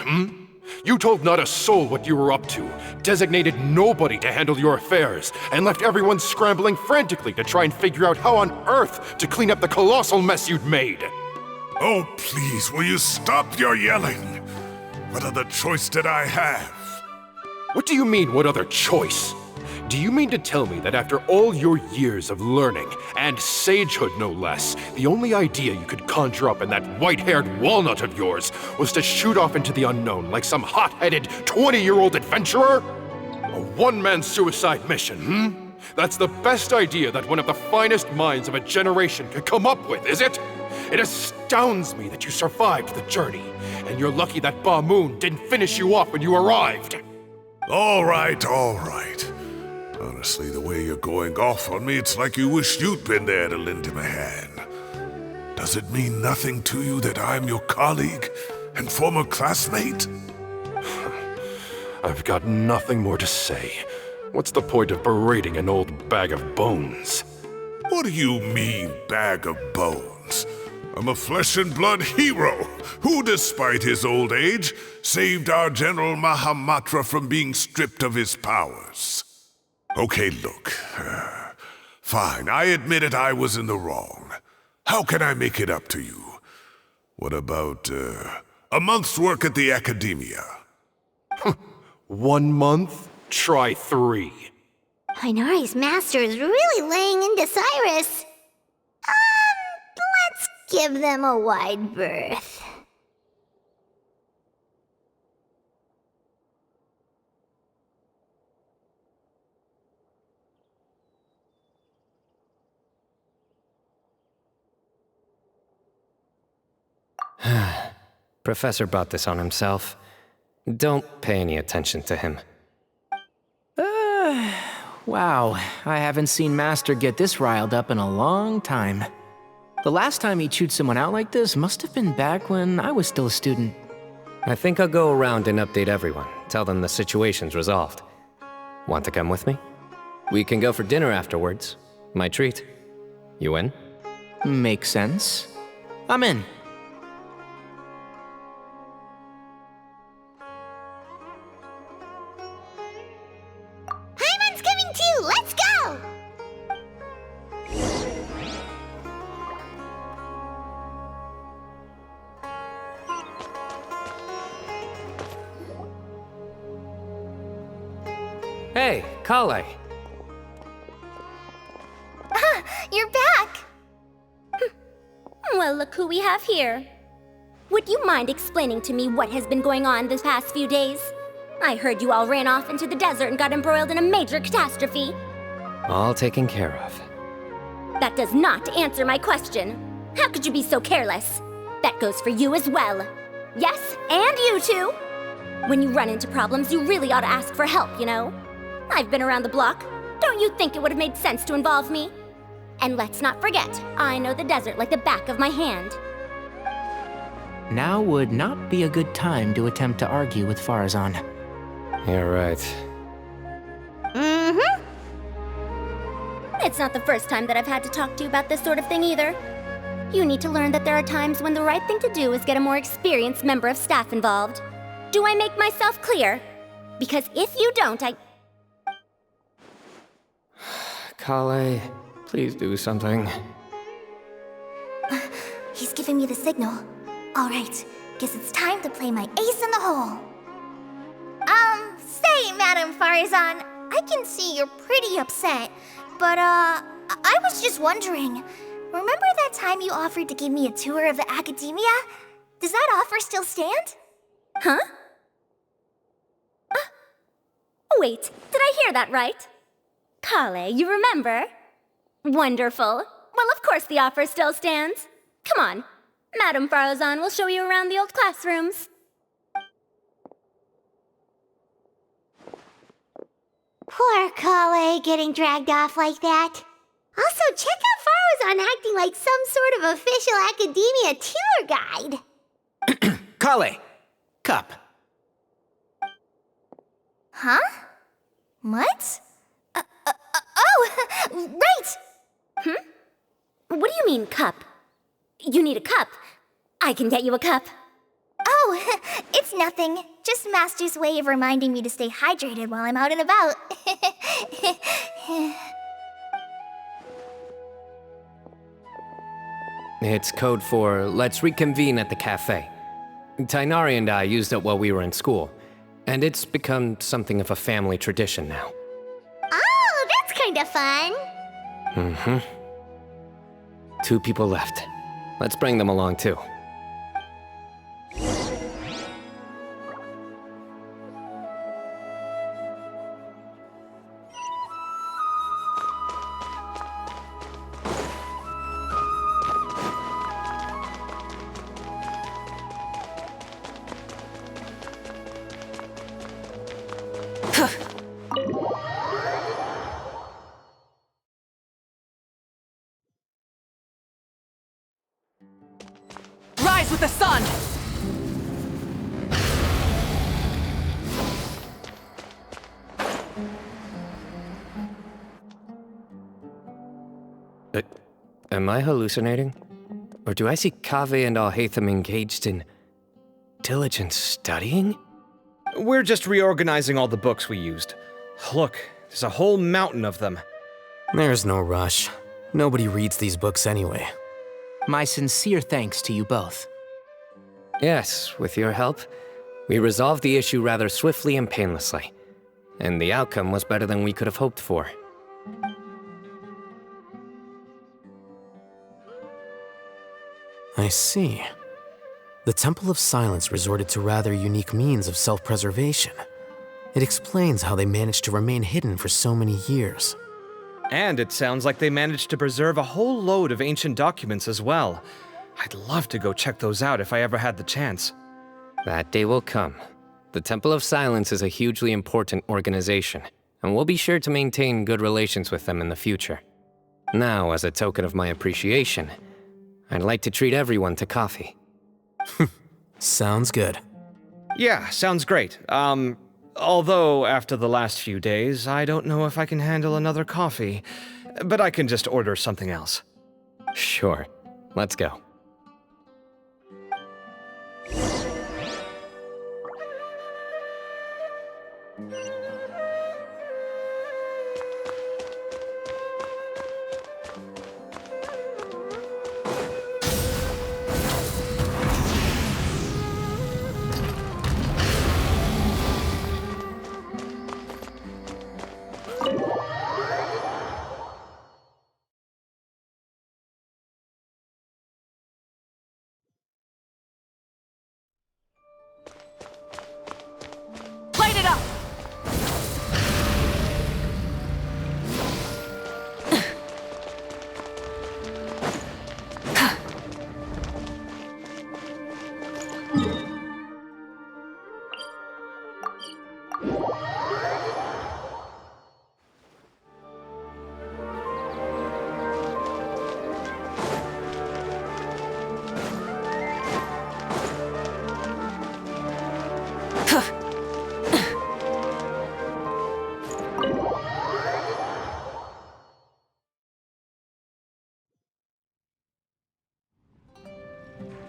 You told not a soul what you were up to, designated nobody to handle your affairs, and left everyone scrambling frantically to try and figure out how on earth to clean up the colossal mess you'd made. Oh, please, will you stop your yelling? What other choice did I have? What do you mean, what other choice? Do you mean to tell me that after all your years of learning, and sagehood no less, the only idea you could conjure up in that white-haired walnut of yours was to shoot off into the unknown like some hot-headed 20-year-old adventurer? A one-man suicide mission, That's the best idea that one of the finest minds of a generation could come up with, is it? It astounds me that you survived the journey, and you're lucky that Ba Moon didn't finish you off when you arrived. All right, all right. Honestly, the way you're going off on me, it's like you wish you'd been there to lend him a hand. Does it mean nothing to you that I'm your colleague and former classmate? I've got nothing more to say. What's the point of berating an old bag of bones? What do you mean, bag of bones? I'm a flesh and blood hero who, despite his old age, saved our General Mahamatra from being stripped of his powers. Okay, look. Fine, I admit it, I was in the wrong. How can I make it up to you? What about, a month's work at the Academia? 1 month? Try 3. Hinari's master is really laying into Cyrus. Let's give them a wide berth. Professor brought this on himself. Don't pay any attention to him. Wow, I haven't seen Master get this riled up in a long time. The last time he chewed someone out like this must have been back when I was still a student. I think I'll go around and update everyone, tell them the situation's resolved. Want to come with me? We can go for dinner afterwards. My treat. You in? Makes sense. I'm in. Paimon's coming too! Let's go! Hey, Kale. You're back! Well, look who we have here. Would you mind explaining to me what has been going on this past few days? I heard you all ran off into the desert and got embroiled in a major catastrophe. All taken care of. That does not answer my question. How could you be so careless? That goes for you as well. Yes, and you too. When you run into problems, you really ought to ask for help, you know? I've been around the block. Don't you think it would have made sense to involve me? And let's not forget, I know the desert like the back of my hand. Now would not be a good time to attempt to argue with Farazan. You're right. Mm-hmm. It's not the first time that I've had to talk to you about this sort of thing either. You need to learn that there are times when the right thing to do is get a more experienced member of staff involved. Do I make myself clear? Because if you don't, Kale, please do something. He's giving me the signal. All right, guess it's time to play my ace in the hole. Say, Madam Farazan, I can see you're pretty upset, but, I was just wondering, remember that time you offered to give me a tour of the Academia? Does that offer still stand? Huh? Wait, did I hear that right? Kale, you remember? Wonderful. Well, of course the offer still stands. Come on, Madam Farazan will show you around the old classrooms. Poor Kale getting dragged off like that. Also, check out Farazan acting like some sort of official Academia tour guide. Kale! Cup. Huh? What? Oh, right! What do you mean, cup? You need a cup. I can get you a cup. Oh, it's nothing. Just Master's way of reminding me to stay hydrated while I'm out and about. It's code for let's reconvene at the cafe. Tighnari and I used it while we were in school, and it's become something of a family tradition now. Oh, that's kind of fun. Mm-hmm. 2 people left. Let's bring them along too. Rise with the sun! Am I hallucinating? Or do I see Kaveh and Alhaitham engaged in diligent studying? We're just reorganizing all the books we used. Look, there's a whole mountain of them. There's no rush. Nobody reads these books anyway. My sincere thanks to you both. Yes, with your help, we resolved the issue rather swiftly and painlessly. And the outcome was better than we could have hoped for. I see. The Temple of Silence resorted to rather unique means of self-preservation. It explains how they managed to remain hidden for so many years. And it sounds like they managed to preserve a whole load of ancient documents as well. I'd love to go check those out if I ever had the chance. That day will come. The Temple of Silence is a hugely important organization, and we'll be sure to maintain good relations with them in the future. Now, as a token of my appreciation, I'd like to treat everyone to coffee. Sounds good. Yeah, sounds great. Although after the last few days, I don't know if I can handle another coffee. But I can just order something else. Sure. Let's go. Light it up!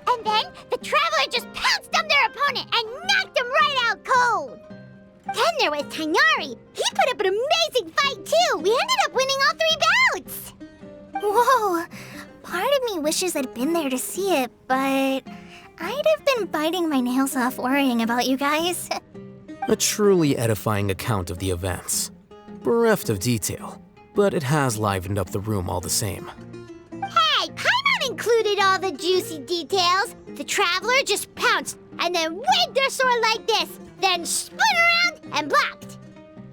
And then the Traveler just pounced on their opponent and knocked him right out cold. Then there was Tighnari. He put up an amazing fight too. We ended up winning all 3 bouts. Whoa! Part of me wishes I'd been there to see it, but I'd have been biting my nails off worrying about you guys. A truly edifying account of the events. Bereft of detail, but it has livened up the room all the same. Hey, Paimon included all the juicy details. The Traveler just pounced and then waved their sword like this, then spun around and blocked.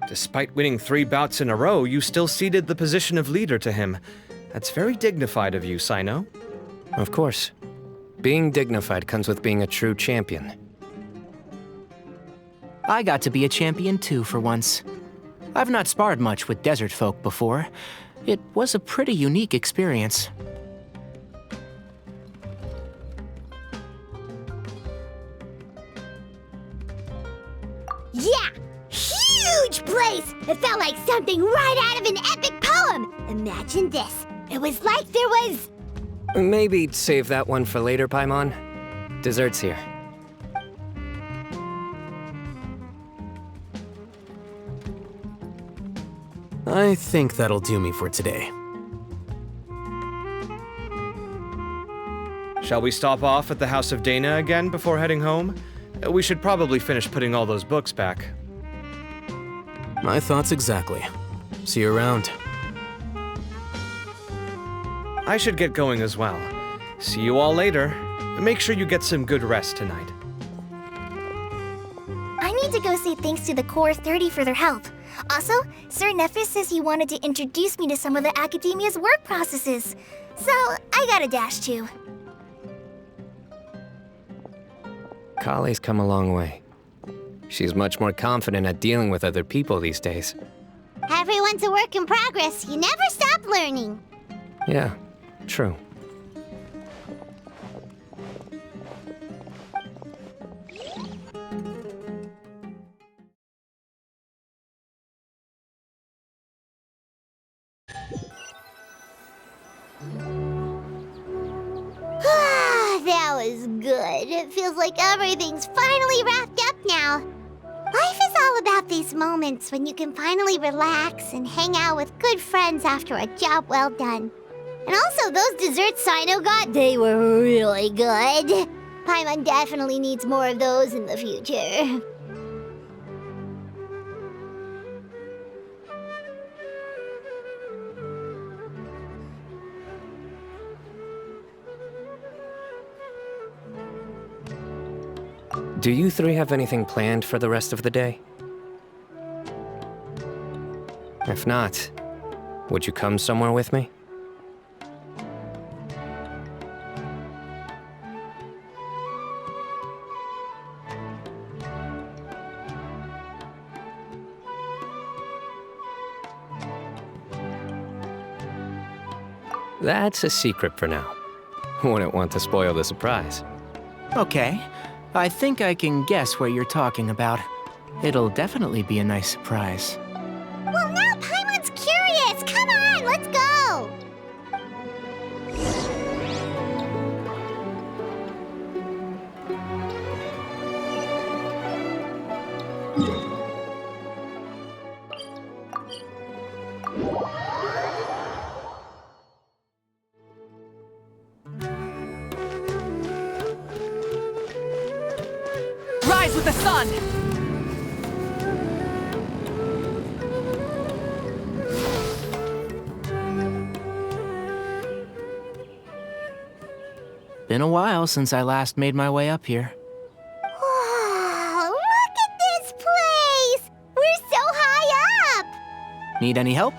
Despite winning 3 bouts in a row, you still ceded the position of leader to him. That's very dignified of you, Cyno. Of course. Being dignified comes with being a true champion. I got to be a champion too for once. I've not sparred much with desert folk before. It was a pretty unique experience. Yeah! Huge place! It felt like something right out of an epic poem! Imagine this. It was like there was... Maybe save that one for later, Paimon. Dessert's here. I think that'll do me for today. Shall we stop off at the House of Dana again before heading home? We should probably finish putting all those books back. My thoughts exactly. See you around. I should get going as well. See you all later. Make sure you get some good rest tonight. I need to go say thanks to the Core 30 for their help. Also, Sir Nephis says he wanted to introduce me to some of the Academia's work processes. So, I gotta dash too. Kale's come a long way. She's much more confident at dealing with other people these days. Everyone's a work in progress. You never stop learning. Yeah, true. That was good. It feels like everything's finally wrapped up now. Life is all about these moments when you can finally relax and hang out with good friends after a job well done. And also, those desserts Cyno got, they were really good. Paimon definitely needs more of those in the future. Do you three have anything planned for the rest of the day? If not, would you come somewhere with me? That's a secret for now. Wouldn't want to spoil the surprise. Okay. I think I can guess what you're talking about. It'll definitely be a nice surprise. Well, now Paimon's curious! Come on, let's go! Rise with the sun! Been a while since I last made my way up here. Wow, look at this place! We're so high up! Need any help?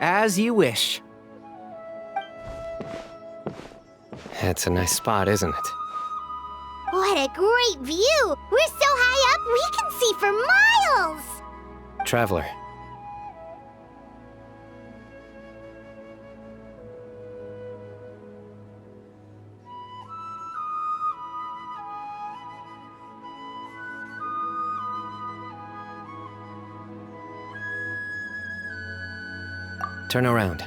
As you wish. It's a nice spot, isn't it? What a great view! We're so high up, we can see for miles! Traveler. Turn around.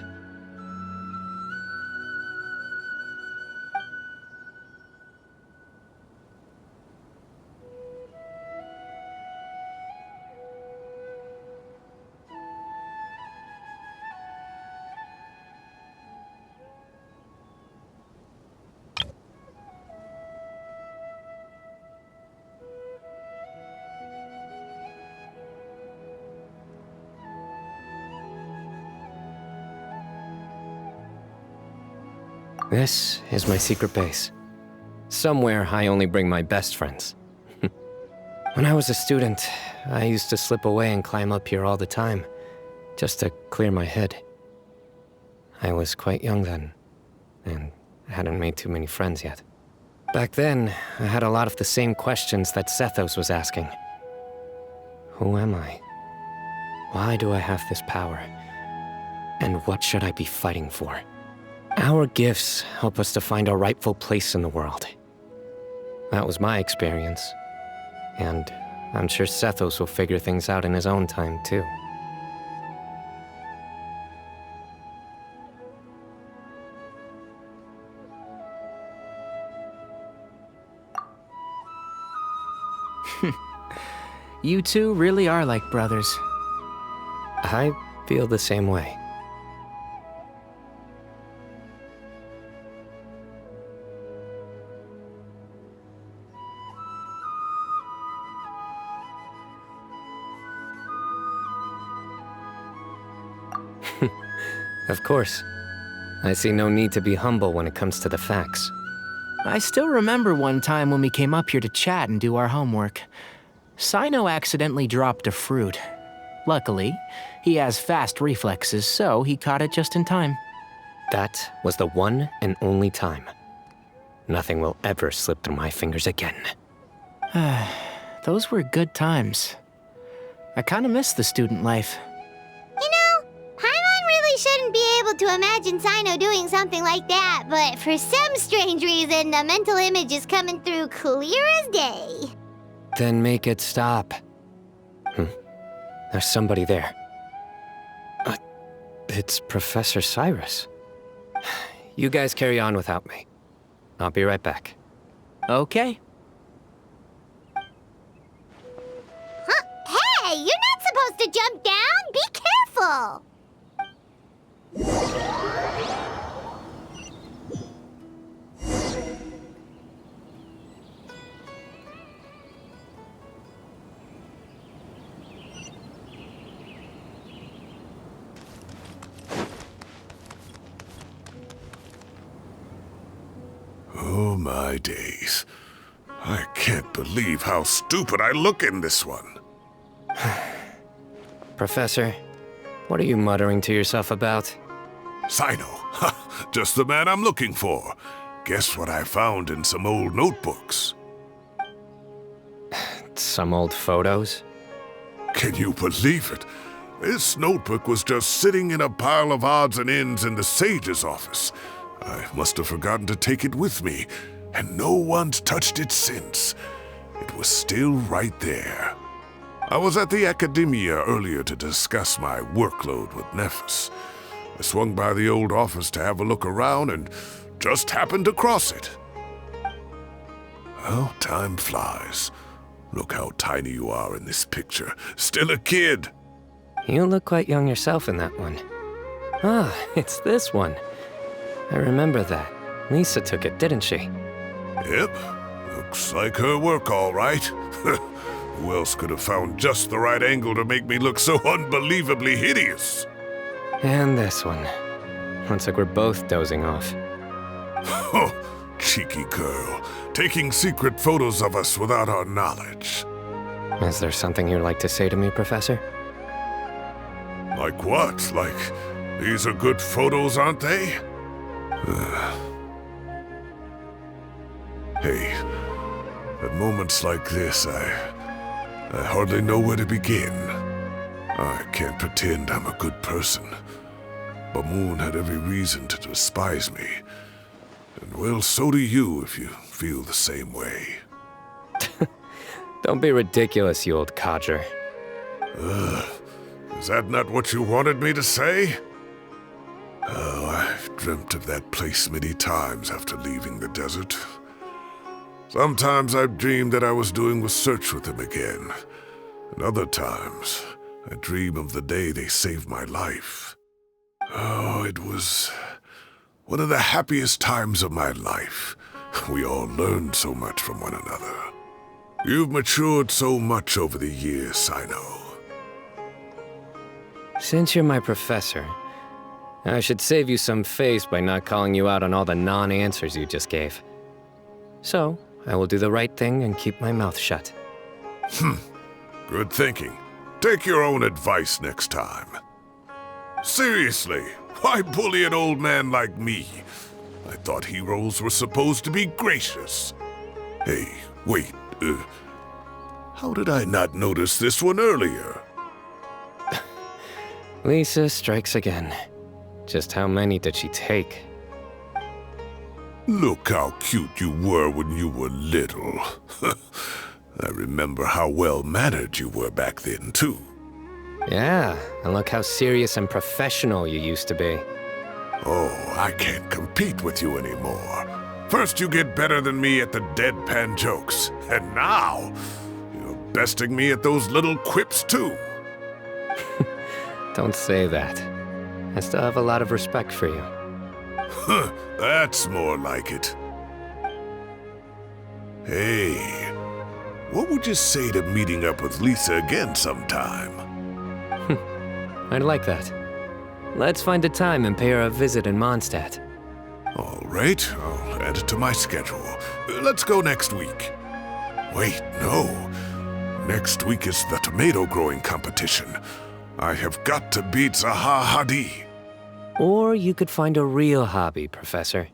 This is my secret base. Somewhere I only bring my best friends. When I was a student, I used to slip away and climb up here all the time, just to clear my head. I was quite young then, and hadn't made too many friends yet. Back then, I had a lot of the same questions that Sethos was asking. Who am I? Why do I have this power? And what should I be fighting for? Our gifts help us to find our rightful place in the world. That was my experience, and I'm sure Sethos will figure things out in his own time, too. You two really are like brothers. I feel the same way. Of course. I see no need to be humble when it comes to the facts. I still remember one time when we came up here to chat and do our homework. Cyno accidentally dropped a fruit. Luckily, he has fast reflexes, so he caught it just in time. That was the one and only time. Nothing will ever slip through my fingers again. Those were good times. I kinda miss the student life. You know, Paimon really shouldn't be able to imagine Cyno doing something like that, but for some strange reason, the mental image is coming through clear as day. Then make it stop. There's somebody there. It's Professor Cyrus. You guys carry on without me. I'll be right back. Okay. Hey, you're not supposed to jump down! Be careful! Oh my days. I can't believe how stupid I look in this one. Professor, what are you muttering to yourself about? Cyno, just the man I'm looking for. Guess what I found in some old notebooks? Some old photos? Can you believe it? This notebook was just sitting in a pile of odds and ends in the Sage's office. I must have forgotten to take it with me, and no one's touched it since. It was still right there. I was at the Academia earlier to discuss my workload with Nephis. I swung by the old office to have a look around and just happened to cross it. Well, time flies. Look how tiny you are in this picture. Still a kid. You look quite young yourself in that one. Ah, it's this one. I remember that. Lisa took it, didn't she? Yep. Looks like her work, all right. Who else could have found just the right angle to make me look so unbelievably hideous? And this one. Looks like we're both dozing off. Oh, cheeky girl. Taking secret photos of us without our knowledge. Is there something you'd like to say to me, Professor? Like what? Like, these are good photos, aren't they? Hey, at moments like this, I hardly know where to begin. I can't pretend I'm a good person. Bamoon had every reason to despise me. And well, so do you if you feel the same way. Don't be ridiculous, you old codger. Is that not what you wanted me to say? Oh, I've dreamt of that place many times after leaving the desert. Sometimes I've dreamed that I was doing research with them again. And other times, I dream of the day they saved my life. Oh, it was one of the happiest times of my life. We all learned so much from one another. You've matured so much over the years, Cyno. Since you're my professor, I should save you some face by not calling you out on all the non-answers you just gave. So, I will do the right thing and keep my mouth shut. Good thinking. Take your own advice next time. Seriously, why bully an old man like me? I thought heroes were supposed to be gracious. Hey, wait, how did I not notice this one earlier? Lisa strikes again. Just how many did she take? Look how cute you were when you were little. I remember how well-mannered you were back then, too. Yeah, and look how serious and professional you used to be. Oh, I can't compete with you anymore. First you get better than me at the deadpan jokes, and now you're besting me at those little quips, too. Don't say that. I still have a lot of respect for you. Huh, that's more like it. Hey, what would you say to meeting up with Lisa again sometime? I'd like that. Let's find a time and pay her a visit in Mondstadt. All right, I'll add it to my schedule. Let's go next week. Wait, no. Next week is the tomato growing competition. I have got to beat Zaha Hadid. Or you could find a real hobby, Professor.